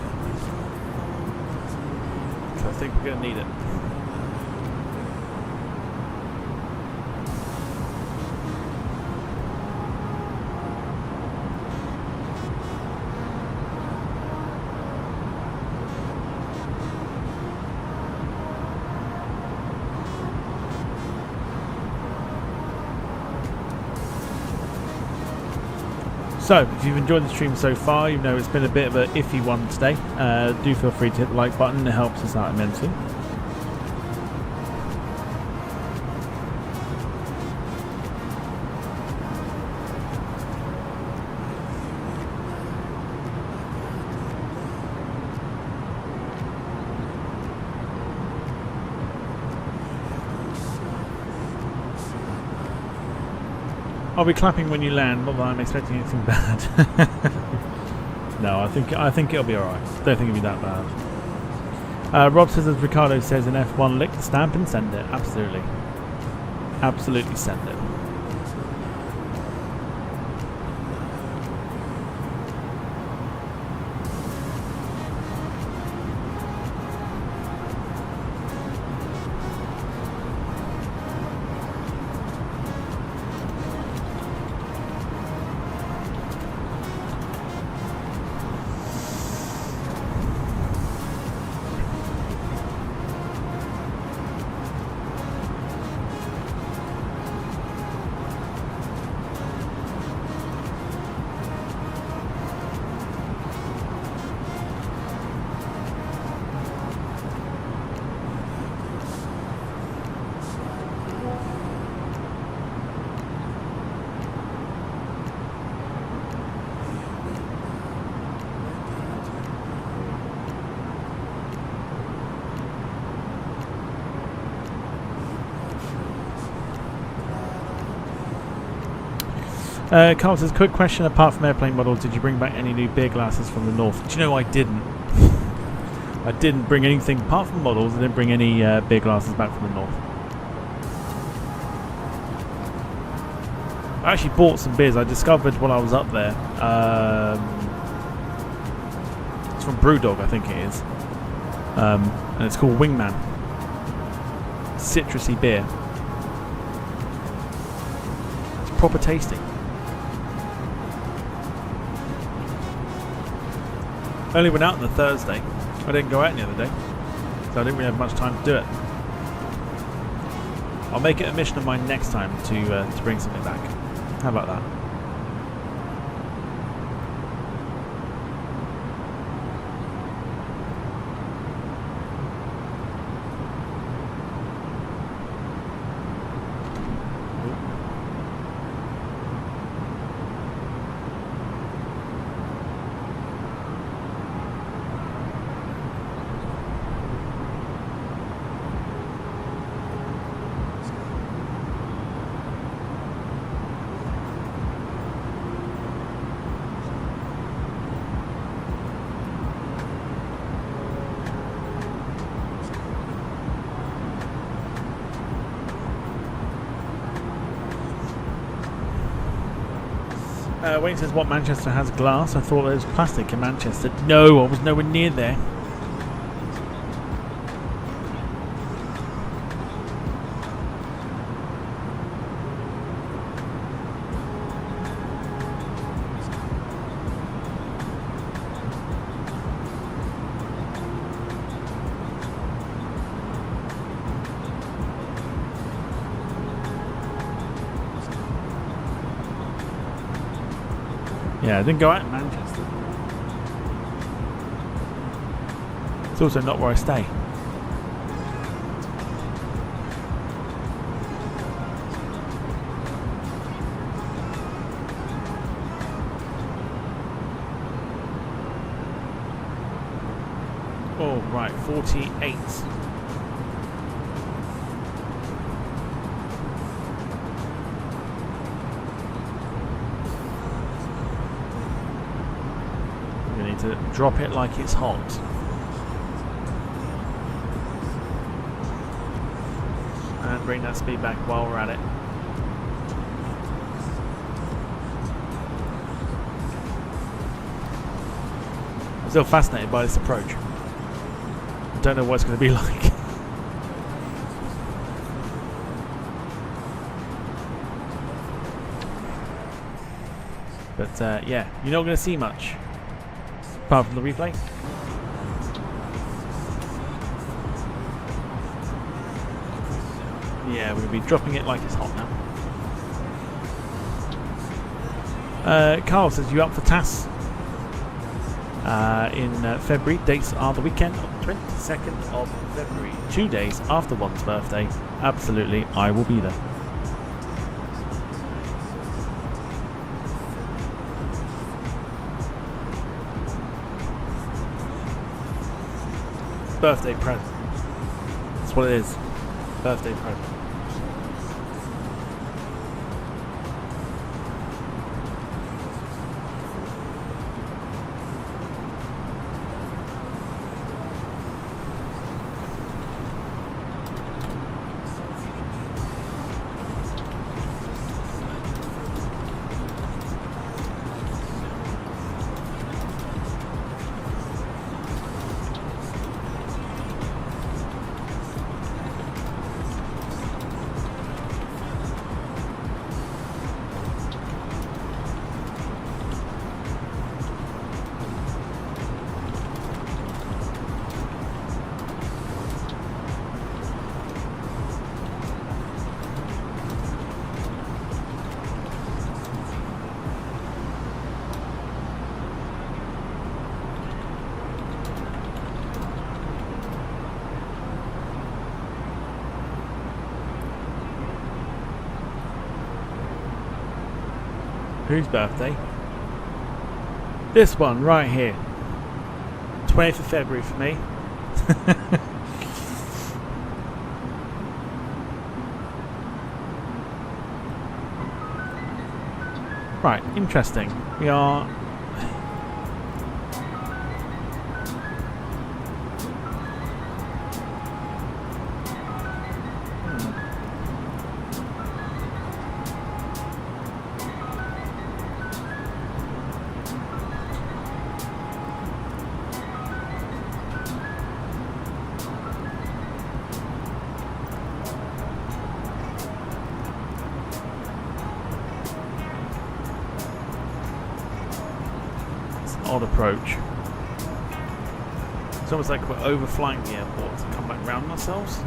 I think we're going to need it. So, if you've enjoyed the stream so far, you know it's been a bit of an iffy one today. Do feel free to hit the like button, it helps us out immensely. I'll be clapping when you land, not that I'm expecting anything bad. No, I think it'll be alright. Don't think it'll be that bad. Rob says, as Ricardo says in F1, lick the stamp and send it. Absolutely. Absolutely send it. Carl says, quick question, apart from airplane models, did you bring back any new beer glasses from the north? Do you know I didn't? I didn't bring anything, apart from models, I didn't bring any beer glasses back from the north. I actually bought some beers, I discovered while I was up there. It's from Brewdog, I think it is. And it's called Wingman. Citrusy beer. It's proper tasty. I only went out on the Thursday. I didn't go out any other day, so I didn't really have much time to do it. I'll make it a mission of mine next time to bring something back. How about that? Wayne says, what, Manchester has glass? I thought there was plastic in Manchester. No, I was nowhere near there. Yeah, I didn't go out in Manchester. It's also not where I stay. Oh, right, 48. To drop it like it's hot. And bring that speed back while we're at it. I'm still fascinated by this approach. I don't know what it's going to be like. But yeah, you're not going to see much. Apart from the replay. Yeah, we're going to be dropping it like it's hot now. Carl says, you up for TAS in February? Dates are the weekend of the 22nd of February, 2 days after one's birthday. Absolutely, I will be there. Birthday present. That's what it is. Birthday present. Whose birthday? This one right here. 20th of February for me. Right, interesting. We are... odd approach. It's almost like we're overflying the airport to come back round ourselves.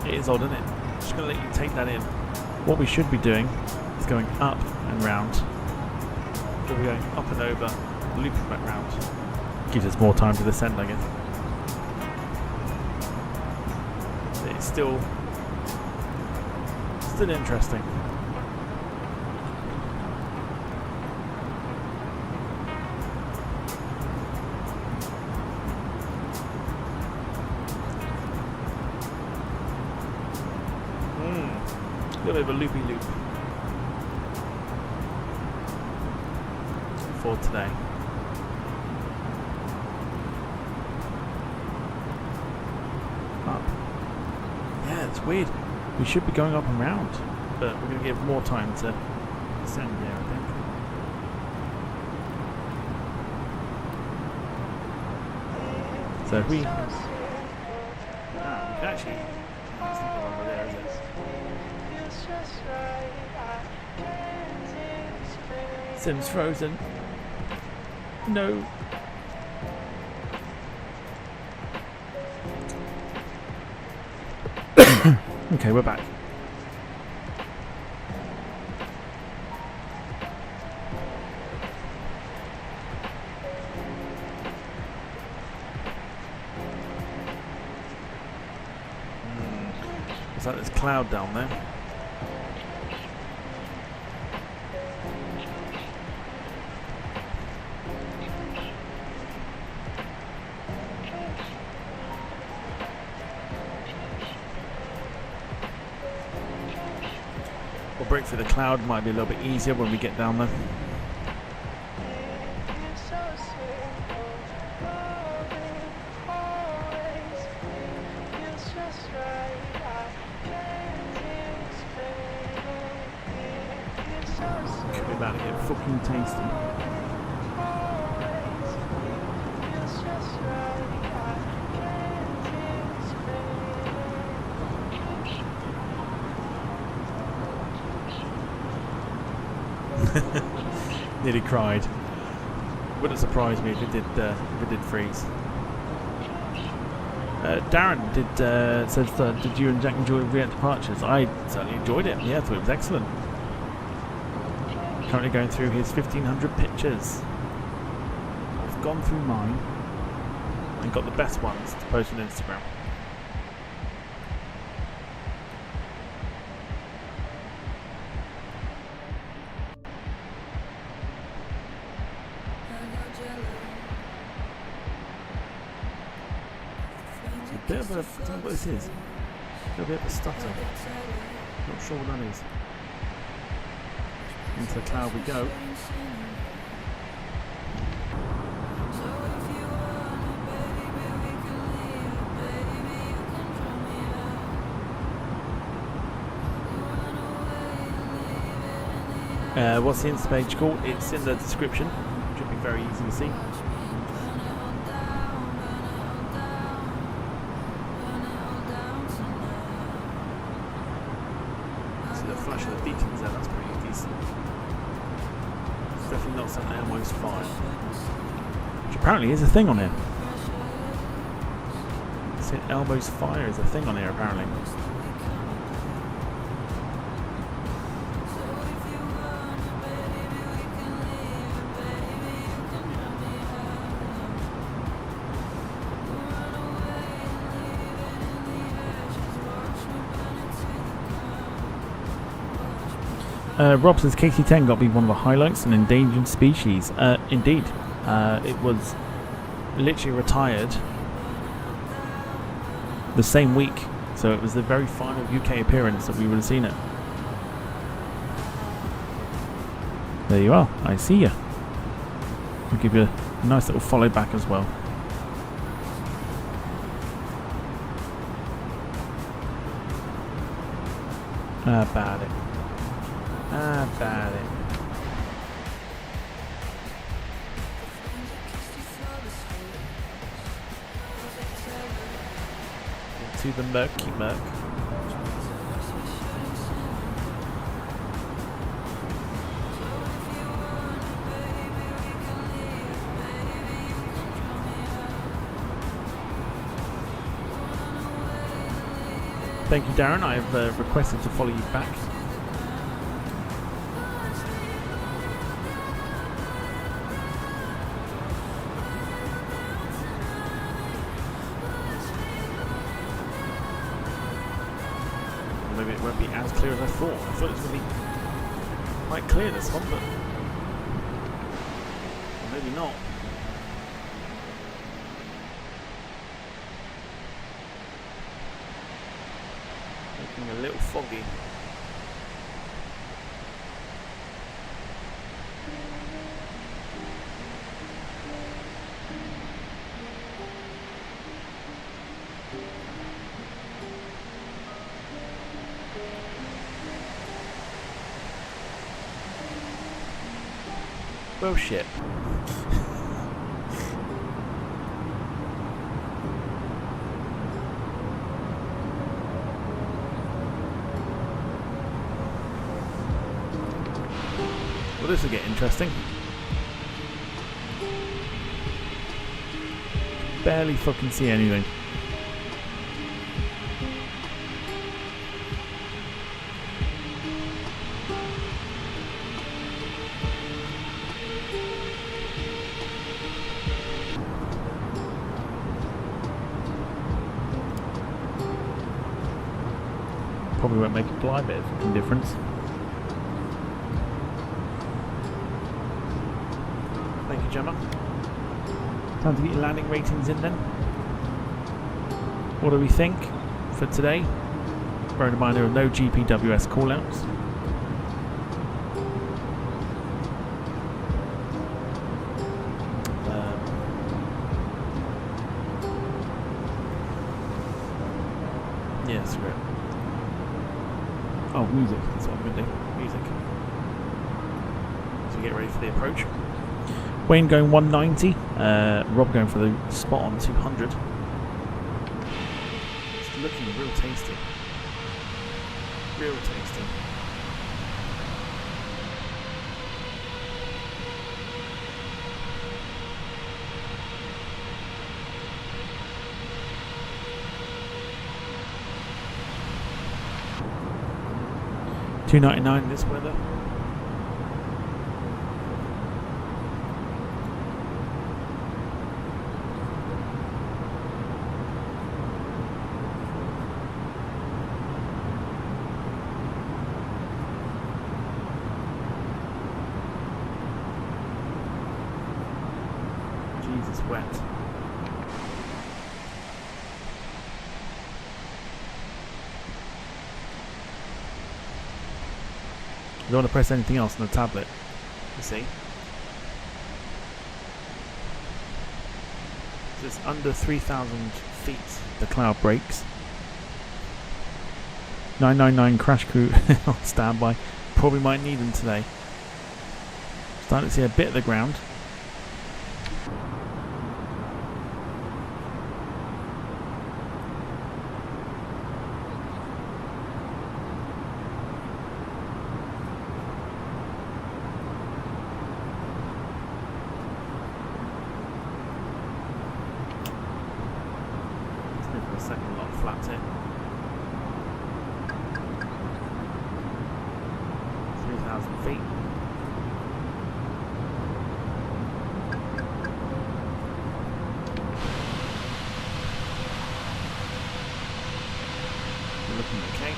It is odd, isn't it? I'm just going to let you take that in. What we should be doing is going up and round. We're going up and over, looping back round. Gives us more time to descend, I guess. But it's still interesting. A little bit of a loopy loop for today. Up. Yeah, it's weird. We should be going up and round, but we're going to give more time to descend here, I think. So if we... we can actually... It's not over there, is it? Sim's frozen. No. Okay, we're back. It's like there's cloud down there. We'll break through the cloud, might be a little bit easier when we get down there. about to get fucking tasty. Nearly cried. Wouldn't surprise me if it did freeze. Darren says, did you and Jack enjoy React Departures? I certainly enjoyed it. Yeah, I thought it was excellent. Currently going through his 1,500 pictures. I've gone through mine and got the best ones to post on Instagram. Bit of a, I don't know what this is. A little bit of a stutter. Not sure what that is. Into the cloud we go. What's the in-stage called? It's in the description. Should be very easy to see. Flash of the beacons there, that's pretty decent. It's definitely not something Airways 5. Which apparently is a thing on here. Elbows Fire is a thing on here apparently. Rob says KC-10 got to be one of the highlights, an endangered species. Indeed. It was literally retired the same week, so it was the very final UK appearance that we would have seen it. There you are, I see you. I'll give you a nice little follow back as well. About it. About it. Into the murky murk. Thank you, Darren. I've requested to follow you back. Maybe it won't be as clear as I thought. I thought it was going to be quite clear this one, but maybe not. Making a little foggy. Bullshit. Well, this will get interesting. Barely fucking see anything. Probably won't make a blind bit of fucking difference. Thank you, Gemma. Time to get your landing ratings in then. What do we think for today? Bearing in mind there are no GPWS callouts. Yeah, screw it. Oh, music. That's what I'm going to do. Music. get ready for the approach. Wayne going 190, Rob going for the spot on 200. It's looking real tasty. Real tasty. $2.99 in this weather. Jesus, wet. You don't want to press anything else on the tablet, you see. So it's under 3,000 feet, the cloud breaks. 999 crash crew on standby. Probably might need them today. Starting to see a bit of the ground. A second lot flaps it. 3,000 feet. We're looking okay.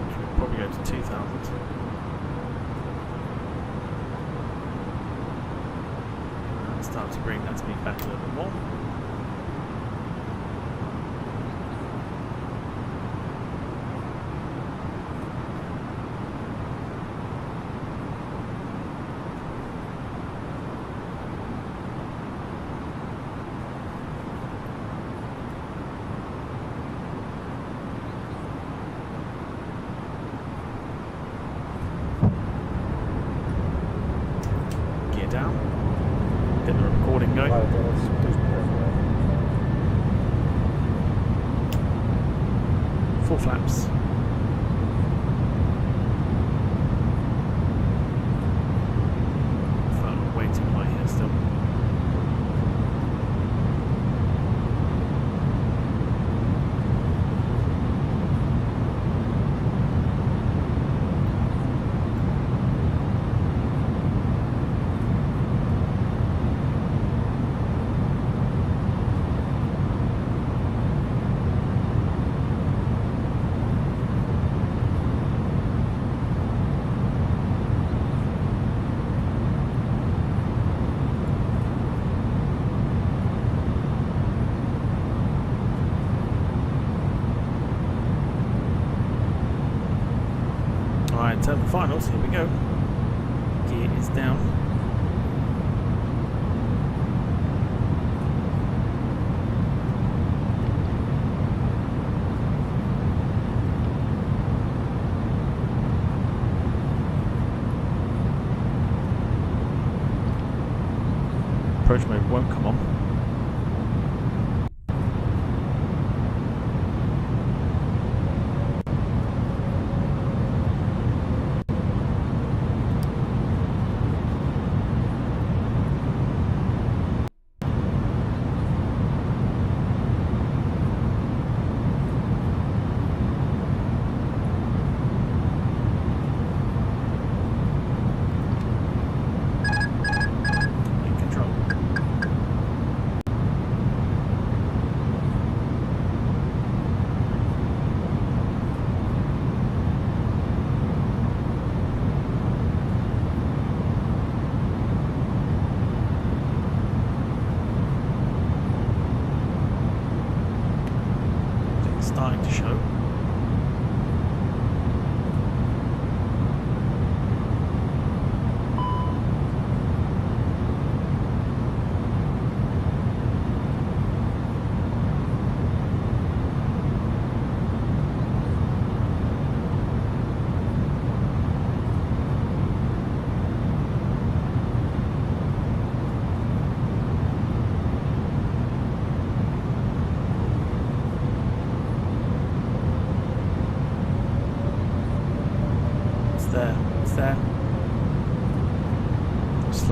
Should probably go to 2,000. Start to bring that speed back a little bit more. Gear down. Get the recording going. Full flaps. Felt way too high here still. Alright, time for finals, here we go. Gear is down. Approach mode won't come on.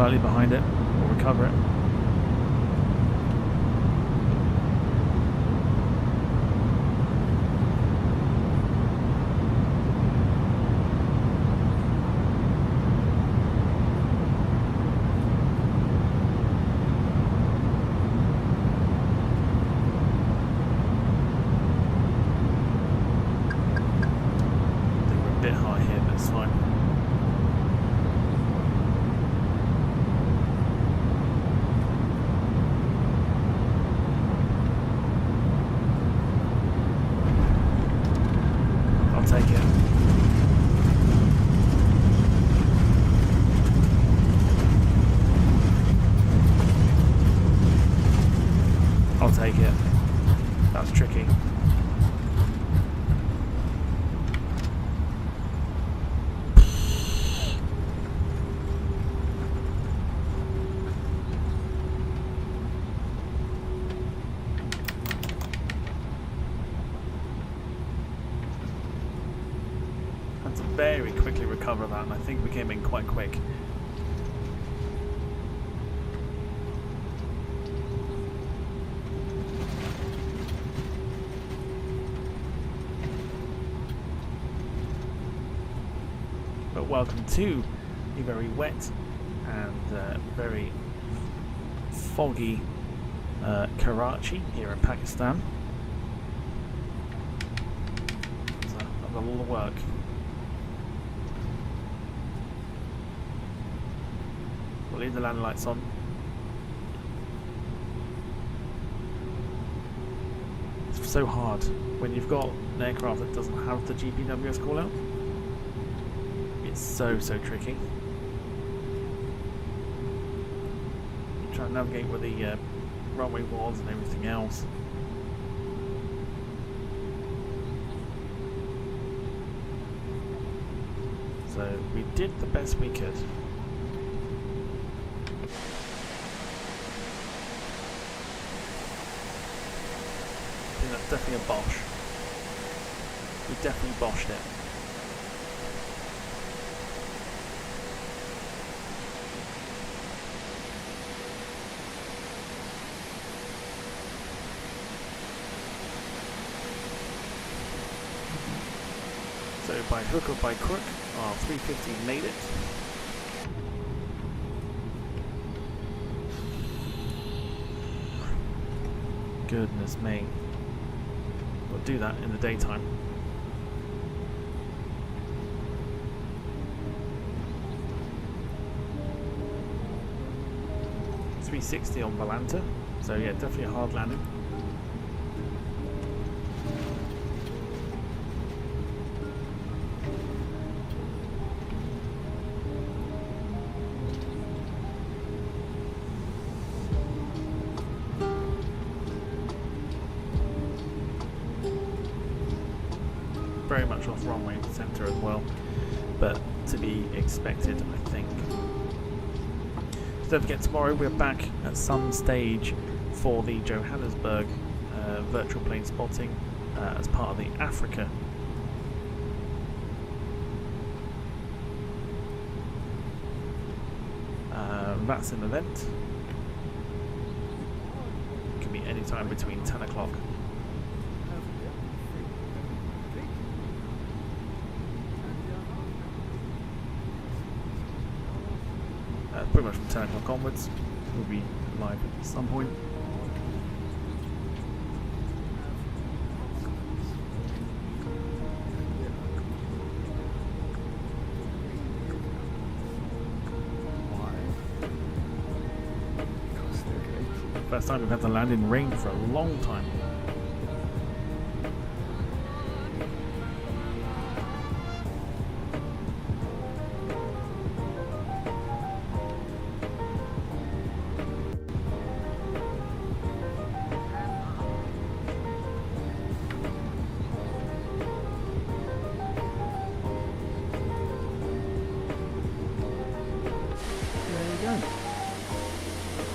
slightly behind it. We'll recover it. Take it. That's tricky. Had to very quickly recover that, and I think we came in quite quick. Welcome to a very wet and very foggy Karachi here in Pakistan. So I've got a lot of work. We'll leave the landing lights on. It's so hard when you've got an aircraft that doesn't have the GPWS call out. It's so tricky. Try and navigate where the runway was and everything else. So we did the best we could. I think that's definitely a Bosch. We definitely Boshed it. So by hook or by crook, our 350 made it. Goodness me. We'll do that in the daytime. .360 on Volanta, so yeah, definitely a hard landing. Very much off runway centre as well, but to be expected, I think. So don't forget, tomorrow we're back at some stage for the Johannesburg virtual plane spotting as part of the Africa VATSIM event. It can be any time between 10 o'clock. Pretty much from 10 o'clock onwards, we'll be live at some point. First time we've had to land in rain for a long time.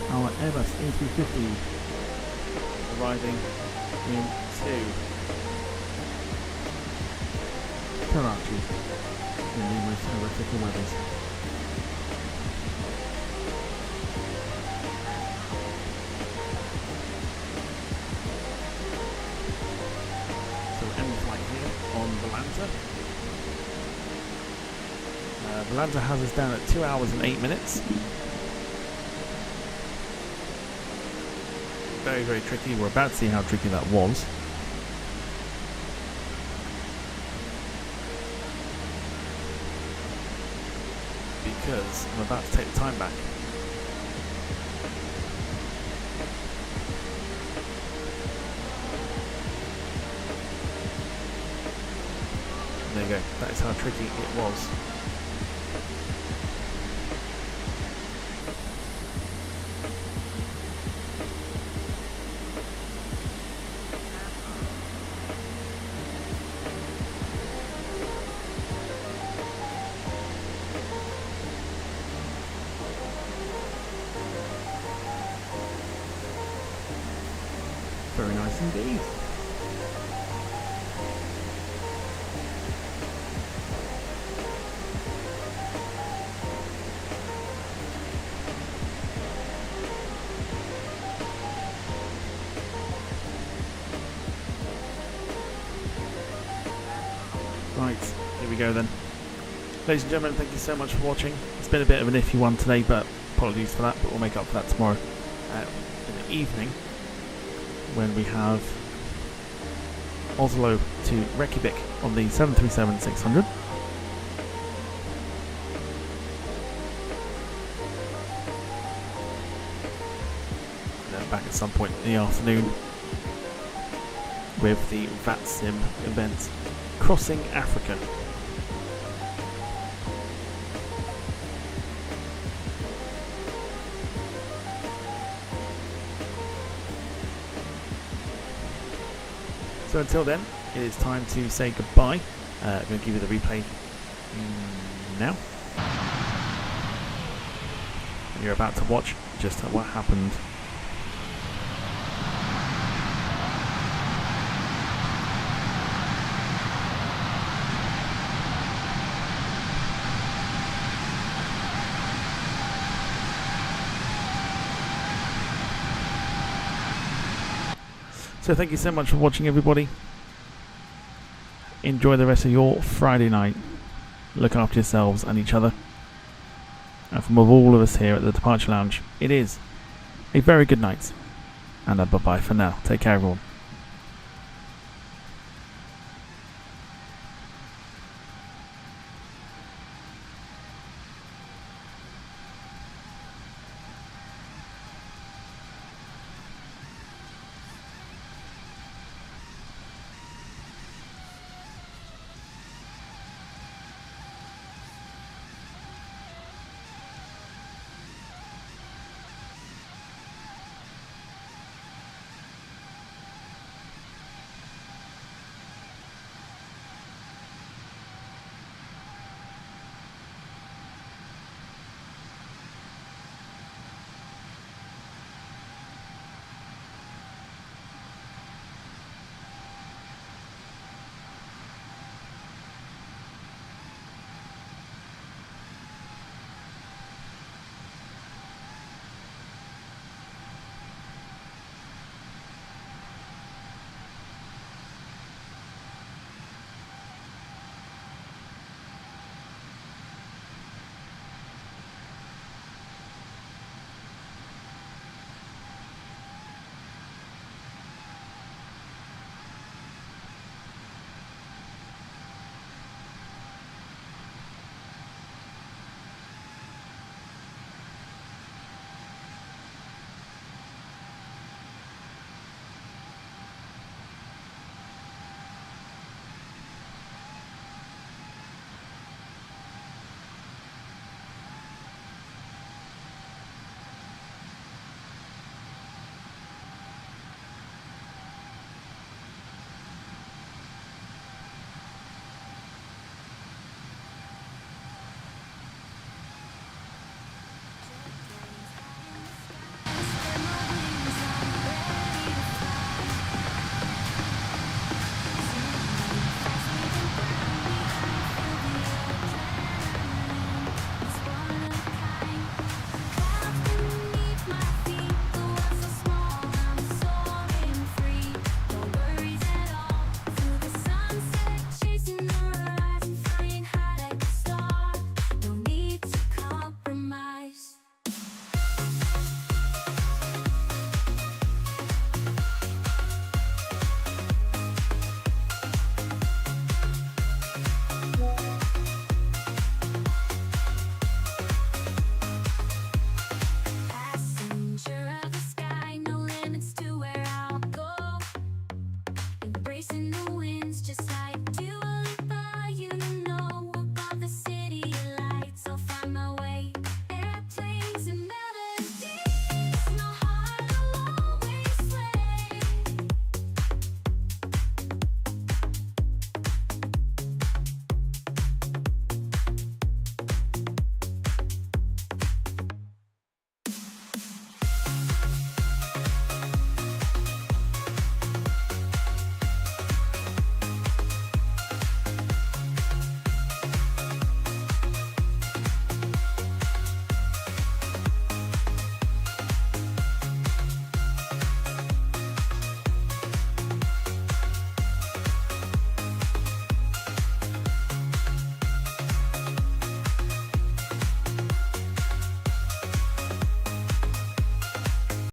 Our Airbus A350 arriving into Karachi in the most horrific weathers. Atlanta. Atlanta has us down at 2 hours and 8 minutes. Very, very tricky. We're about to see how tricky that was. Because I'm about to take the time back. There you go. That is how tricky it was. Very nice indeed. Right, here we go then. Ladies and gentlemen, thank you so much for watching. It's been a bit of an iffy one today, but apologies for that, but we'll make up for that tomorrow in the evening, when we have Oslo to Reykjavik on the 737-600. And then back at some point in the afternoon with the VATSIM event crossing Africa. So until then, it is time to say goodbye. I'm going to give you the replay now. And you're about to watch just what happened. So thank you so much for watching, everybody. Enjoy the rest of your Friday night. Look after yourselves and each other. And from all of us here at the Departure Lounge, it is a very good night. And bye-bye for now. Take care, everyone.